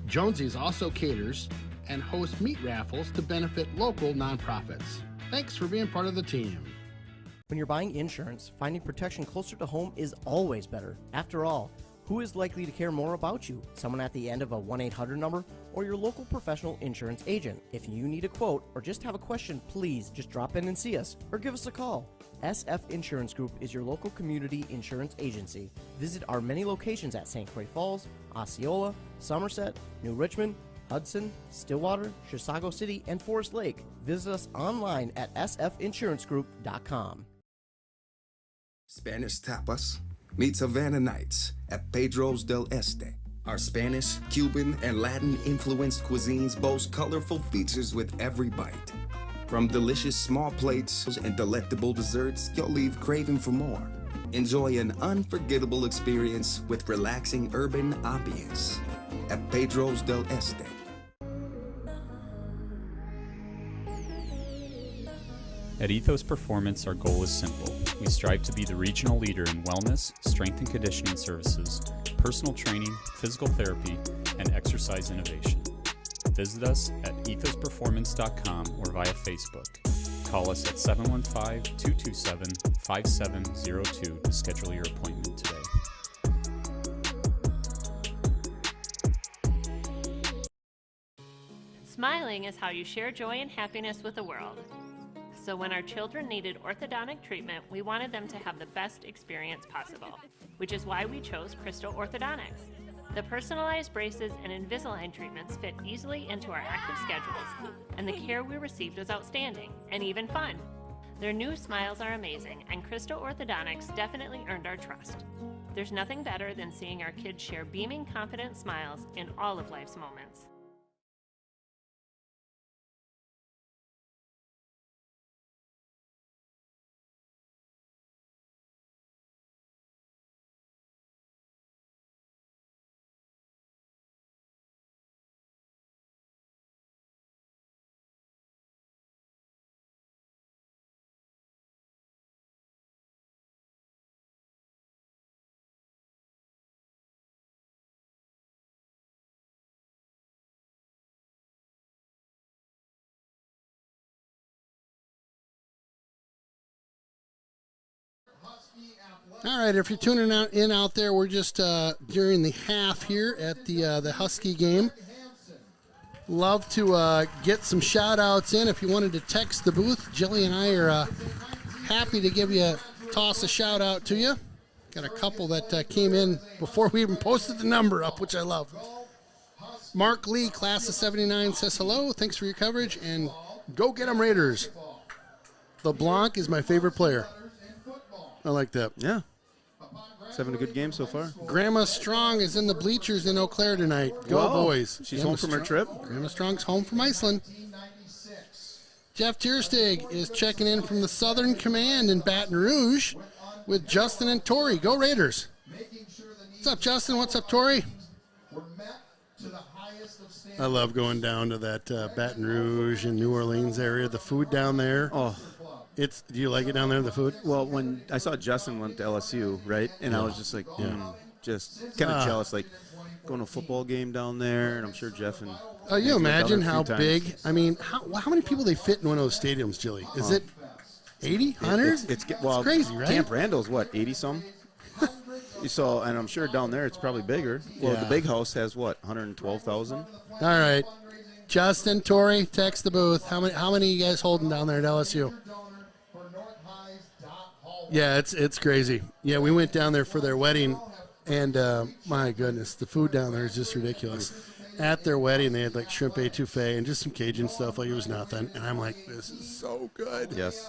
Jonesy's also caters and hosts meat raffles to benefit local nonprofits. Thanks for being part of the team. When you're buying insurance, finding protection closer to home is always better. After all, who is likely to care more about you? Someone at the end of a 1-800 number or your local professional insurance agent? If you need a quote or just have a question, please just drop in and see us or give us a call. SF Insurance Group is your local community insurance agency. Visit our many locations at St. Croix Falls, Osceola, Somerset, New Richmond, Hudson, Stillwater, Chisago City, and Forest Lake. Visit us online at sfinsurancegroup.com. Spanish tapas meets Havana Nights at Pedro's del Este. Our Spanish, Cuban, and Latin-influenced cuisines boast colorful features with every bite. From delicious small plates and delectable desserts, you'll leave craving for more. Enjoy an unforgettable experience with relaxing urban ambience at Pedro's del Este. At Ethos Performance, our goal is simple. We strive to be the regional leader in wellness, strength and conditioning services, personal training, physical therapy, and exercise innovation. Visit us at ethosperformance.com or via Facebook. Call us at 715-227-5702 to schedule your appointment today. Smiling is how you share joy and happiness with the world. So when our children needed orthodontic treatment, we wanted them to have the best experience possible, which is why we chose Crystal Orthodontics. The personalized braces and Invisalign treatments fit easily into our active schedules, and the care we received was outstanding and even fun. Their new smiles are amazing, and Crystal Orthodontics definitely earned our trust. There's nothing better than seeing our kids share beaming, confident smiles in all of life's moments. All right, if you're tuning in out there, we're just during the half here at the Husky game. Love to get some shout-outs in. If you wanted to text the booth, Jilly and I are happy to toss a shout-out to you. Got a couple that came in before we even posted the number up, which I love. Mark Lee, class of 79, says hello. Thanks for your coverage, and go get 'em Raiders. LeBlanc is my favorite player. I like that. Yeah. He's having a good game so far. Grandma Strong is in the bleachers in Eau Claire tonight. Go, Wow. boys. She's home from her trip. Grandma Strong's home from Iceland. Jeff Tierstig is checking in from the Southern Command in Baton Rouge with Justin and Tori. Go Raiders. What's up, Justin? What's up, Tori? I love going down to that Baton Rouge and New Orleans area. The food down there. Oh. Do you like it down there, the food? Well, when I saw Justin went to LSU, right, and I was just like, just kind of jealous, like going to a football game down there, and I'm sure Jeff and you imagine how big? I mean, how many people they fit in one of those stadiums, Jilly? Is it 80, 100? It's crazy, right? Camp Randall's what, 80-some? So, and I'm sure down there it's probably bigger. Well, the big house has what, 112,000? All right, Justin, Tori, text the booth. How many you guys holding down there at LSU? Yeah, it's crazy. Yeah, we went down there for their wedding, and my goodness, the food down there is just ridiculous. At their wedding, they had like shrimp etouffee and just some Cajun stuff like it was nothing. And I'm like, this is so good. Yes.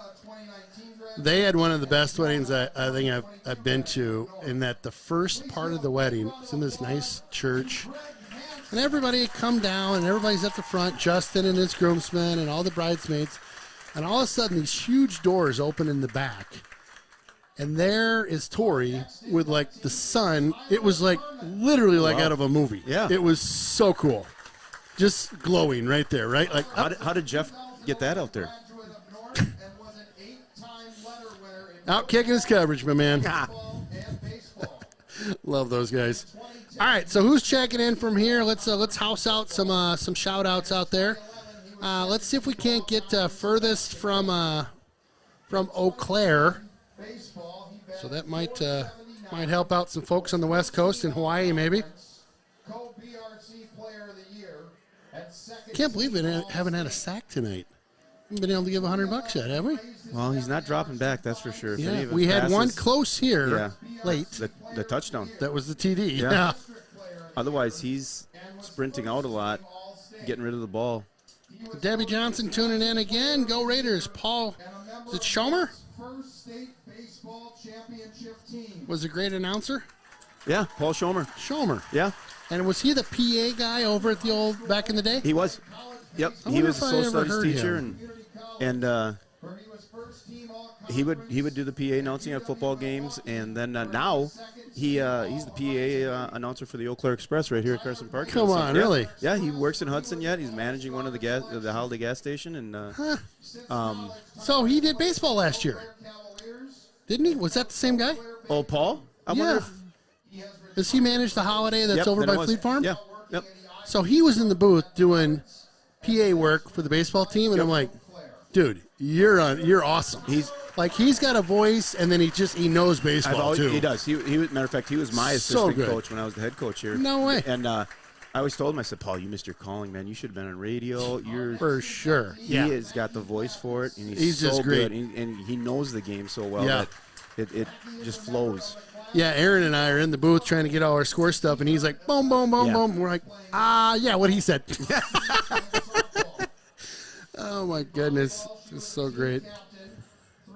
They had one of the best weddings I think I've been to, in that the first part of the wedding was in this nice church. And everybody had come down, and everybody's at the front, Justin and his groomsmen and all the bridesmaids. And all of a sudden, these huge doors open in the back. And there is Tori with, like, the sun. It was, like, literally like out of a movie. Yeah. It was so cool. Just glowing right there, right? Like, How did Jeff get that out there? Out kicking his coverage, my man. Love those guys. All right, so who's checking in from here? Let's house out some shout outs out there. Let's see if we can't get furthest from Eau Claire. So that might help out some folks on the West Coast in Hawaii, maybe. Can't believe we haven't had a sack tonight. Haven't been able to give $100 yet, have we? Well, he's not dropping back, that's for sure. Yeah, we had one close here late. The touchdown. That was the TD. Yeah. Otherwise, he's sprinting out a lot, getting rid of the ball. Debbie Johnson tuning in again. Go Raiders. Paul, is it Schomer? Was a great announcer. Yeah, Paul Schomer. Schomer. Yeah. And was he the PA guy over at the old back in the day? He was. Yep. He was a social studies teacher, and he would do the PA announcing at football games, and then now he's the PA announcer for the Eau Claire Express right here at Carson Park. Come on, yeah. really? Yeah, he works in Hudson yet. He's managing one of the Holiday gas station, and so he did baseball last year, didn't he? Was that the same guy? Oh, Paul? I wonder if... Does he manage the Holiday that's over by Fleet Farm? Yeah. Yep. So he was in the booth doing PA work for the baseball team, and I'm like, dude, you're awesome. He's got a voice, and then he knows baseball too. He does. Matter of fact, he was my assistant coach when I was the head coach here. No way. And I always told him, I said, Paul, you missed your calling, man. You should have been on radio. For sure. He has got the voice for it, and he's so just great. good, and he knows the game so well that it just flows. Yeah, Aaron and I are in the booth trying to get all our score stuff, and he's like, boom, boom, boom, boom. We're like, what he said. Oh, my goodness. It's so great.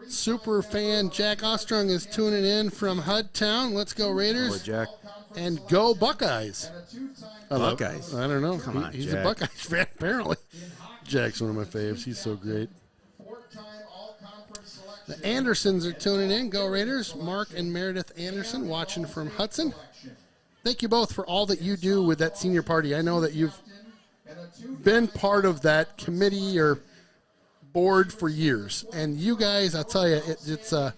Super fan Jack Ostrong is tuning in from Hudtown. Let's go Raiders. Boy, Jack. And go Buckeyes. Buckeyes. I don't know. Come on, He's Jack. a Buckeyes fan, apparently. Jack's one of my faves. He's so great. The Andersons are tuning in. Go Raiders. Mark and Meredith Anderson watching from Hudson. Thank you both for all that you do with that senior party. I know that you've been part of that committee or board for years. And you guys, I'll tell you, it's I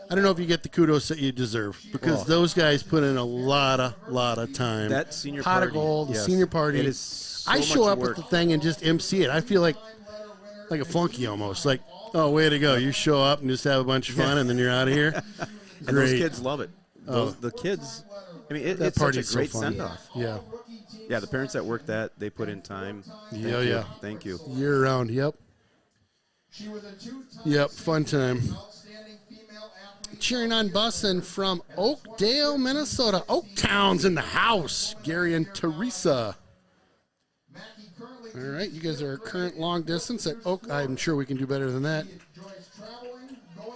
don't know if you get the kudos that you deserve, because those guys put in a lot of time. That senior Pot party. of gold, the Yes. senior party. It is so I show much up work. at the thing and just MC it. I feel like a flunky almost. Like, oh, way to go. You show up and just have a bunch of fun, and then you're out of here. And those kids love it. The kids, I mean, it's such a party's great so fun. send-off. Yeah. Yeah, the parents that work that, they put in time. Yeah. Thank you. Year round, yep. Yep, fun time. Cheering on Bussin' from Oakdale, Minnesota. Oaktown's in the house. Gary and Teresa. All right, you guys are current long distance at Oak. I'm sure we can do better than that.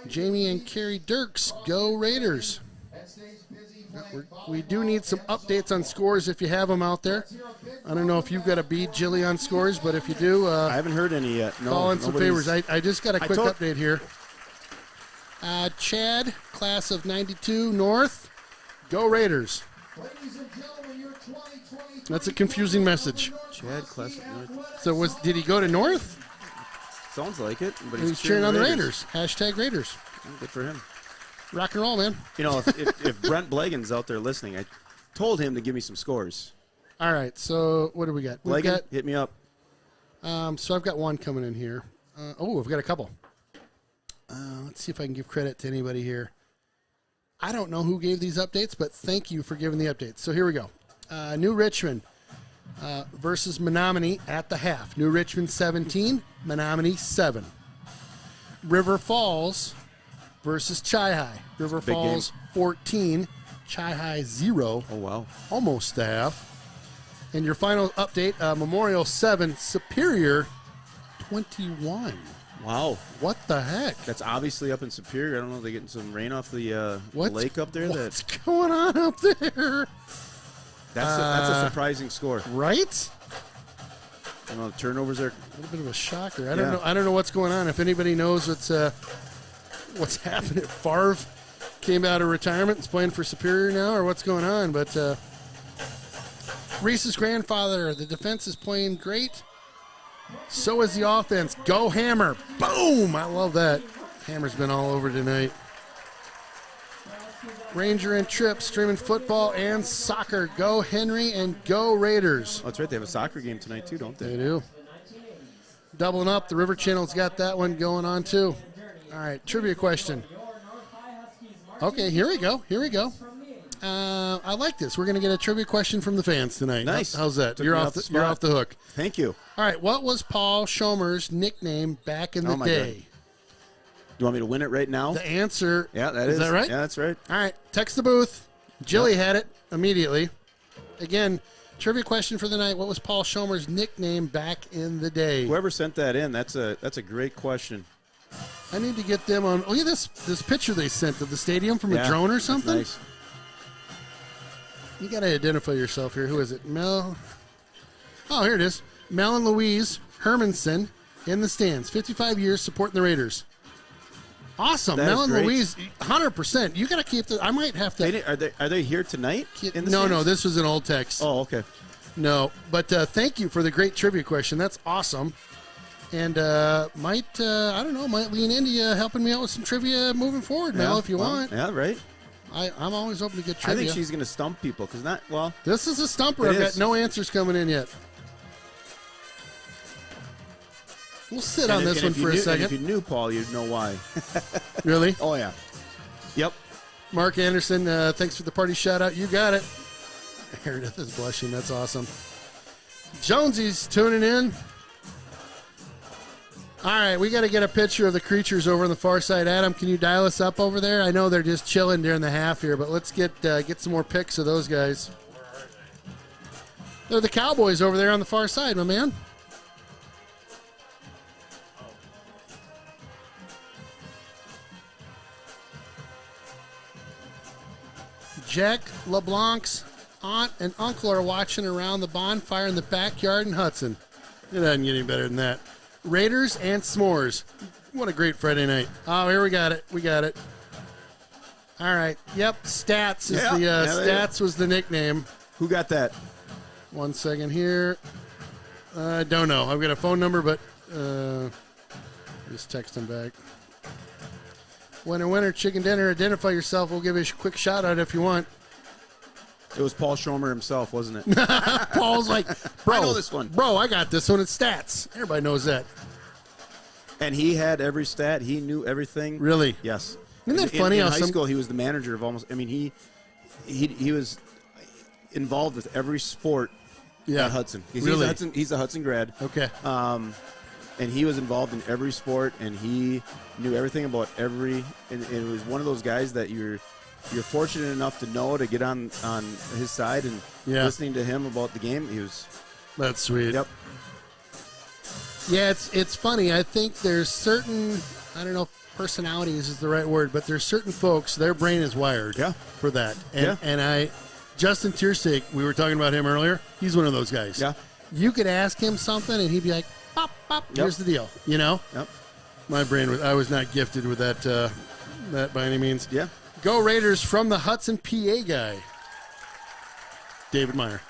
Jamie and Carrie Dirks, go Raiders. We do need some updates on scores if you have them out there. I don't know if you've got a beat Jilly on scores, but if you do, I haven't heard any yet. No, call in some favors. I just got a quick told- update here. Chad, class of 92 North, go Raiders. That's a confusing message. Chad, class of North. So did he go to North? Sounds like it, but He's cheering on the Raiders. Hashtag Raiders. Good for him. Rock and roll, man. You know, if Brent Blagan's out there listening, I told him to give me some scores. All right, so what do we got? We've Blagan, hit me up. So I've got one coming in here. I've got a couple. Let's see if I can give credit to anybody here. I don't know who gave these updates, but thank you for giving the updates. So here we go. New Richmond versus Menominee at the half. New Richmond 17, Menominee 7. River Falls versus Chi-High. River Big Falls game. 14, Chi-High 0. Oh, wow. Almost the half. And your final update, Memorial 7, Superior 21. Wow. What the heck? That's obviously up in Superior. I don't know if they're getting some rain off the lake up there. What's going on up there? That's a surprising score. Right? You know, the turnovers are a little bit of a shocker. I don't know what's going on. If anybody knows what's happened at Favre came out of retirement and is playing for Superior now, or what's going on. But Reese's grandfather, the defense is playing great. So is the offense. Go Hammer. Boom! I love that. Hammer's been all over tonight. Ranger and Trip streaming football and soccer. Go Henry and go Raiders. Oh, that's right. They have a soccer game tonight, too, don't they? They do. Doubling up. The River Channel's got that one going on, too. All right, trivia question. Okay, here we go. I like this. We're going to get a trivia question from the fans tonight. Nice. How's that? Took You're me off off the the, you're spot. off the hook. Thank you. All right, what was Paul Schomer's nickname back in the my day? God. You want me to win it right now? The answer. Yeah, is that right? Yeah, that's right. All right, text the booth. Jilly had it immediately. Again, trivia question for the night. What was Paul Schomer's nickname back in the day? Whoever sent that in, that's a great question. I need to get them on. Look at this picture they sent of the stadium from a drone or something. Nice. You got to identify yourself here. Who is it? Mel. Oh, here it is. Mel and Louise Hermanson in the stands. 55 years supporting the Raiders. Awesome. That Mel is and great. Louise, 100%. You got to keep the. I might have to. Are they here tonight? In the No, stands? this was an old text. Oh, okay. No, but thank you for the great trivia question. That's awesome. And might lean into you helping me out with some trivia moving forward, Mel, if you want. Yeah, right. I'm always open to get I trivia. think she's going to stump people because This is a stumper. I've got no answers coming in yet. We'll sit on this one for a second. If you knew Paul, you'd know why. Really? Oh, yeah. Yep. Mark Anderson, thanks for the party shout-out. You got it. Meredith is blushing. That's awesome. Jonesy's tuning in. All right, we got to get a picture of the creatures over on the far side. Adam, can you dial us up over there? I know they're just chilling during the half here, but let's get some more pics of those guys. They're the Cowboys over there on the far side, my man. Jack LeBlanc's aunt and uncle are watching around the bonfire in the backyard in Hudson. It doesn't get any better than that. Raiders and s'mores. What a great Friday night. Oh, here we got it. All right. Yep. Stats is Stats was the nickname. Who got that? 1 second here. I don't know. I've got a phone number, but just text him back. Winner, chicken dinner. Identify yourself. We'll give you a quick shout out if you want. It was Paul Schomer himself, wasn't it? Paul's like, bro, I know this one. Bro, I got this one. It's stats. Everybody knows that. And he had every stat. He knew everything. Really? Yes. Isn't that funny? In how high school, he was the manager of almost. I mean, he was involved with every sport at Hudson. Really? He's a Hudson grad. Okay. And he was involved in every sport, and he knew everything about every. And it was one of those guys that you're fortunate enough to know to get on his side and listening to him about the game. He was. That's sweet. Yep. Yeah, it's funny. I think there's certain, I don't know if personalities is the right word, but there's certain folks, their brain is wired for that. And Justin Tiersake, we were talking about him earlier, he's one of those guys. Yeah. You could ask him something and he'd be like, pop, pop, here's the deal, you know? Yep. My brain, I was not gifted with that by any means. Yeah. Go Raiders from the Hudson, PA guy. David Meyer.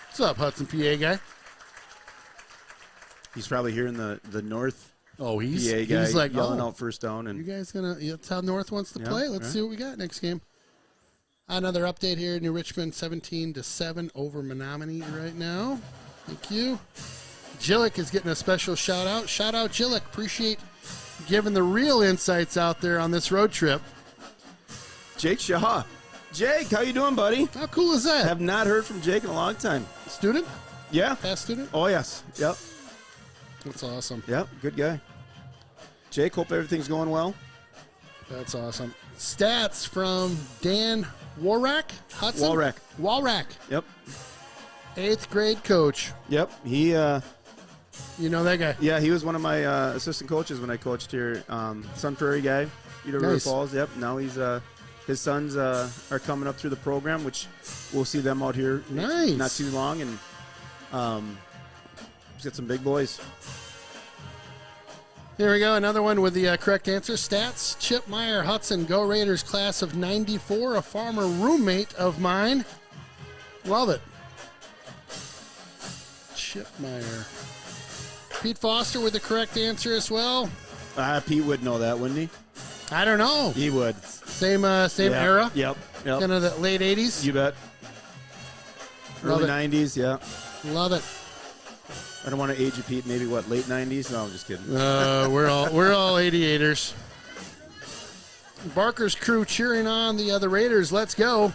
What's up, Hudson, PA guy? He's probably here in the north. Oh, he's PA guy he's like yelling out first down. And you guys that's how North wants to play. Let's see what we got next game. Another update here. New Richmond 17-7 over Menominee right now. Thank you. Jillick is getting a special shout out. Shout out Jillick. Appreciate giving the real insights out there on this road trip. Jake Shaw. Jake, how you doing, buddy? How cool is that? Have not heard from Jake in a long time. Student? Yeah. Past student? Oh, yes. Yep. That's awesome. Yep, good guy. Jake, hope everything's going well. That's awesome. Stats from Dan Warrack? Hudson? Walrack. Yep. 8th grade coach. Yep. He, you know that guy? Yeah, he was one of my assistant coaches when I coached here. Sun Prairie guy, Peter River Falls. Yep. Now he's, his sons are coming up through the program, which we'll see them out here not too long. And he's got some big boys. Here we go. Another one with the correct answer. Stats. Chip Meyer, Hudson, Go Raiders, class of 94. A former roommate of mine. Love it. Chip Meyer. Pete Foster with the correct answer as well. Pete would know that, wouldn't he? I don't know. He would. Same era? Yep. Kind of the late 80s? You bet. Love Early it. 90s, yeah. Love it. I don't want to age you, Pete. Maybe, late 90s? No, I'm just kidding. We're all 88ers. Barker's crew cheering on the other Raiders. Let's go.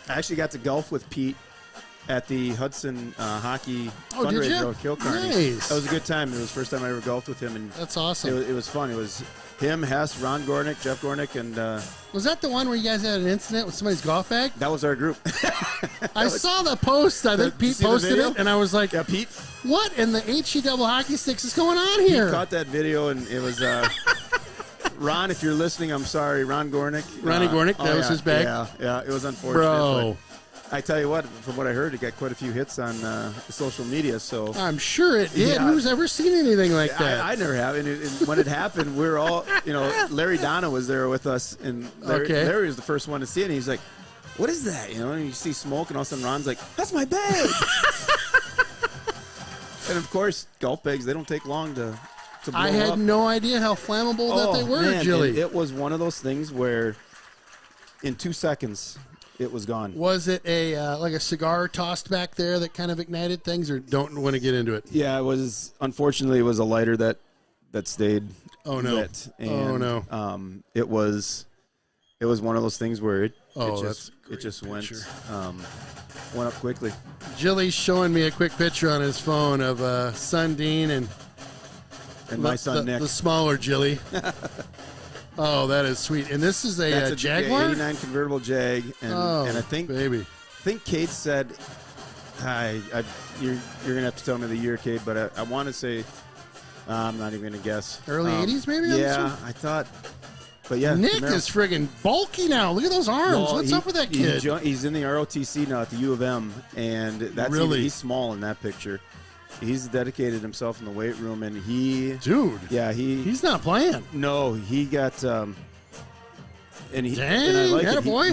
I actually got to golf with Pete at the Hudson hockey did fundraiser you? at Kilcarney. Nice. That was a good time. It was the first time I ever golfed with him. And that's awesome. It was fun. It was him, Hess, Ron Gornick, Jeff Gornick, and... was that the one where you guys had an incident with somebody's golf bag? That was our group. I saw the post. I think Pete posted it, and I was like, yeah, Pete. What in the HE double hockey sticks is going on here? He caught that video, and it was... Ron, if you're listening, I'm sorry. Ron Gornick. Ronnie Gornick, that was his bag? Yeah, it was unfortunate. Bro. I tell you what, from what I heard, it got quite a few hits on social media. So I'm sure it did. Yeah. Who's ever seen anything like that? I never have. And when it happened, we were all, Larry Donna was there with us, and Larry was the first one to see it. And he's like, "What is that?" And you see smoke, and all of a sudden Ron's like, "That's my bag." And of course, golf bags—they don't take long to blow I had up. no idea how flammable that they were, man, Jilly. It was one of those things where, in 2 seconds, it was gone. Was it like a cigar tossed back there that kind of ignited things, or don't want to get into it? Yeah, it was. Unfortunately, it was a lighter that stayed lit. And, oh no! It was one of those things where it just went up quickly. Jilly's showing me a quick picture on his phone of son Dean and my son Nick, the smaller Jilly. Oh, that is sweet. And this is a Jaguar? 89 convertible Jag. And I think Kate said, you're going to have to tell me the year, Kate, but I want to say, I'm not even going to guess. Early 80s maybe? Yeah, I thought. But yeah, Nick is friggin' bulky now. Look at those arms. What's up with that kid? He's in the ROTC now at the U of M, and he's small in that picture. He's dedicated himself in the weight room, and he's not playing. No, he got and he Dang, and I like it. Attaboy.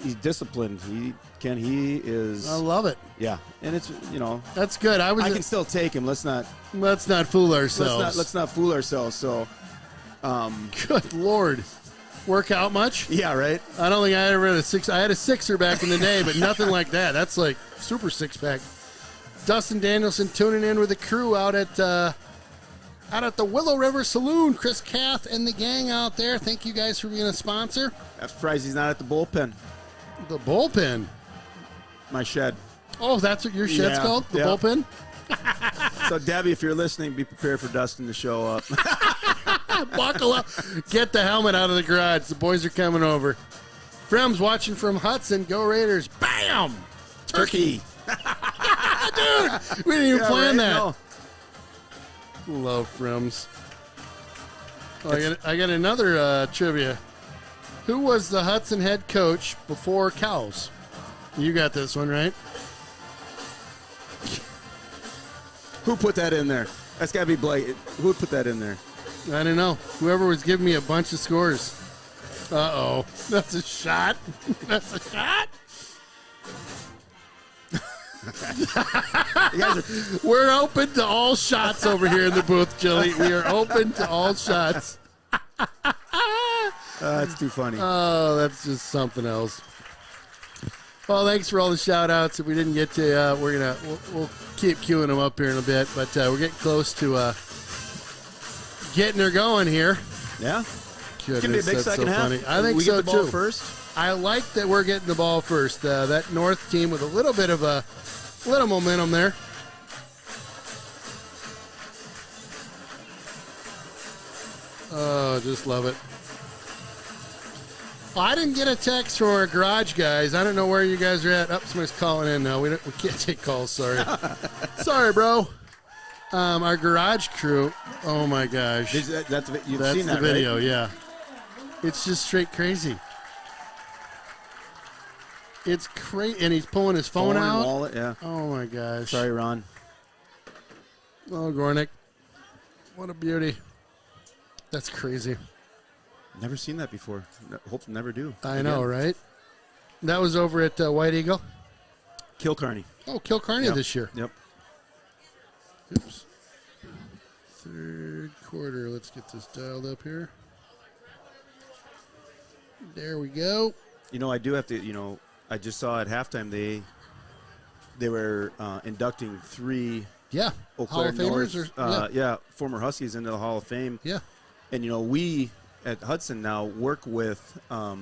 He's disciplined. He is. I love it. Yeah, and it's that's good. I can still take him. Let's not fool ourselves. Let's not fool ourselves. So, good Lord. Work out much? Yeah, right. I don't think I ever had a six. I had a sixer back in the day, but nothing like that. That's like super six pack. Dustin Danielson tuning in with the crew out at the Willow River Saloon. Chris Kath and the gang out there. Thank you guys for being a sponsor. I'm surprised he's not at the bullpen. The bullpen? My shed. Oh, that's what your shed's called? The bullpen? So, Debbie, if you're listening, be prepared for Dustin to show up. Buckle up. Get the helmet out of the garage. The boys are coming over. Frem's watching from Hudson. Go Raiders. Bam! Turkey. Dude, we didn't even plan that. No. Love Frems. Oh, I got another trivia. Who was the Hudson head coach before Cows? You got this one, right? Who put that in there? That's got to be Blake. Who put that in there? I don't know. Whoever was giving me a bunch of scores. Uh-oh. That's a shot. That's a shot. We're open to all shots over here in the booth, Jilly. We are open to all shots. That's too funny. Oh, that's just something else. Well, thanks for all the shout outs. If we didn't get to, we'll keep queuing them up here in a bit, but we're getting close to getting her going here. Yeah. Goodness, it's gonna be a big second half. Funny. I think we so get the ball too. First. I like that we're getting the ball first. That North team with a little bit of a little momentum there. Oh, just love it. Well, I didn't get a text from our garage guys. I don't know where you guys are at. Oh, somebody's calling in now. We can't take calls. Sorry. Sorry, bro. Our garage crew. Oh my gosh. That's seen that, the video. right? Yeah. It's just straight crazy. It's crazy, and he's pulling his phone out. Wallet, yeah. Oh my gosh. Sorry, Ron. Oh, Gornick. What a beauty. That's crazy. Never seen that before. Hope to never do. I know, right? That was over at White Eagle. Kilcarney. Oh, Kilcarney this year. Yep. Oops. Third quarter. Let's get this dialed up here. There we go. You know, I do have to, you know, I just saw at halftime they were inducting 3 Eau Hall of Claire Famers North, former Huskies into the Hall of Fame. Yeah. And, you know, we at Hudson now work with a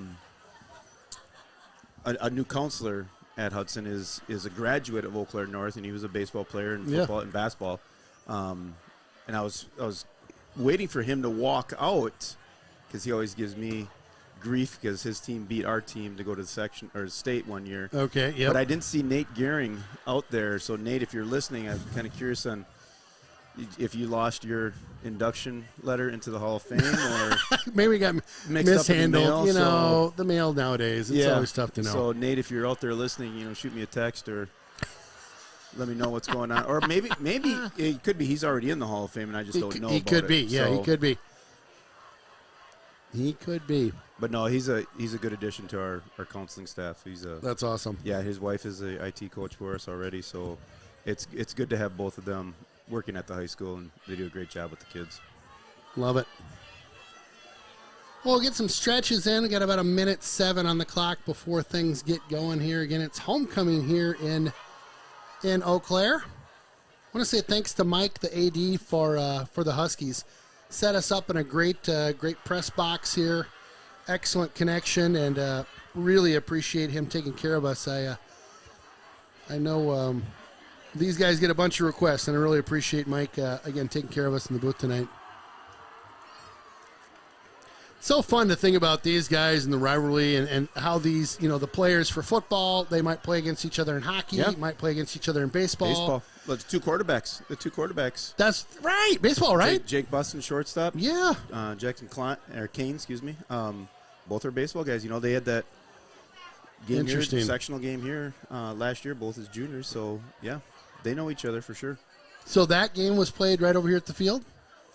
new counselor at Hudson is a graduate of Eau Claire North, and he was a baseball player and football and basketball. And I was waiting for him to walk out because he always gives me grief because his team beat our team to go to the section or state one year. Okay, yeah. But I didn't see Nate Gehring out there. So Nate, if you're listening, I'm kind of curious on if you lost your induction letter into the Hall of Fame or maybe we got mishandled. Mail, you know, the mail nowadays, it's always tough to know. So Nate, if you're out there listening, you know, shoot me a text or let me know what's going on. Or maybe it could be he's already in the Hall of Fame and I just don't know. He about could it. be. Yeah, so, he could be. He could be. But no, he's a good addition to our counseling staff. That's awesome. Yeah, his wife is a IT coach for us already, so it's good to have both of them working at the high school, and they do a great job with the kids. Love it. Well, we'll get some stretches in. We got about 1:07 on the clock before things get going here. Again, it's homecoming here in Eau Claire. I want to say thanks to Mike, the AD, for the Huskies. Set us up in a great press box here. Excellent connection, and really appreciate him taking care of us. I know these guys get a bunch of requests, and I really appreciate Mike, again, taking care of us in the booth tonight. It's so fun to think about these guys and the rivalry and how these, you know, the players for football, they might play against each other in hockey, might play against each other in baseball. Well, it's the two quarterbacks. That's right. Baseball, right? Jake Buston, shortstop. Yeah. Jackson Kane, excuse me. Both are baseball guys. You know, they had that game here, sectional game here last year, both as juniors. So, yeah, they know each other for sure. So that game was played right over here at the field?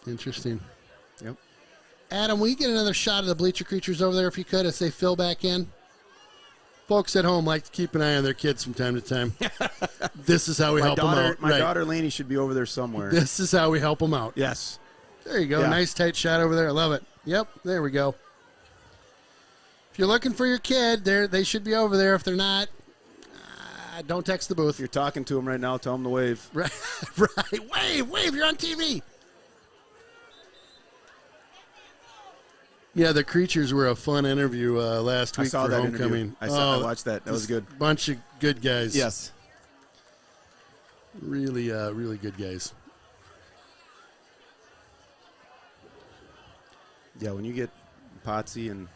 Interesting. Yep. Adam, will you get another shot of the bleacher creatures over there if you could as they fill back in? Folks at home like to keep an eye on their kids from time to time. This is how we help them out. My daughter Lainey should be over there somewhere. This is how we help them out. Yes. There you go. Yeah. Nice tight shot over there. I love it. Yep, there we go. If you're looking for your kid, they should be over there. If they're not, don't text the booth. If you're talking to them right now, tell them to wave. Right. Wave. You're on TV. Yeah, the Creatures were a fun interview last week for homecoming. I watched that. That was good. Bunch of good guys. Yes. Really, really good guys. Yeah, when you get Potsy and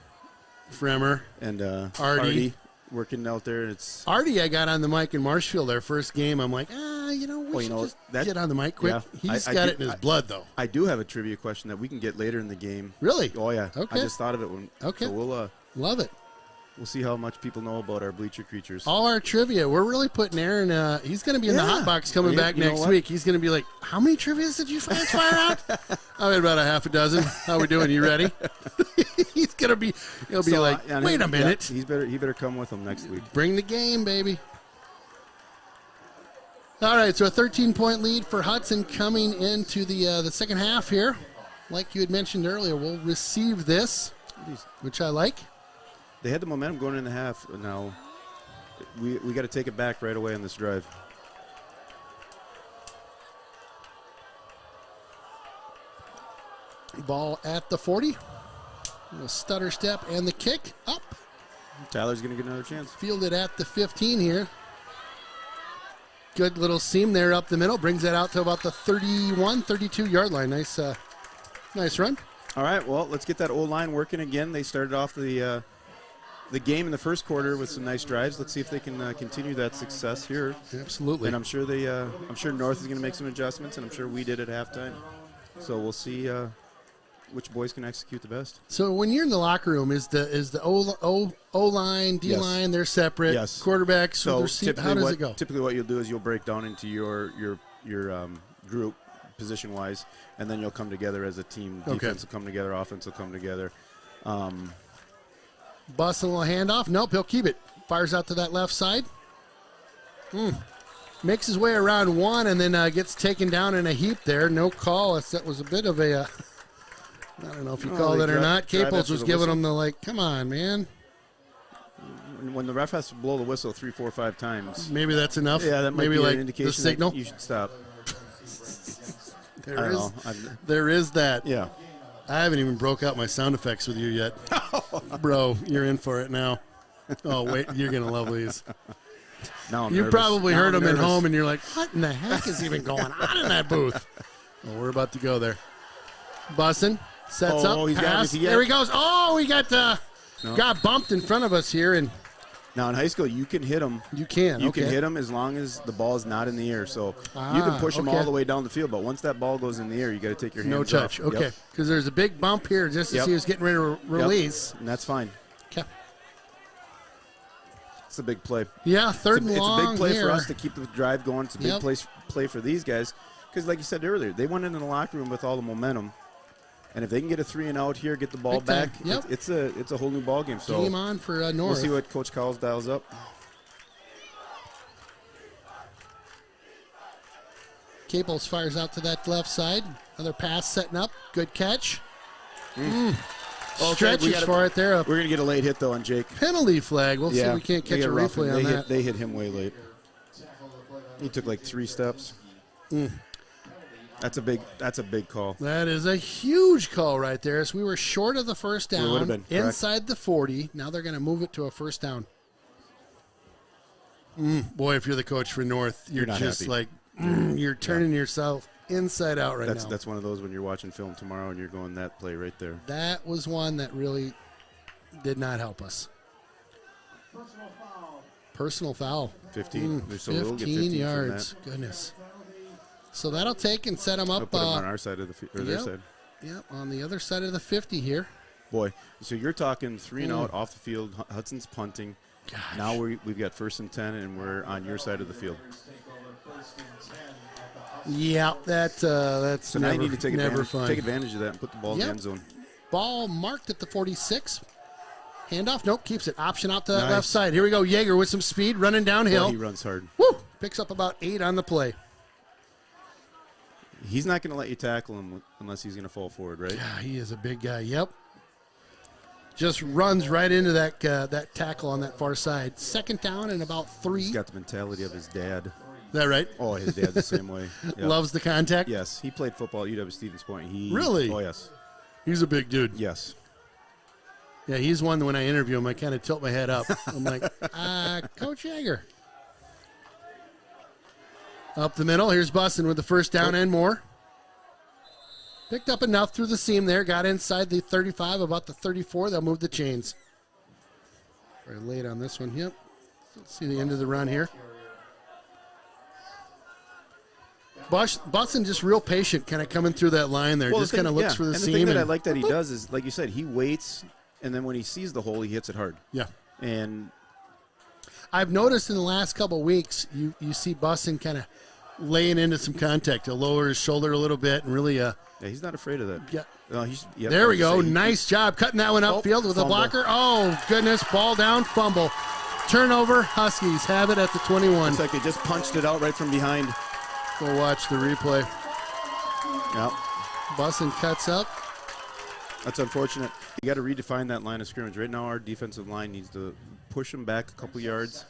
Fremer and Artie working out there, it's Artie. I got on the mic in Marshfield our first game. I'm like, we should just get on the mic quick. Yeah, He's got it in his blood, though. I do have a trivia question that we can get later in the game. Really? Oh yeah. Okay. I just thought of it when. Okay. So we'll love it. We'll see how much people know about our bleacher creatures. All our trivia. We're really putting Aaron. He's going to be in the hot box coming back next week. He's going to be like, "How many trivias did you fire out?" I had about a half a dozen. How we doing? You ready? He's going to be. He'll be like, "Wait a minute." Yeah, he better come with him next week. Bring the game, baby. All right, so a 13-point lead for Hudson coming into the second half here. Like you had mentioned earlier, we'll receive this, which I like. They had the momentum going in the half. Now we got to take it back right away on this drive. Ball at the 40. A stutter step and the kick up. Tyler's going to get another chance. Fielded at the 15 here. Good little seam there up the middle. Brings that out to about the 31, 32-yard line. Nice run. All right, well, let's get that O-line working again. They started off the game in the first quarter with some nice drives. Let's see if they can continue that success here. Absolutely. And I'm sure North is going to make some adjustments, and I'm sure we did at halftime. So we'll see which boys can execute the best. So when you're in the locker room, is the O-line, D-line, they're separate? Yes. Quarterbacks, so how does it go? Typically what you'll do is you'll break down into your group position-wise, and then you'll come together as a team. Okay. Defense will come together, offense will come together. Busting a little handoff. Nope, he'll keep it. Fires out to that left side. Makes his way around one and then gets taken down in a heap there. No call. That was a bit of a, I don't know if you call that or not. Caples was giving him the, like, come on, man. When the ref has to blow the whistle 3, 4, 5 times. Maybe that's enough. Yeah, that might maybe be like an indication the signal. that you should stop. There is that. Yeah. I haven't even broke out my sound effects with you yet. Bro, you're in for it now. Oh, wait, you're going to love these. Now I'm you nervous. probably Now heard I'm them at nervous. home, and you're like, what in the heck is even going on in that booth? Well, we're about to go there. Bussin sets up, he's pass. got There he goes. Oh, he got bumped in front of us here. And now in high school, you can hit them. You can. You okay. can hit them as long as the ball is not in the air. So you can push them all the way down the field, but once that ball goes in the air, you got to take your hands No touch. off. Okay. Because there's a big bump here just as he was getting ready to release. And that's fine. Okay. It's a big play. Yeah, third and long. It's a big play here. for us to keep the drive going. It's a big play for these guys because, like you said earlier, they went into the locker room with all the momentum, and if they can get a 3 and out here, get the ball Big time. back, Yep. it's a whole new ball game. So Game on for North. We'll see what Coach Cowles dials up. Caples fires out to that left side. Another pass setting up. Good catch. Stretches for it there. We're going to get a late hit, though, on Jake. Penalty flag. We'll see if we can't catch a replay on that. They hit him way late. He took like 3 steps. That's a big call. That is a huge call right there. So we were short of the first down. would have been, correct. Inside the 40. Now they're going to move it to a first down. Boy, if you're the coach for North, you're not just happy. like, you're turning yourself inside out right now. That's one of those when you're watching film tomorrow and you're going that play right there. That was one that really did not help us. Personal foul. 15. So we'll get 15 15 yards. from that. Goodness. So that'll take and set them up. Put them on our side of their side. Yep, on the other side of the 50 here. Boy, so you're talking 3 and out off the field. Hudson's punting. Gosh. Now we've got 1st and 10, and we're on your side of the field. Yeah, that's So now you need to take fun. advantage of that and put the ball in the end zone. Ball marked at the 46. Handoff. Nope, keeps it. Option out to that left side. Here we go. Jaeger with some speed, running downhill. Boy, he runs hard. Woo! Picks up about 8 on the play. He's not going to let you tackle him unless he's going to fall forward, right? Yeah, he is a big guy. Yep. Just runs right into that that tackle on that far side. 2nd down and about 3. He's got the mentality of his dad. Is that right? Oh, his dad's the same way. Yep. Loves the contact? Yes. He played football at UW Stevens Point. Really? Oh, yes. He's a big dude. Yes. Yeah, he's one that when I interview him, I kind of tilt my head up. I'm like, Coach Jaeger. Up the middle. Here's Bussin with the first down and more. Picked up enough through the seam there. Got inside the 35, about the 34. They'll move the chains. Very late on this one. Yep. Let's see the end of the run here. Bussin just real patient, kind of coming through that line there. Just kind of looks for the seam. The thing that I like that he does is, like you said, he waits, and then when he sees the hole, he hits it hard. Yeah. And I've noticed in the last couple of weeks, you see Bussin kind of laying into some contact. He'll lower his shoulder a little bit and really yeah, he's not afraid of that. Yeah. There we go. Nice job cutting that one upfield with a blocker. Oh, goodness. Ball down, fumble. Turnover. Huskies have it at the 21. It's like they just punched it out right from behind. We'll watch the replay. Yep. Bussin cuts up. That's unfortunate. You got to redefine that line of scrimmage. Right now, our defensive line needs to push them back a couple yards,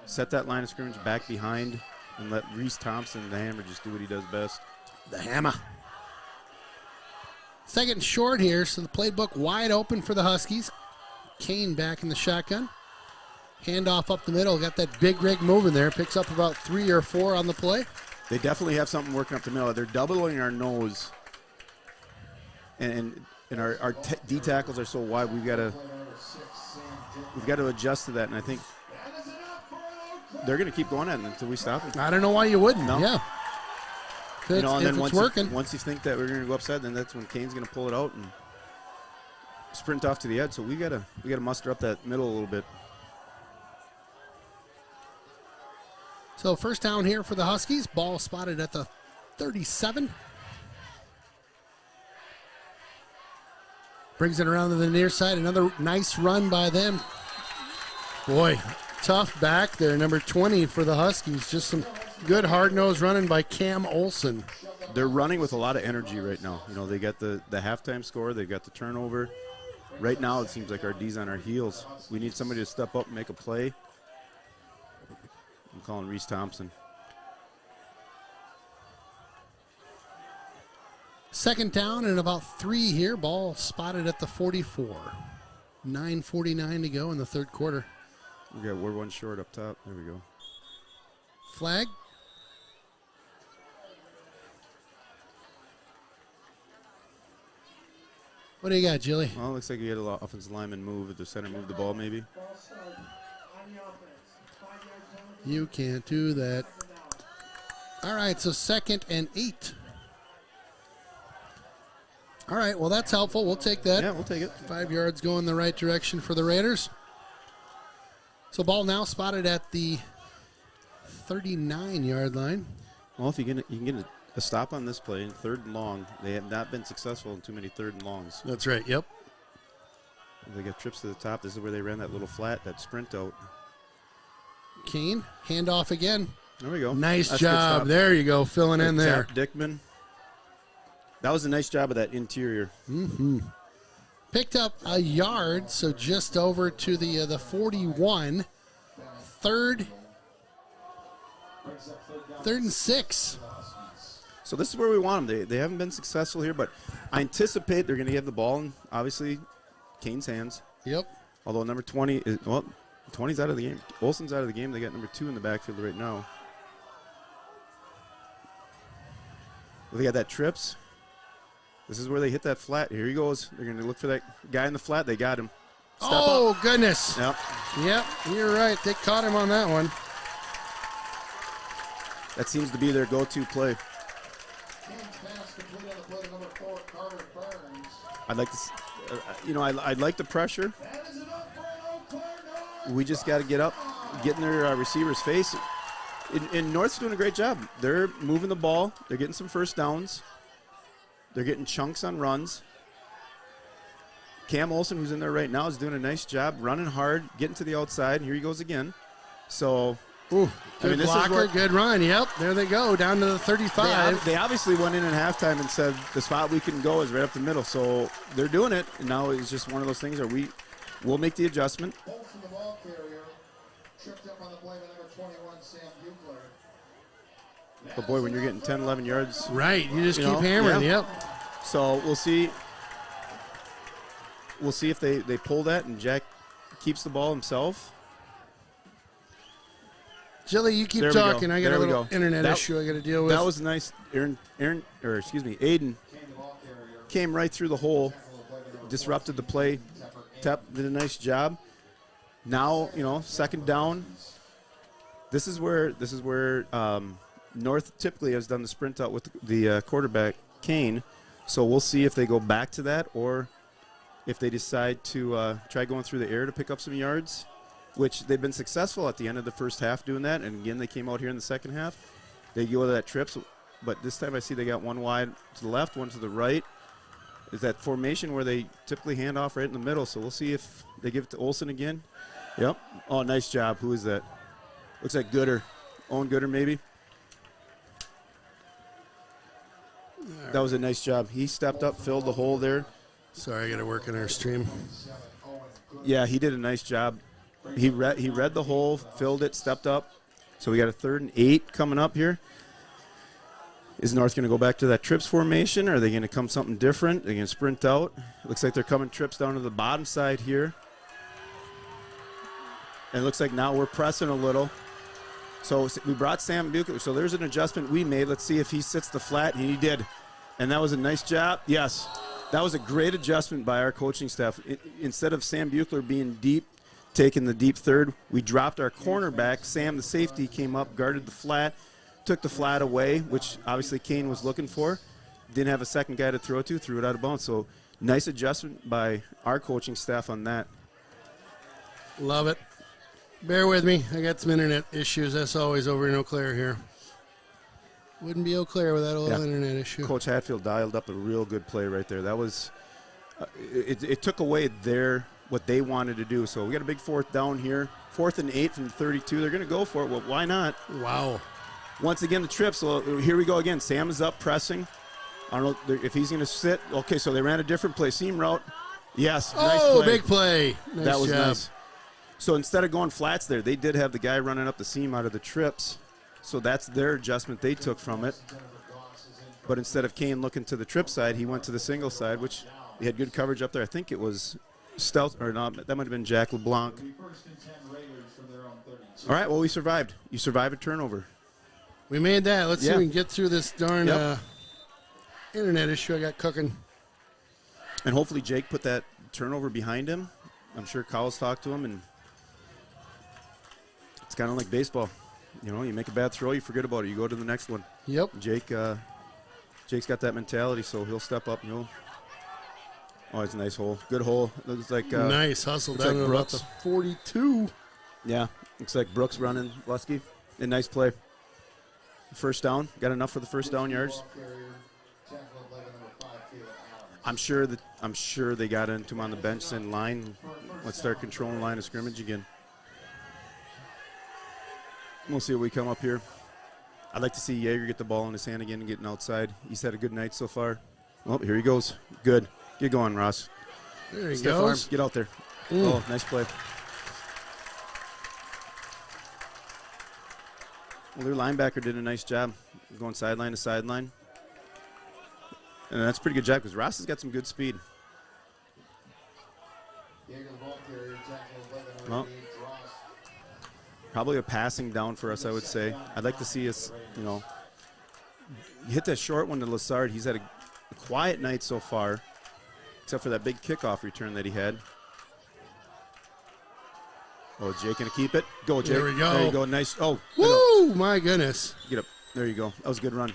set that line of scrimmage back behind, and let Reese Thompson, the hammer, just do what he does best. The hammer. 2nd and short here, so the playbook wide open for the Huskies. Kane back in the shotgun. Handoff up the middle. Got that big rig moving there. Picks up about 3 or 4 on the play. They definitely have something working up the middle. They're doubling our nose, and our D tackles are so wide. We've got to adjust to that. And I think they're going to keep going at it until we stop them. I don't know why you wouldn't. No. Yeah. If it's working. Once you think that we're going to go upside, then that's when Kane's going to pull it out and sprint off to the edge. So we got to muster up that middle a little bit. So first down here for the Huskies. Ball spotted at the 37. Brings it around to the near side. Another nice run by them. Boy, tough back there. Number 20 for the Huskies. Just some good hard-nosed running by Cam Olson. They're running with a lot of energy right now. You know, they got the halftime score. They've got the turnover. Right now, it seems like our D's on our heels. We need somebody to step up and make a play. I'm calling Reese Thompson. Second down and about 3 here. Ball spotted at the 44. 9:49 to go in the third quarter. We're one short up top. There we go. Flag. What do you got, Jilly? Well, it looks like we had a lot of offensive lineman move. The center moved the ball, maybe. You can't do that. All right, so 2nd and 8. All right, well, that's helpful. We'll take that. Yeah, we'll take it. 5 yards going the right direction for the Raiders. So ball now spotted at the 39-yard line. Well, if you can get a stop on this play in 3rd and long. They have not been successful in too many 3rd and longs. That's right, yep. They got trips to the top. This is where they ran that little flat, that sprint out. Kane, handoff again. There we go. Nice job. There you go, filling in there. Tap Dickman. That was a nice job of that interior. Mm-hmm. Picked up a yard, so just over to the 41. 3rd and 6. So this is where we want them. They haven't been successful here, but I anticipate they're going to have the ball in, obviously, Kane's hands. Yep. Although number 20 is, well, 20's out of the game. Olsen's out of the game. They got number 2 in the backfield right now. They got that trips. This is where they hit that flat. Here he goes. They're going to look for that guy in the flat. They got him. Step up. Goodness. Yep. Yep, you're right. They caught him on that one. That seems to be their go-to play. I'd like to, I'd like the pressure. We just got to get up, get in their receiver's face. And North's doing a great job. They're moving the ball. They're getting some first downs. They're getting chunks on runs. Cam Olson, who's in there right now, is doing a nice job running hard, getting to the outside. Here he goes again. So, good blocker, good run. Yep, there they go, down to the 35. They obviously went in at halftime and said the spot we can go is right up the middle. So they're doing it. And now it's just one of those things where we'll make the adjustment. Olson, the ball carrier, tripped up on the play by number 21, Sam Buechler. But boy, when you're getting 10, 11 yards. Right, you just keep hammering, yep. So we'll see. We'll see if they pull that and Jack keeps the ball himself. Jilly, you keep talking. I got a little internet issue I got to deal with. That was nice. Aiden came right through the hole, disrupted the play. Tep did a nice job. Now, 2nd down. This is where North typically has done the sprint out with the quarterback, Kane. So we'll see if they go back to that or if they decide to try going through the air to pick up some yards, which they've been successful at the end of the first half doing that. And, again, they came out here in the second half. They go to that trips, but this time I see they got one wide to the left, one to the right. Is that formation where they typically hand off right in the middle. So we'll see if they give it to Olsen again. Yep. Oh, nice job. Who is that? Looks like Gooder. Owen Gooder, maybe. That was a nice job. He stepped up, filled the hole there. Sorry, I got to work on our stream. Yeah, he did a nice job. He read the hole, filled it, stepped up. So we got a 3rd and 8 coming up here. Is North going to go back to that trips formation, or are they going to come something different? They're going to sprint out. Looks like they're coming trips down to the bottom side here. And it looks like now we're pressing a little. So we brought Sam Buechler. So there's an adjustment we made. Let's see if he sits the flat. And he did. And that was a nice job. Yes. That was a great adjustment by our coaching staff. Instead of Sam Buechler being deep, taking the deep 3rd, we dropped our cornerback. Sam, the safety, came up, guarded the flat, took the flat away, which obviously Kane was looking for. Didn't have a second guy to throw to, threw it out of bounds. So nice adjustment by our coaching staff on that. Love it. Bear with me. I got some internet issues, as always, over in Eau Claire here. Wouldn't be Eau Claire without a little internet issue. Coach Hatfield dialed up a real good play right there. That was it took away what they wanted to do. So we got a big 4th down here. 4th and 8 from 32. They're going to go for it. Well, why not? Wow. Once again, the trip. So here we go again. Sam is up pressing. I don't know if he's going to sit. Okay, so they ran a different play. Seam route. Yes. Nice play. Big play. Nice that was job. nice. So instead of going flats there, they did have the guy running up the seam out of the trips. So that's their adjustment they took from it. But instead of Kane looking to the trip side, he went to the single side, which he had good coverage up there. I think it was Stout, or not, that might have been Jack LeBlanc. All right, well, we survived. You survived a turnover. We made that. Let's see if we can get through this darn internet issue I got cooking. And hopefully Jake put that turnover behind him. I'm sure Kyle's talked to him, and it's kind of like baseball. You know, you make a bad throw, you forget about it. You go to the next one. Yep. Jake's got that mentality, so he'll step up and he'll. Oh, it's a nice hole. Good hole. Looks like nice hustle down like to about the 42. Yeah, looks like Brooks running Lusky. A nice play. First down. Got enough for the first down yards. I'm sure they got into him on the bench in line. Let's start controlling line of scrimmage again. We'll see what we come up here. I'd like to see Yeager get the ball in his hand again and getting outside. He's had a good night so far. Well, here he goes. Good. Get going, Ross. There he Stiff goes. Arm. Get out there. Ooh. Oh, nice play. Well, their linebacker did a nice job going sideline to sideline. And that's a pretty good job because Ross has got some good speed. Well, probably a passing down for us, I would say. I'd like to see us, hit that short one to Lassard. He's had a quiet night so far, except for that big kickoff return that he had. Oh, Jake going to keep it? Go, Jake. There we go. There you go. Nice. Oh. Woo! My goodness. Get up. There you go. That was a good run.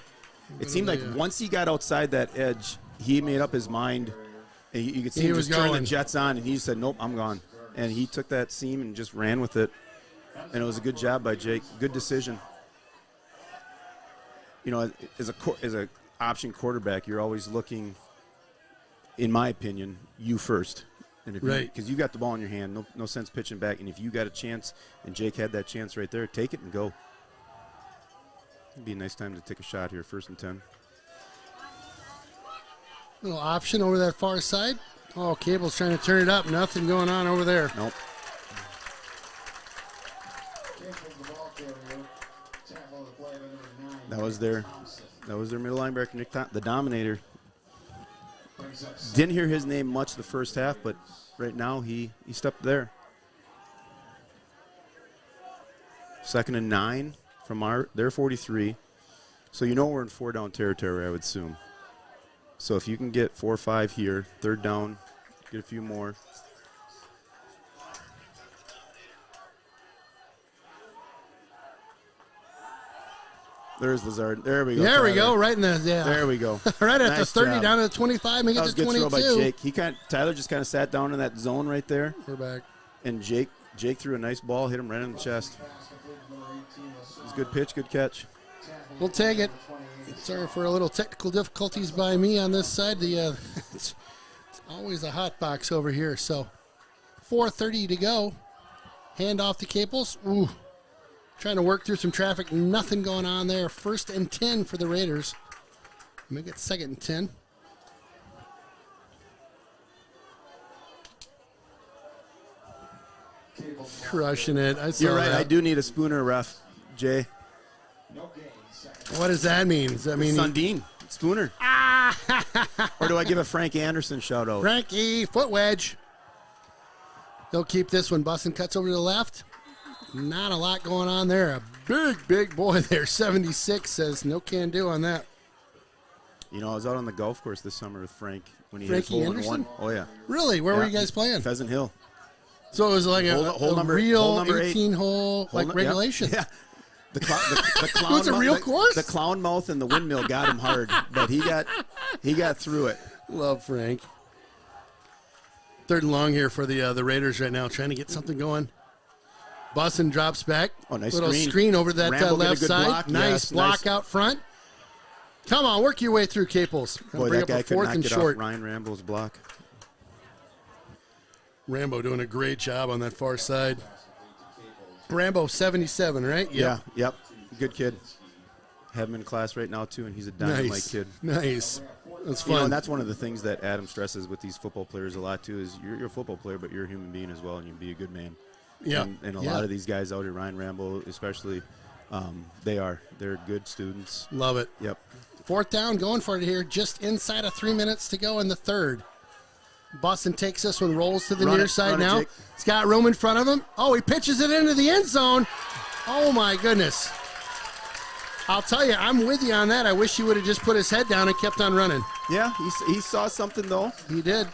It seemed like once he got outside that edge, he made up his mind. And you could see him just turn the jets on, and he said, nope, I'm gone. And he took that seam and just ran with it. And it was a good job by Jake. Good decision. As a option quarterback, you're always looking, in my opinion, you first. And if because you got the ball in your hand, no sense pitching back. And if you got a chance, and Jake had that chance right there, take it and go. It'd be a nice time to take a shot here, 1st and 10. Little option over that far side. Oh, Cable's trying to turn it up. Nothing going on over there. Nope. That was their middle linebacker, Nick the Dominator. Didn't hear his name much the first half, but right now he stepped there. 2nd and 9 from their 43. So we're in 4-down territory, I would assume. So if you can get 4 or 5 here, 3rd down, get a few more. There's Lazard. There we go. There Tyler. we go. Right in the There we go. Right at Nice the 30, job. down to the 25, make it to 22. That was a good throw by Jake. Tyler just kind of sat down in that zone right there. We're back. And Jake threw a nice ball, hit him right in the chest. It was a good pitch, good catch. We'll take it. Sorry for a little technical difficulties by me on this side. It's always a hot box over here. So 4:30 to go. Hand off to Caples. Ooh. Trying to work through some traffic. Nothing going on there. 1st and 10 for the Raiders. Make it 2nd and 10. Crushing it. You're right. I do need a Spooner ref, Jay. What does that mean? Does that mean Sundin, Spooner? Or do I give a Frank Anderson shout out? Frankie, foot wedge. They'll keep this one. Bussin cuts over to the left. Not a lot going on there. A big boy there. 76 says no can do on that. I was out on the golf course this summer with Frank when he Frankie hit hole Anderson? in one. Oh, yeah. Really? Where were you guys playing? Pheasant Hill. So it was like a real 18-hole like regulation. Yeah. The clown It was a real course? The clown mouth and the windmill got him hard, but he got through it. Love Frank. 3rd and long here for the Raiders right now, trying to get something going. Bussin drops back. Oh, nice little screen over that Rambo left get a good side. block. Nice Yes, block nice. out front. Come on, work your way through Caples. Boy, Bring that up guy a could 4th not and get short. off Ryan Rambo's block. Rambo doing a great job on that far side. Rambo, 77, right? Yep. Good kid. Have him in class right now, too, and he's a dynamite kid. Nice. That's fun. You know, and that's one of the things that Adam stresses with these football players a lot, too, is you're a football player, but you're a human being as well, and you be a good man. Yeah. And a lot of these guys out here, Ryan Rambo especially, they're good students. Love it. Yep. 4th down, going for it here, just inside of 3 minutes to go in the third. Boston takes this one, rolls to the near side now. He's got room in front of him. Oh, he pitches it into the end zone. Oh, my goodness. I'll tell you, I'm with you on that. I wish he would have just put his head down and kept on running. Yeah, he saw something, though. He did.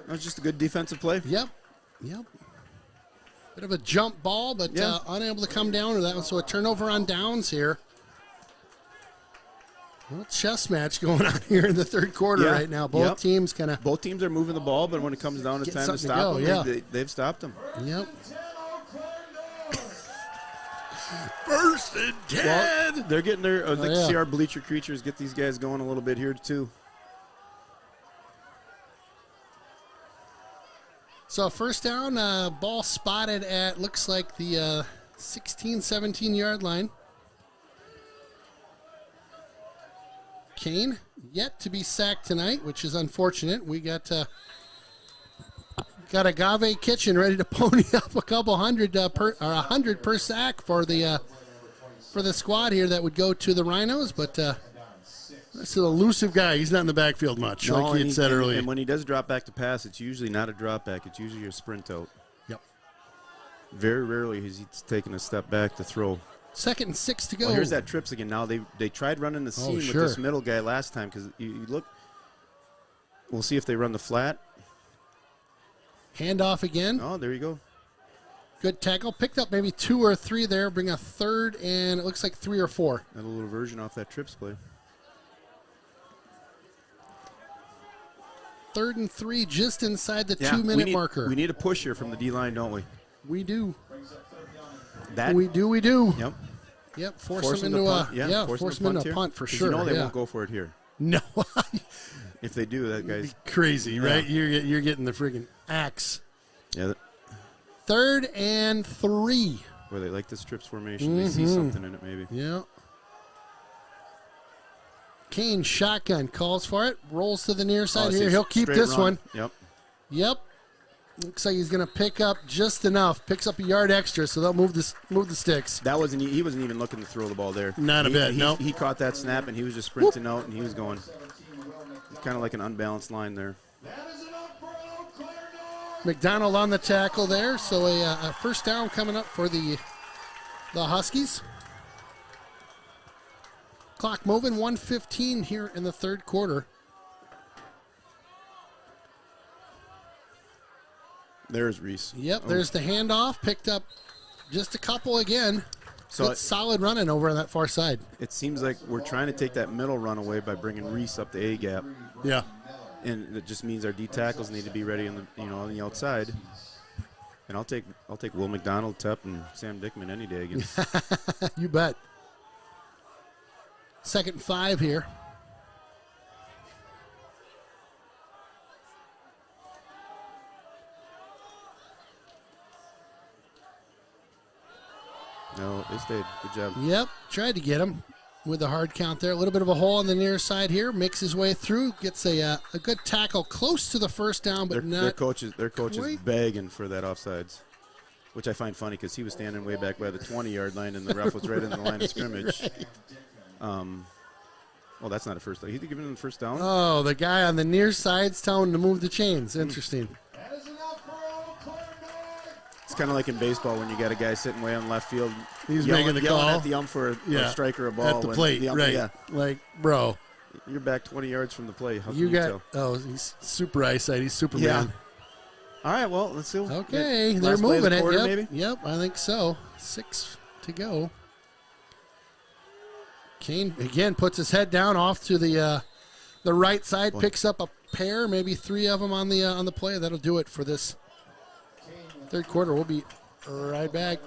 That was just a good defensive play. Yep. Bit of a jump ball, but unable to come down to that one. So a turnover on downs here. Well, chess match going on here in the third quarter right now. Both teams Both teams are moving the ball, but when it comes down to time to stop them, they've stopped them. Yep. 1st and 10. Well, they're getting their. I'd like to see our bleacher creatures get these guys going a little bit here too. So 1st down, ball spotted at looks like the 16, 17 yard line. Kane yet to be sacked tonight, which is unfortunate. We got Agave Kitchen ready to pony up a couple hundred per 100 per sack for the squad here that would go to the Rhinos, but that's an elusive guy. He's not in the backfield much, like he had said earlier. And when he does drop back to pass, it's usually not a drop back. It's usually a sprint out. Yep. Very rarely is he taking a step back to throw. 2nd and 6 to go. Well, here's that trips again. Now they tried running the seam with this middle guy last time because you look. We'll see if they run the flat. Handoff again. Oh, there you go. Good tackle. Picked up maybe 2 or 3 there. Bring a 3rd and it looks like 3 or 4. And a little version off that trips play. 3rd and 3 just inside the 2-minute marker. We need a push here from the D-line, don't we? We do. We do. Yep. Force them into a punt for sure. You know they won't go for it here. No. If they do, that guy's crazy, right? You're getting the friggin' axe. Yeah. 3rd and 3. Where they like this trips formation. They see something in it, maybe. Yeah. Kane shotgun calls for it. Rolls to the near side here. He'll keep this one. Yep. Looks like he's going to pick up just enough. Picks up a yard extra, so they'll move the sticks. He wasn't even looking to throw the ball there. Not a bit, no. He caught that snap, and he was just sprinting out, and he was going. It's kind of like an unbalanced line there. McDonald on the tackle there, so a 1st down coming up for the Huskies. Clock moving, 1:15 here in the 3rd quarter. There's Reese. Yep, there's the handoff. Picked up just a couple again. So it's solid running over on that far side. It seems like we're trying to take that middle run away by bringing Reese up the A gap. Yeah. And it just means our D tackles need to be ready on the outside. And I'll take Will McDonald, Tep, and Sam Dickman any day again. You bet. 2nd and 5 here. No, they stayed. Good job. Yep, tried to get him with the hard count there. A little bit of a hole on the near side here. Makes his way through. Gets a good tackle close to the 1st down, but not. Their coach is begging for that offsides, which I find funny because he was standing way back by the 20-yard line and the ref was right in the line of scrimmage. Well, that's not a first down. He giving him the 1st down? Oh, the guy on the near side's telling him to move the chains. Interesting. It's kind of like in baseball when you got a guy sitting way on left field. He's making the call. At the ump for a strike or a ball. At the plate, right. Yeah. Like, bro. You're back 20 yards from the plate. How can you tell? Oh, he's super eyesight. He's Superman. Yeah. All right, well, let's see. Okay, they're moving it. Quarter, maybe? Yep, I think so. 6 to go. Kane, again, puts his head down off to the right side, picks up a pair, maybe 3 of them on the play. That'll do it for this 3rd quarter. We'll be right back.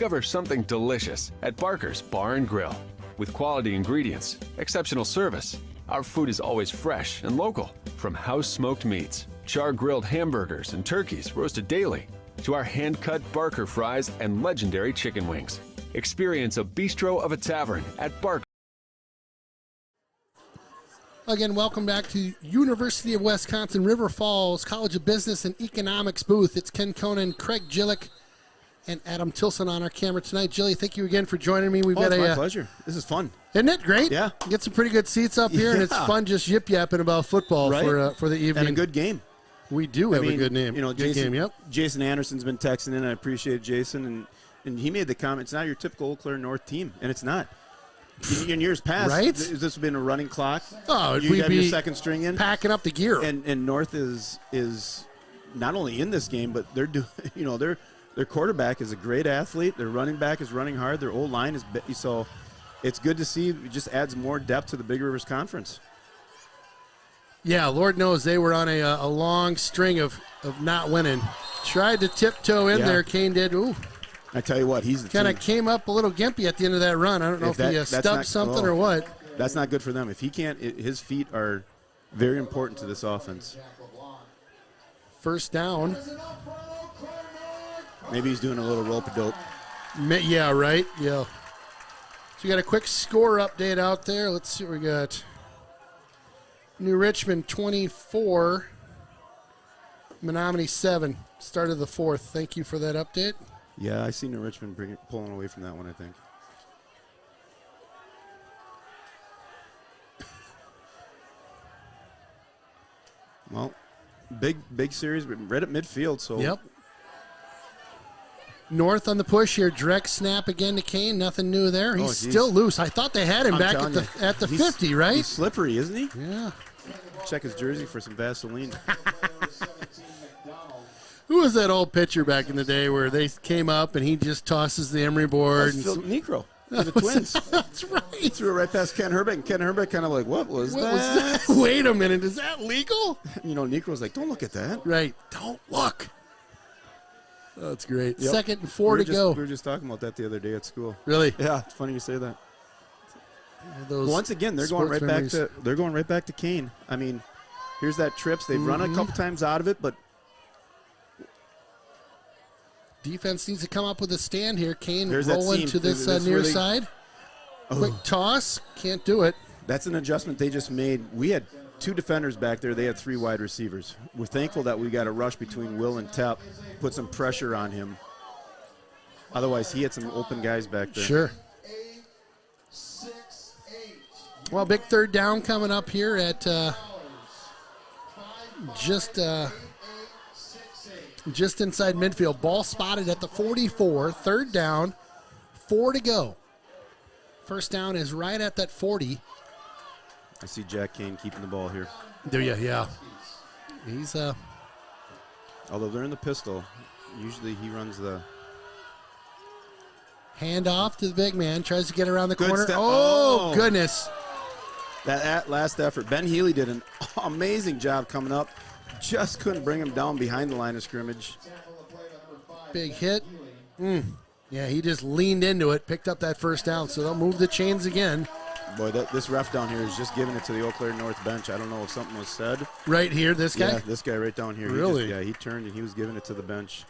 Discover something delicious at Barker's Bar and Grill. With quality ingredients, exceptional service, our food is always fresh and local. From house-smoked meats, char-grilled hamburgers and turkeys roasted daily, to our hand-cut Barker fries and legendary chicken wings. Experience a bistro of a tavern at Barker. Again, welcome back to University of Wisconsin River Falls College of Business and Economics booth. It's Ken Conan, Craig Gillick, and Adam Tilson on our camera tonight. Jilly, thank you again for joining me. We've got it's a my pleasure. This is fun. Isn't it great? Yeah. Get some pretty good seats up here, and it's fun just yip-yapping about football for the evening. And a good game. We do have a good name. You know, good Jason, game, yep. Jason Anderson's been texting in. I appreciate Jason. And he made the comment, it's not your typical Eau Claire North team, and it's not. In years past, right? This has been a running clock. Oh, you have your second string in. Packing up the gear. And North is not only in this game, but they're doing, their quarterback is a great athlete. Their running back is running hard. Their old line is so it's good to see. It just adds more depth to the Big Rivers Conference. Yeah, Lord knows they were on a long string of not winning. Tried to tiptoe in there. Kane did. Ooh. I tell you what, he's kind of came up a little gimpy at the end of that run. I don't know if he stubbed something or what. That's not good for them. If he can't, his feet are very important to this offense. First down. Maybe he's doing a little rope-a-dope. Yeah, right. Yeah. So you got a quick score update out there. Let's see what we got. New Richmond 24, Menominee 7. Start of the fourth. Thank you for that update. Yeah, I see New Richmond pulling away from that one, I think. Well, big series, but right at midfield. So yep. North on the push here. Direct snap again to Kane. Nothing new there. He's still loose. I thought they had him back at the 50, right? He's slippery, isn't he? Yeah. Check his jersey for some Vaseline. Who was that old pitcher back in the day where they came up and he just tosses the emery board? Phil Necro. The Twins. That's right. He threw it right past Ken Herbeck, and Ken Herbeck kind of like, what was that? Wait a minute, is that legal? Necro's like, don't look at that. Right, don't look. Oh, that's great. Yep. 2nd and 4 to go. We were just talking about that the other day at school. Really? Yeah, it's funny you say that. Once again, they're going right back to Kane. I mean, here's that trips. They've run a couple times out of it, but defense needs to come up with a stand here. Kane there's rolling to this near side. Quick toss. Can't do it. That's an adjustment they just made. We had 2 defenders back there. They had 3 wide receivers. We're thankful that we got a rush between Will and Tepp, put some pressure on him. Otherwise, he had some open guys back there. Sure. Well, big third down coming up here at just inside midfield. Ball spotted at the 44. 3rd down, 4 to go. First down is right at that 40. I see Jack Kane keeping the ball here. Do you? Yeah. He's although they're in the pistol, usually he runs the hand off to the big man. Tries to get around the corner. Step. Oh, goodness. That last effort. Ben Healy did an amazing job coming up. Just couldn't bring him down behind the line of scrimmage. Big hit. Yeah, he just leaned into it, picked up that first down, so they'll move the chains again. Boy, this ref down here is just giving it to the Eau Claire North bench. I don't know if something was said. Right here, this guy? Yeah, this guy right down here. Really? He turned and he was giving it to the bench.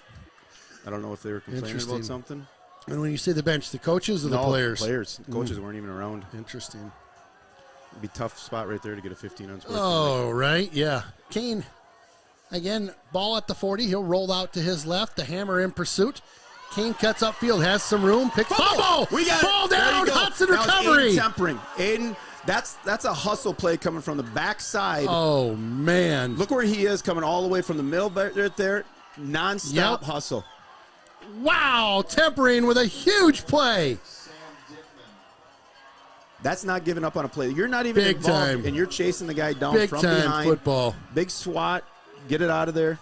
I don't know if they were complaining about something. And when you say the bench, the coaches or the players? The players. The coaches weren't even around. Interesting. It'd be a tough spot right there to get a 15-ounce. Oh, right, yeah. Kane, again, ball at the 40. He'll roll out to his left. The hammer in pursuit. Kane cuts upfield, has some room. Fumble! We got ball down. Hudson recovery. Aiden, that's a hustle play coming from the backside. Oh, man. Look where he is, coming all the way from the middle right there. Non-stop hustle. Wow, Tempering with a huge play. That's not giving up on a play. You're not even Big involved, time. And you're chasing the guy down Big from time behind. Football. Big swat. Get it out of there.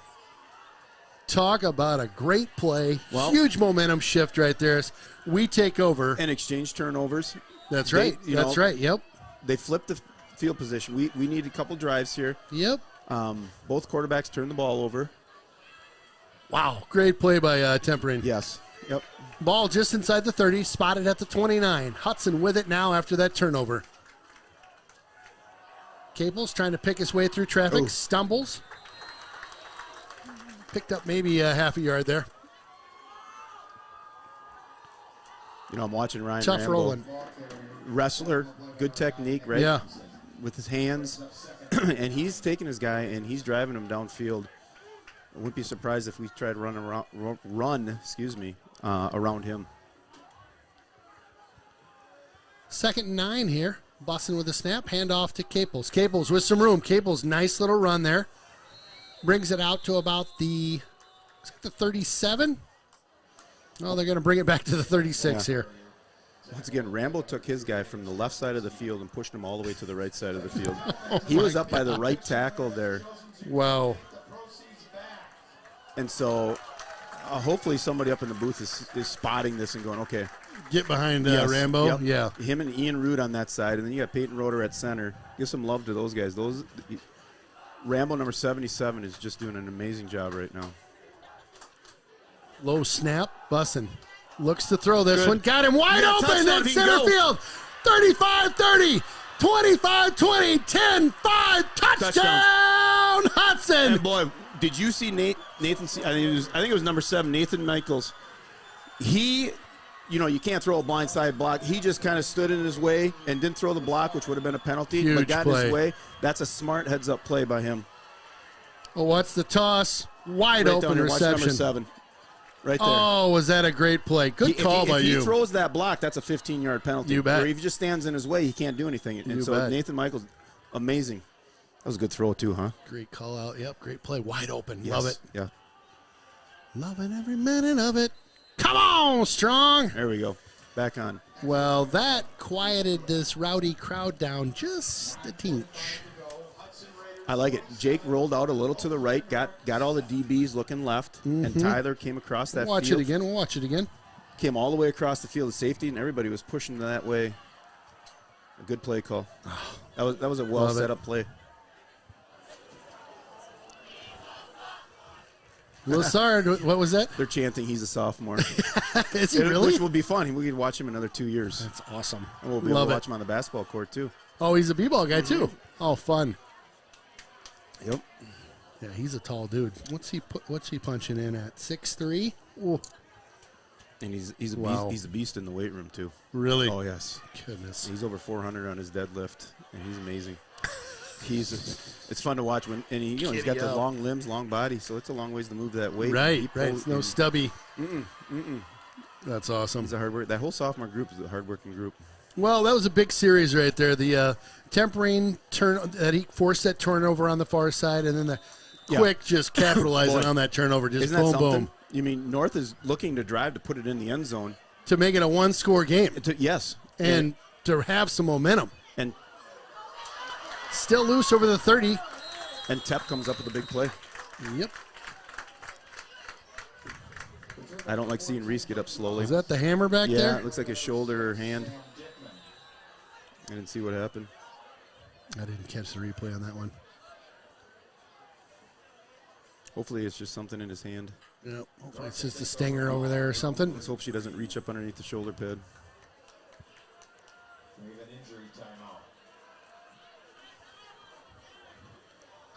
Talk about a great play. Well, huge momentum shift right there as we take over. And exchange turnovers. That's right. That's right. Yep. They flipped the field position. We need a couple drives here. Yep. Both quarterbacks turned the ball over. Wow. Great play by Tempering. Yes. Yep. Ball just inside the 30, spotted at the 29. Hudson with it now after that turnover. Caples trying to pick his way through traffic, stumbles. Picked up maybe half a yard there. You know, I'm watching Ryan Tough Rambo. rolling. Wrestler, good technique, right? Yeah. With his hands. And he's taking his guy, and he's driving him downfield. I wouldn't be surprised if we tried to run around him. 2nd and 9 here. Bussin with a snap. Hand off to Caples. Caples with some room. Caples, nice little run there. Brings it out to about the 37. Oh, they're going to bring it back to the 36 here. Once again, Rambo took his guy from the left side of the field and pushed him all the way to the right side of the field. He was up by the right tackle there. Wow. And so hopefully somebody up in the booth is spotting this and going, okay. Get behind Rambo. Yep. Yeah. Him and Ian Root on that side, and then you got Peyton Roeder at center. Give some love to those guys. Rambo number 77 is just doing an amazing job right now. Low snap. Bussin looks to throw this one. Got him wide open at center field. 35-30, 25-20, 10-5, touchdown Hudson. And boy, did you see Nathan? I think it was number 7, Nathan Michaels. He, you can't throw a blindside block. He just kind of stood in his way and didn't throw the block, which would have been a penalty. Huge but got in play. his way. That's a smart heads-up play by him. Oh, what's the toss? Wide Right open down there, watch reception. number 7. Right there. Oh, was that a great play? Good call by you. If he throws that block, that's a 15-yard penalty. You bet. Or if he just stands in his way, he can't do anything. And You so bet. Nathan Michaels, amazing. That was a good throw too, huh? Great call out. Yep, great play. Wide open. Yes. Love it. Yeah. Loving every minute of it. Come on, Strong. There we go. Back on. Well, that quieted this rowdy crowd down just a tinch. I like it. Jake rolled out a little to the right, got all the DBs looking left, and Tyler came across that Watch field. it again. We'll watch it again. Came all the way across the field of safety, and everybody was pushing that way. A good play call. That was a well set up play. Lassard, what was that? They're chanting he's a sophomore. Is he really? Which will be fun. We could watch him another 2 years. That's awesome. And we'll be able to watch him on the basketball court too. Oh, he's a b-ball guy too. Oh, fun. Yep. Yeah, he's a tall dude. What's he punching in at? 6'3"? Ooh. And he's a Wow. beast. He's a beast in the weight room too. Really? Oh yes. Goodness. He's over 400 on his deadlift, and he's amazing. It's fun to watch when, and he's got the long limbs, long body, so it's a long ways to move that weight. Right. It's no stubby. Mm-mm. That's awesome. He's a hard worker. That whole sophomore group is a hard-working group. Well, that was a big series right there. The tempering turn that he forced that turnover on the far side, and then the quick just capitalizing on that turnover. Just Isn't that boom, something? boom. You mean North is looking to drive to put it in the end zone To make it a one-score game. Yes, And to have some momentum. And still loose over the 30. And Tep comes up with a big play. Yep. I don't like seeing Reese get up slowly. Is that the hammer back there? Yeah, it looks like his shoulder or hand. I didn't see what happened. I didn't catch the replay on that one. Hopefully it's just something in his hand. Yep. Hopefully it's just a stinger over there or something. Let's hope she doesn't reach up underneath the shoulder pad.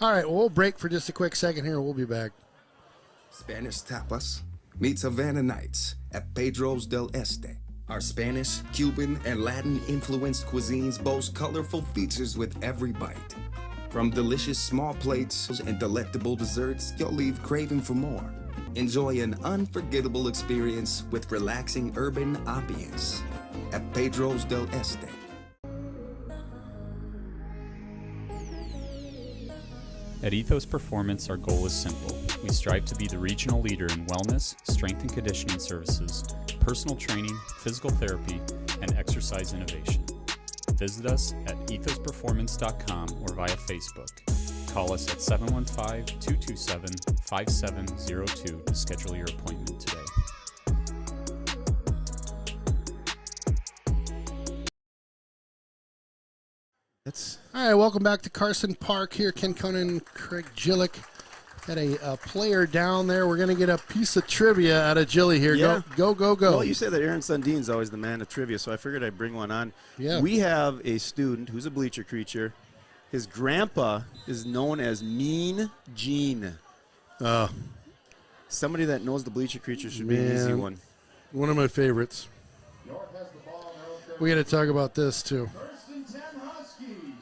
All right, well, we'll break for just a quick second here. We'll be back. Spanish tapas meet Havana Nights at Pedro's del Este. Our Spanish, Cuban, and Latin-influenced cuisines boast colorful features with every bite. From delicious small plates and delectable desserts, you'll leave craving for more. Enjoy an unforgettable experience with relaxing urban ambience at Pedro's del Este. At Ethos Performance, our goal is simple. We strive to be the regional leader in wellness, strength and conditioning services, personal training, physical therapy, and exercise innovation. Visit us at ethosperformance.com or via Facebook. Call us at 715-227-5702 to schedule your appointment today. All right, welcome back to Carson Park here. Ken Conan, Craig Gillick. Got a player down there. We're going to get a piece of trivia out of Jilly here. Yeah. Go. Well, you say that Aaron Sundin's always the man of trivia, so I figured I'd bring one on. Yeah. We have a student who's a bleacher creature. His grandpa is known as Mean Gene. Somebody that knows the bleacher creature should be an easy one. One of my favorites. We got to talk about this, too.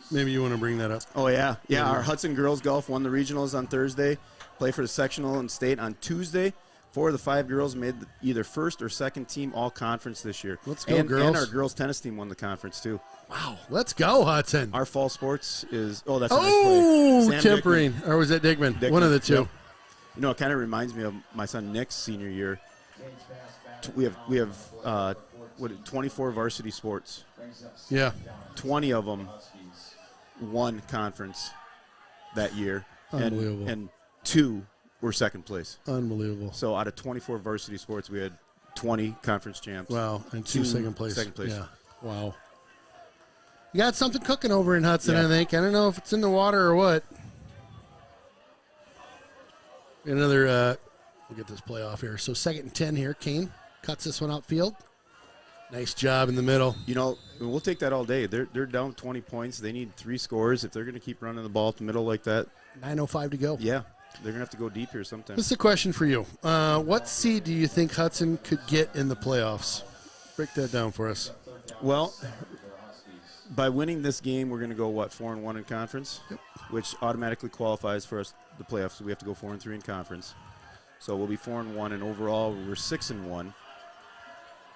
Maybe you want to bring that up. Oh, yeah. Yeah, our Hudson girls golf won the regionals on Thursday. Play for the sectional and state on Tuesday. 4 of the 5 girls made either first or second team all-conference this year. Let's go, girls. And our girls tennis team won the conference, too. Wow. Let's go, Hudson. Our fall sports is – oh, that's Oh, Sam Tempering. Dickman. Or was that Dickman? Dickman. One of the two. Yep. You know, it kind of reminds me of my son Nick's senior year. We have 24 varsity sports. Yeah. 20 of them won conference that year. Unbelievable. And 2 were second place. Unbelievable. So out of 24 varsity sports, we had 20 conference champs. Wow. And 2 second place. Second place. Yeah. Wow. You got something cooking over in Hudson, Yeah. I think. I don't know if it's in the water or what. Another, we'll get this play off here. So 2nd and 10 here. Kane cuts this one outfield. Nice job in the middle. You know, we'll take that all day. They're down 20 points. They need 3 scores. If they're going to keep running the ball up the middle like that. 9:05 to go. Yeah. They're going to have to go deep here sometime. This is a question for you. What seed do you think Hudson could get in the playoffs? Break that down for us. Well, by winning this game, we're going to go, 4-1 in conference, which automatically qualifies for us the playoffs. So we have to go 4-3 in conference. So we'll be 4-1, and overall we're 6-1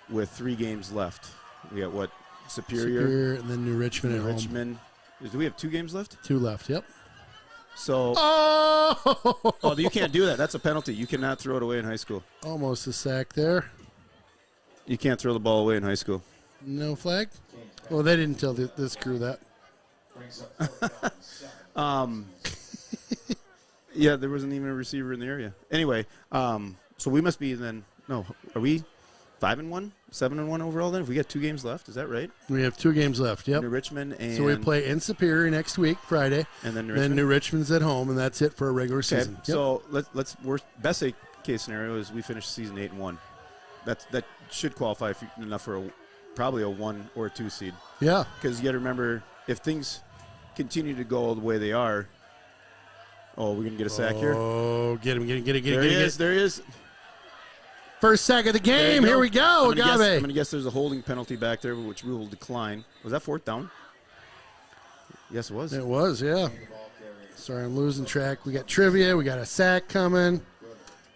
with 3 games left. We got Superior, and then New Richmond at home. Richmond. Do we have 2 games left? 2 left. Yep. So, you can't do that. That's a penalty. You cannot throw it away in high school. Almost a sack there. You can't throw the ball away in high school. No flag? Well, they didn't tell this crew that. Yeah, there wasn't even a receiver in the area. Anyway, so we must be then. No, are we 5-1, 7-1 overall? Then, if we got 2 games left, is that right? We have 2 games left. Yep. New Richmond and so we play in Superior next week, Friday, and then New Richmond's at home, and that's it for a regular season. Yep. So let's best case scenario is we finish the season 8-1. That should qualify enough for probably a 1 or 2 seed. Yeah. Because you got to remember, if things continue to go the way they are. Oh, we're gonna get a sack here. Oh, get him! There he is. First sack of the game. Here we go, Agave. I'm going to guess there's a holding penalty back there, which we will decline. Was that 4th down? Yes, it was. It was, yeah. Sorry, I'm losing track. We got trivia. We got a sack coming.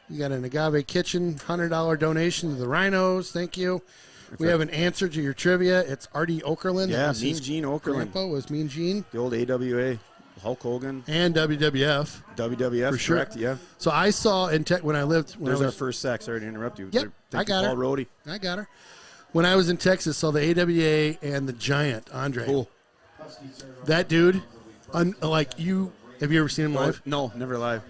We got an Agave Kitchen $100 donation to the Rhinos. Thank you. We have an answer to your trivia. It's Artie Okerlund. Yeah, Mean Gene Okerlund. Grandpa was Mean Gene. The old AWA. Hulk Hogan. And WWF. WWF, for sure. Correct, yeah. So I saw in when I lived. There's our first sack. Sorry to interrupt you. Yep, I got her. Paul Rohde. I got her. When I was in Texas, saw the AWA and the Giant, Andre. Cool. That dude, have you ever seen him live? No, never live.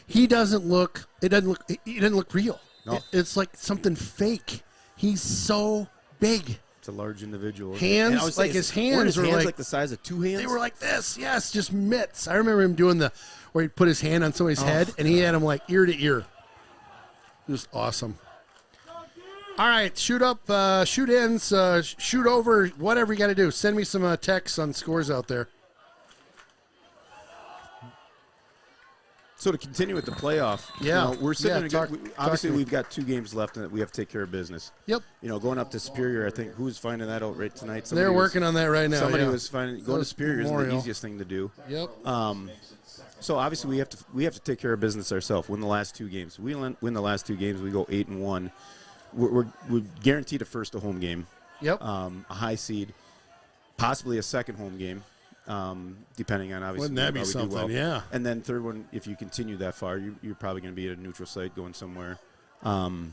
He doesn't look real. No. It's like something fake. He's so big. It's a large individual. Hands, like his hands were like the size of 2 hands. They were like this, yes, just mitts. I remember him doing where he'd put his hand on somebody's head, and he had him like ear to ear. Just awesome. All right, shoot up, shoot ins, shoot over, whatever you got to do. Send me some texts on scores out there. So to continue with the playoff, we're sitting obviously we've got 2 games left and we have to take care of business. Yep. Going up to Superior, I think who's finding that out right tonight? They're working on that right now. Somebody was finding going to Superior is the easiest thing to do. Yep. So obviously we have to take care of business ourselves. Win the last 2 games. We win the last 2 games. We go 8-1. We're guaranteed a first home game. Yep. A high seed, possibly a second home game. Depending on obviously wouldn't that be something? Well. Yeah. And then third one, if you continue that far, you're probably going to be at a neutral site going somewhere. And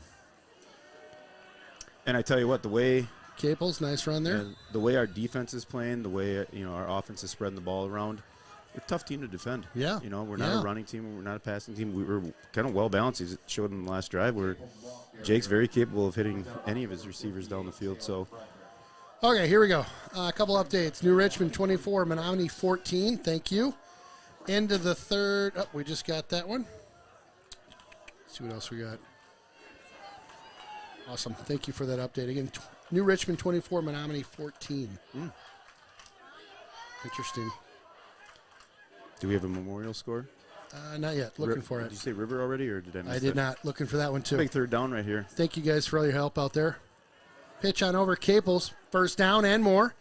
I tell you what, the way Capel's nice run there. The way our defense is playing, the way our offense is spreading the ball around, we're a tough team to defend. Yeah. We're not a running team. We're not a passing team. We were kind of well balanced. He showed in the last drive where Jake's very capable of hitting any of his receivers down the field. So. Okay, here we go. A couple updates. New Richmond 24, Menominee 14. Thank you. End of the third. Oh, we just got that one. Let's see what else we got. Awesome. Thank you for that update. Again, New Richmond 24, Menominee 14. Interesting. Do we have a memorial score? Not yet. Looking for it. Did you say River already, or did I miss I did not. Looking for that one, too. Big third down right here. Thank you guys for all your help out there. Pitch on over Caples. First down and more.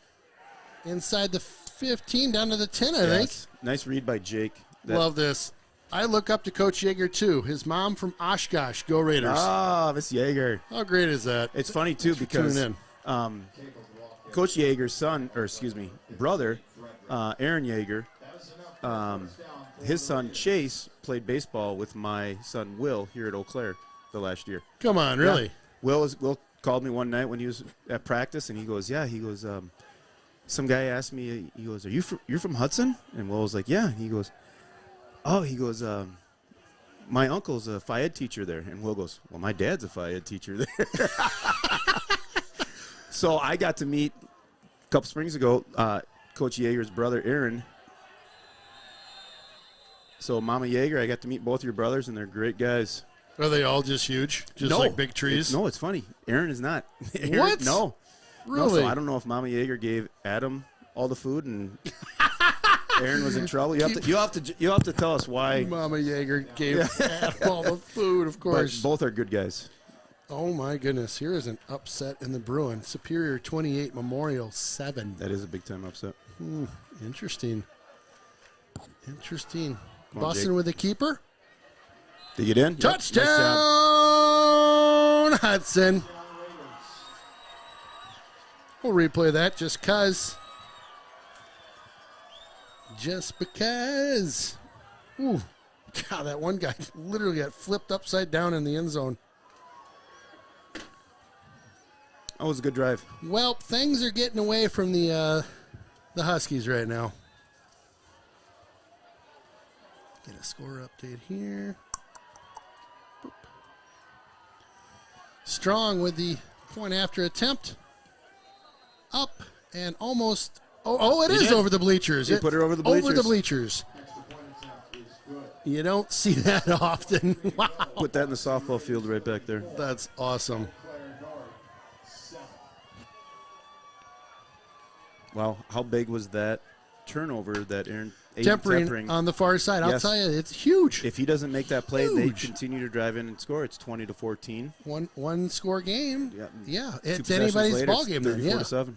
Inside the 15, down to the 10, I think. Nice read by Jake. Love this. I look up to Coach Yeager, too. His mom from Oshkosh. Go Raiders. Ah, Miss Yeager. How great is that? It's funny, too, because Coach Yeager's son, brother, Aaron Yeager, his son Chase played baseball with my son Will here at Eau Claire the last year. Come on, really? Yeah. Will called me one night when he was at practice, and he goes, some guy asked me, he goes, you're from Hudson? And Will was like, yeah. And he goes, my uncle's a Phi Ed teacher there. And Will goes, well, my dad's a Phi Ed teacher there. So I got to meet a couple springs ago Coach Yeager's brother, Aaron. So Mama Yeager, I got to meet both your brothers, and they're great guys. Are they all just huge? Just like big trees? It's funny. Aaron is not. Aaron, What? No. Really? No, so I don't know if Mama Yeager gave Adam all the food and Aaron was in trouble. You'll have to tell us why. Mama Yeager gave Adam all the food, of course. But both are good guys. Oh, my goodness. Here is an upset in the Bruin. Superior 28, Memorial 7. That is a big-time upset. Interesting. Come on, Busting Jake. with the keeper. Did you get in? Touchdown, Yep. Nice job. Hudson. We'll replay that just because. Just because. Ooh. God, that one guy literally got flipped upside down in the end zone. That was a good drive. Well, things are getting away from the Huskies right now. Get a score update here. Boop. Strong with the point after attempt. Up and almost. Oh, it is over the bleachers. He put her over the bleachers. Over the bleachers. You don't see that often. Wow. Put that in the softball field right back there. That's awesome. Wow, how big was that turnover that Aaron Tempering on the far side. I'll Yes. tell you, it's huge. If he doesn't make that play, they continue to drive in and score. It's 20-14. One score game. Yeah. Two It's possessions anybody's later, ball it's game then. Yeah. 34-7.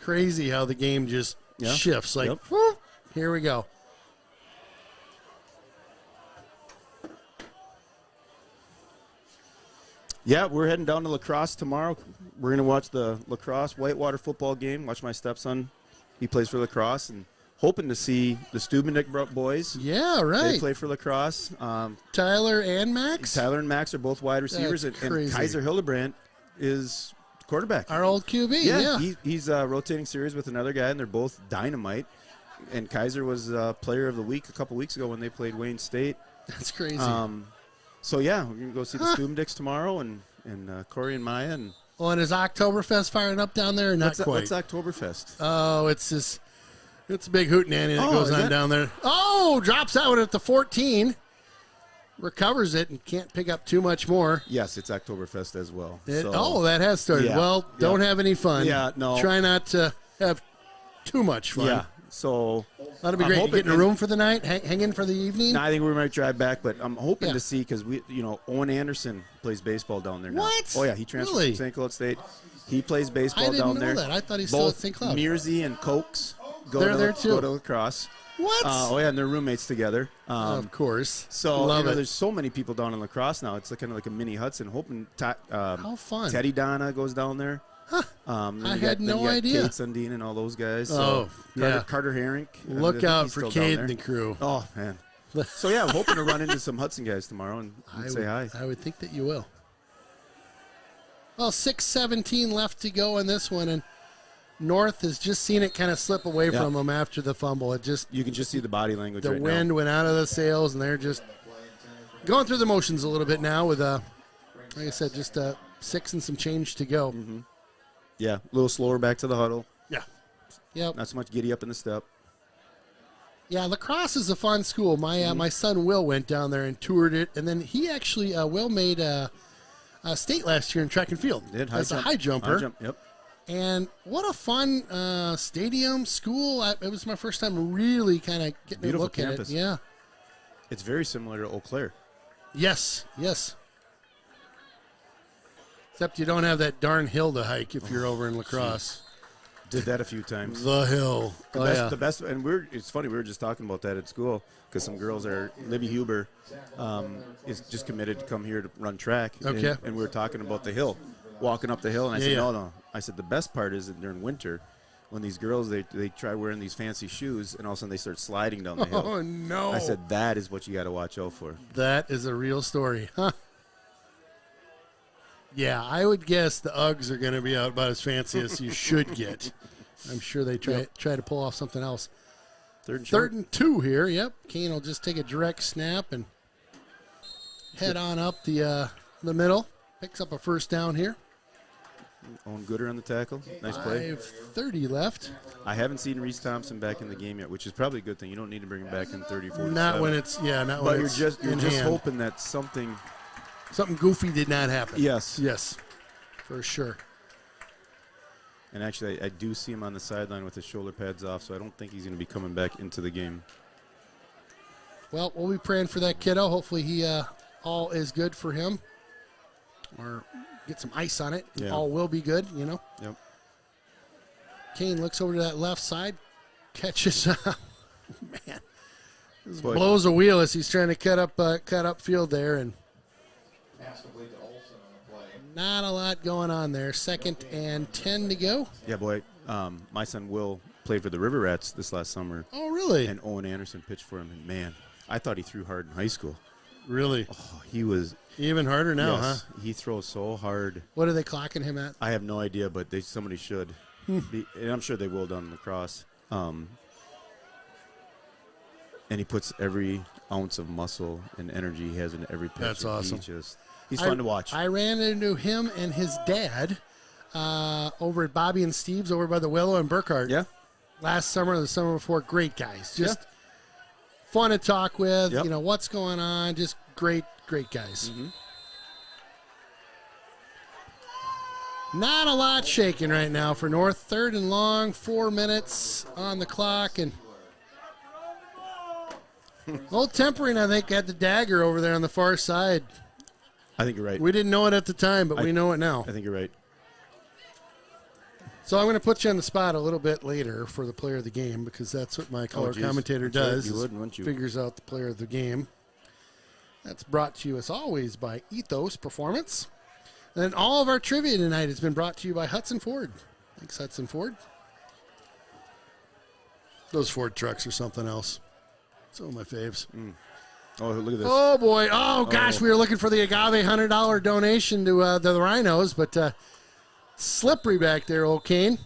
Crazy how the game just shifts. Like, Yep. whoop, here we go. Yeah, we're heading down to lacrosse tomorrow. We're going to watch the lacrosse whitewater football game. Watch my stepson. He plays for lacrosse, and hoping to see the Stubenick boys. Yeah, right. They play for lacrosse. Tyler and Max? Tyler and Max are both wide receivers, That's and crazy. Kaiser Hildebrandt is quarterback. Our old QB, yeah. He's rotating series with another guy, and they're both dynamite. And Kaiser was player of the week a couple weeks ago when they played Wayne State. That's crazy. So, yeah, we're going to go see the Stubendicks tomorrow, and Corey and Maya. And Oh, and is Oktoberfest firing up down there or not quite? What's Oktoberfest? Oh, it's a big hootenanny that goes is on it? down there. Oh, drops that one at the 14. Recovers it and can't pick up too much more. Yes, it's Oktoberfest as well. That has started. Yeah, Well, don't have any fun. Yeah, no. Try not to have too much fun. Yeah, so That'll be great. You get in a room for the night, hang in for the evening? No, I think we might drive back, but I'm hoping Yeah. to see because Owen Anderson plays baseball down there now. What? Oh yeah, he transferred Really? from St. Cloud State. He plays baseball I didn't down know there. that. I thought he still at Both St. Cloud. Mearsy and Cokes They're there too. Go to lacrosse. What? Oh yeah, and they're roommates together. Of course. So Love it. there's so many people down in lacrosse now. It's kind of like a mini Hudson. Hoping How fun. Teddy Donna goes down there. I had no idea. Kate Sundin and all those guys. Oh, yeah. Carter Herink. Look out for Kate and the crew. Oh, man. So, yeah, I'm hoping to run into some Hudson guys tomorrow and say hi. I would think that you will. Well, 6:17 left to go in this one, and North has just seen it kind of slip away from them after the fumble. You can just see the body language the right wind went out of the sails, and they're just going through the motions a little bit now with, like I said, just 6 and some change to go. Mm-hmm. Yeah, a little slower back to the huddle. Yeah. Yep. Not so much giddy up in the step. Yeah, lacrosse is a fun school. My my son Will went down there and toured it, and then he actually Will made a state last year in track and field. Did as a high jumper. High jump, yep. And what a fun stadium, school. It was my first time really kind of getting a Beautiful look campus. at it. Yeah. It's very similar to Eau Claire. Yes, yes. Except you don't have that darn hill to hike if you're over in lacrosse. Did that a few times. The hill. The best, and it's funny, we were just talking about that at school because some girls Libby Huber is just committed to come here to run track. Okay. And we were talking about the hill, walking up the hill, and I said, no. I said, the best part is that during winter when these girls, they try wearing these fancy shoes and all of a sudden they start sliding down the hill. Oh, no. I said, that is what you got to watch out for. That is a real story. Huh. Yeah, I would guess the Uggs are going to be out about as fancy as you should get. I'm sure they try to pull off something else. Third and 2 here. Yep. Kane will just take a direct snap and head on up the middle. Picks up a first down here. Owen Gooder on the tackle. Nice play. 5:30 left. I haven't seen Reese Thompson back in the game yet, which is probably a good thing. You don't need to bring him back in 30-47. Not when it's not when it's you're in just hand. hoping that something goofy did not happen. Yes, for sure. And actually, I do see him on the sideline with his shoulder pads off, so I don't think he's going to be coming back into the game. Well, we'll be praying for that kiddo. Hopefully, he all is good for him, or get some ice on it. Yeah. All will be good. Yep. Kane looks over to that left side, catches. Man, this Boy. blows a wheel as he's trying to cut up field there, and not a lot going on there. 2nd and 10 to go. Yeah, boy. My son Will played for the River Rats this last summer. Oh, really? And Owen Anderson pitched for him, and man, I thought he threw hard in high school. Really? Oh, he was even harder now, yes, huh? He throws so hard. What are they clocking him at? I have no idea, but somebody should. And I'm sure they will down in lacrosse. And he puts every ounce of muscle and energy he has in every pitch. That's awesome. He's fun to watch. I ran into him and his dad over at Bobby and Steve's over by the Willow and Burkhardt. Yeah. Last summer or the summer before. Great guys. Just fun to talk with. Yep. You know, what's going on. Just great guys. Mm-hmm. Not a lot shaking right now for North. 3rd and long, 4 minutes on the clock. And Old Tempering, I think, had the dagger over there on the far side. I think you're right. We didn't know it at the time, but we know it now. I think you're right. So I'm going to put you on the spot a little bit later for the player of the game, because that's what my color commentator That's right. does. You would, wouldn't you? Figures out the player of the game. That's brought to you, as always, by Ethos Performance. And then all of our trivia tonight has been brought to you by Hudson Ford. Thanks, Hudson Ford. Those Ford trucks are something else. Some of my faves. Oh, look at this. Oh, boy. Oh, gosh, we were looking for the Agave $100 donation to the Rhinos, but slippery back there, old Kane.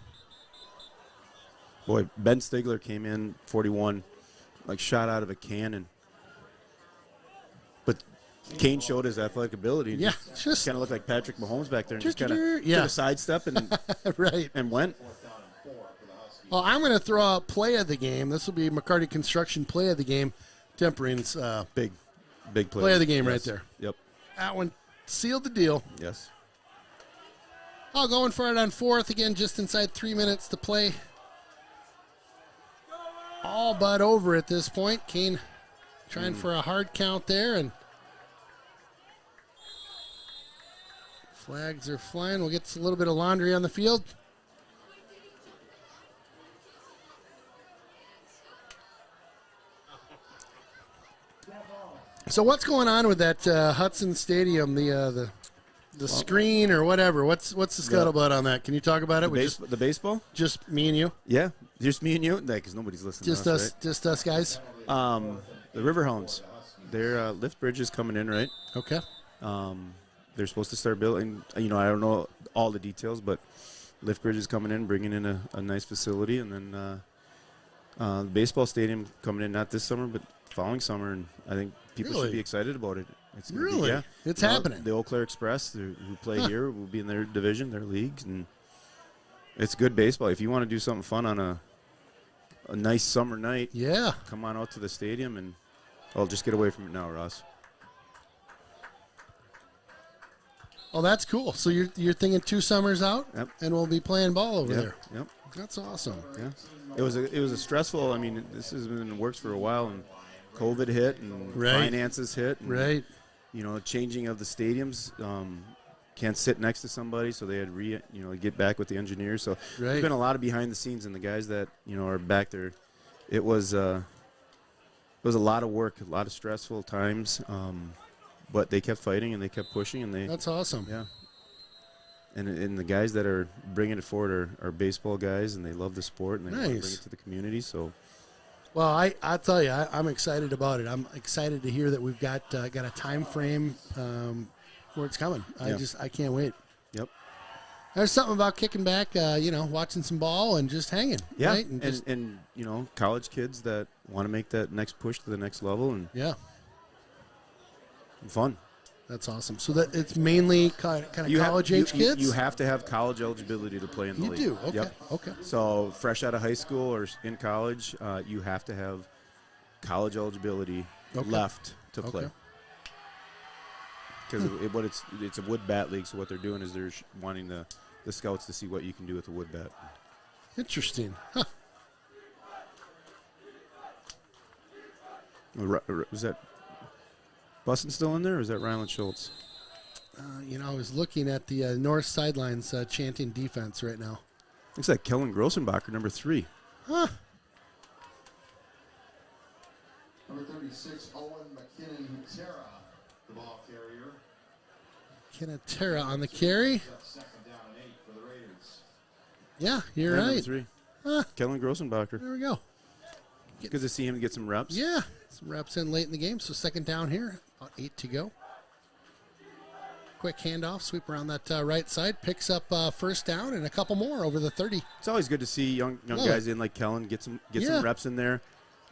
Boy, Ben Stigler came in 41, like shot out of a cannon. But Kane showed his athletic ability. Yeah, just kind of looked like Patrick Mahomes back there, and just kind of yeah. took a sidestep and right and went. Well, I'm going to throw out play of the game. This will be McCarty Construction play of the game. Tempering's big play of the game right there. Yep. That one sealed the deal. Yes. Oh, going for it on 4th again, just inside 3 minutes to play. All but over at this point. Kane trying for a hard count there, and flags are flying. We'll get a little bit of laundry on the field. So what's going on with that Hudson Stadium, the screen or whatever? What's the scuttlebutt on that? Can you talk about it? The baseball? Just me and you? Yeah, just me and you? Because nobody's listening Just to us, us, right? just us guys? The Riverhounds, their lift bridge is coming in, right? Okay. They're supposed to start building, I don't know all the details, but lift bridge is coming in, bringing in a nice facility, and then the baseball stadium coming in, not this summer, but following summer, and I think people should be excited about it. It's gonna Really? be, It's happening. The Eau Claire Express, who play here, will be in their division, their leagues, and it's good baseball. If you want to do something fun on a nice summer night, yeah, come on out to the stadium and I'll just get away from it now, Ross. Oh, that's cool. So you're thinking 2 summers out, and we'll be playing ball over there. Yep. That's awesome. Yeah. It was a stressful. I mean, this has been in the works for a while, and COVID hit, and finances hit, and, you know, changing of the stadiums. Can't sit next to somebody, so they had get back with the engineers. So there's been a lot of behind the scenes, and the guys that are back there. It was a lot of work, a lot of stressful times. But they kept fighting and they kept pushing, and that's awesome. Yeah. And the guys that are bringing it forward are baseball guys, and they love the sport, and they want to bring it to the community. So, well, I'll tell you, I'm excited about it. I'm excited to hear that we've got a time frame where it's coming. I can't wait. Yep. There's something about kicking back, watching some ball and just hanging. Yeah, right? and college kids that want to make that next push to the next level, and fun. That's awesome. So that it's mainly kind of college-age kids? You have to have college eligibility to play in the league. You do? Okay. Yep. Okay. So fresh out of high school or in college, you have to have college eligibility left to play. Because it's a wood bat league, so what they're doing is they're wanting the scouts to see what you can do with a wood bat. Interesting. Huh. Was that Bussin still in there, or is that Ryland Schultz? I was looking at the north sidelines chanting defense right now. Looks like Kellen Grossenbacher, number 3. Huh. Number 36, Owen McKinnon-Terra, the ball carrier. McKinnon-Terra on the carry. Second down and 8 for the Raiders. Yeah, you're right. Number 3. Huh. Kellen Grossenbacher. There we go. Good to see him get some reps. Yeah, some reps in late in the game. So second down here, about 8 to go. Quick handoff, sweep around that right side, picks up first down and a couple more over the 30. It's always good to see young guys in like Kellen get some reps in there.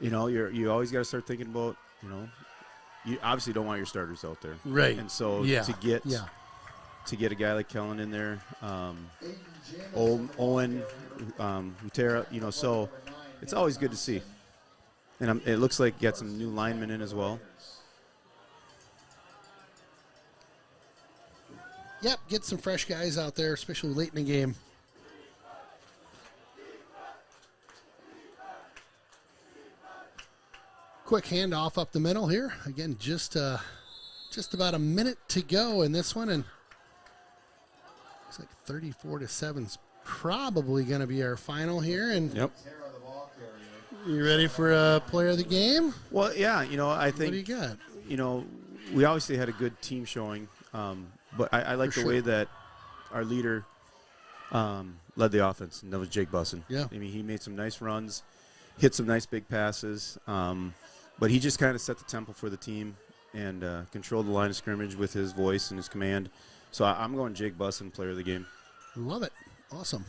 You always got to start thinking about you obviously don't want your starters out there, right? And so to get a guy like Kellen in there, Owen, Utera, so it's always good to see. And it looks like you got some new linemen in as well. Yep, get some fresh guys out there, especially late in the game. Quick handoff up the middle here. Again, just about a minute to go in this one, and looks like 34-7 is probably going to be our final here. And yep. You ready for a player of the game? Well, yeah, I think. What do you got? We obviously had a good team showing, but I like the way that our leader led the offense, and that was Jake Bussin. Yeah. I mean, he made some nice runs, hit some nice big passes, but he just kind of set the tempo for the team and controlled the line of scrimmage with his voice and his command. So I'm going Jake Bussin, player of the game. Love it. Awesome.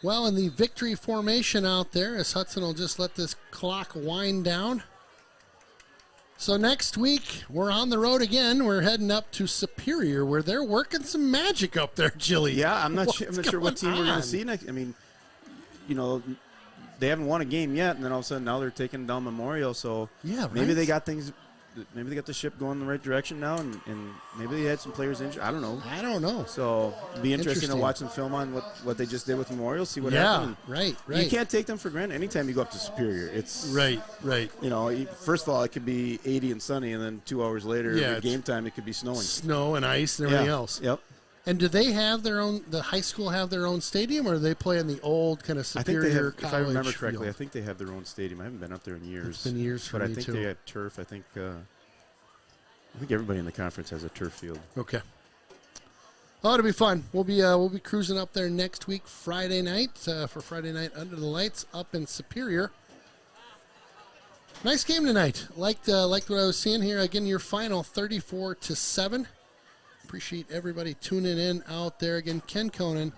Well, in the victory formation out there, as Hudson will just let this clock wind down. So next week, we're on the road again. We're heading up to Superior, where they're working some magic up there, Jilly. Yeah, I'm not sure what team we're going to see next. I mean, they haven't won a game yet, and then all of a sudden now they're taking down Memorial. So maybe they got things. Maybe they got the ship going in the right direction now, and maybe they had some players injured. I don't know. So it'd be interesting to watch some film on what they just did with Memorial, see what happened. Right. You can't take them for granted. Anytime you go up to Superior, it's right. First of all, it could be 80 and sunny, and then 2 hours later, at game time, it could be snowing. Snow and ice and everything else. Yep. And do they have their own? The high school have their own stadium, or do they play in the old kind of Superior College? College? If I remember correctly, field? I think they have their own stadium. I haven't been up there in years. It's been years for me too. But I think they have turf. I think everybody in the conference has a turf field. Okay. Oh, it'll be fun. We'll be cruising up there next week, Friday night, for Friday Night Under the Lights up in Superior. Nice game tonight. Liked what I was seeing here. Again, your final 34-7. Appreciate everybody tuning in out there. Again, Ken Conan,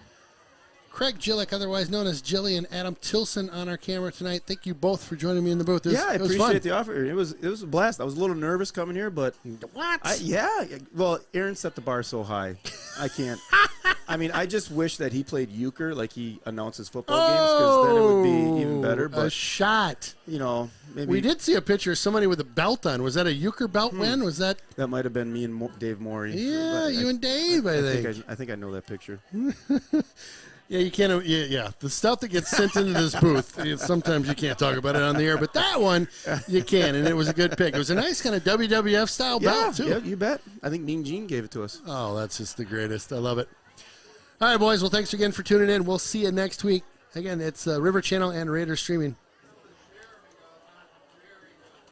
Craig Gillick, otherwise known as Jilly, and Adam Tilson on our camera tonight. Thank you both for joining me in the booth. I appreciate the offer. It was a blast. I was a little nervous coming here, but what? Well, Aaron set the bar so high. I I mean, I just wish that he played euchre like he announces football games, because then it would be even better. But a shot. Maybe We did see a picture of somebody with a belt on. Was that a euchre belt win? Was that? That might have been me and Dave Morey. Yeah, you and Dave, I think. I think I know that picture. Yeah, you can't. Yeah, the stuff that gets sent into this booth, sometimes you can't talk about it on the air, but that one you can, and it was a good pick. It was a nice kind of WWF style belt too. Yeah, you bet. I think Mean Gene gave it to us. Oh, that's just the greatest. I love it. All right, boys. Well, thanks again for tuning in. We'll see you next week. Again, it's River Channel and Raiders Streaming.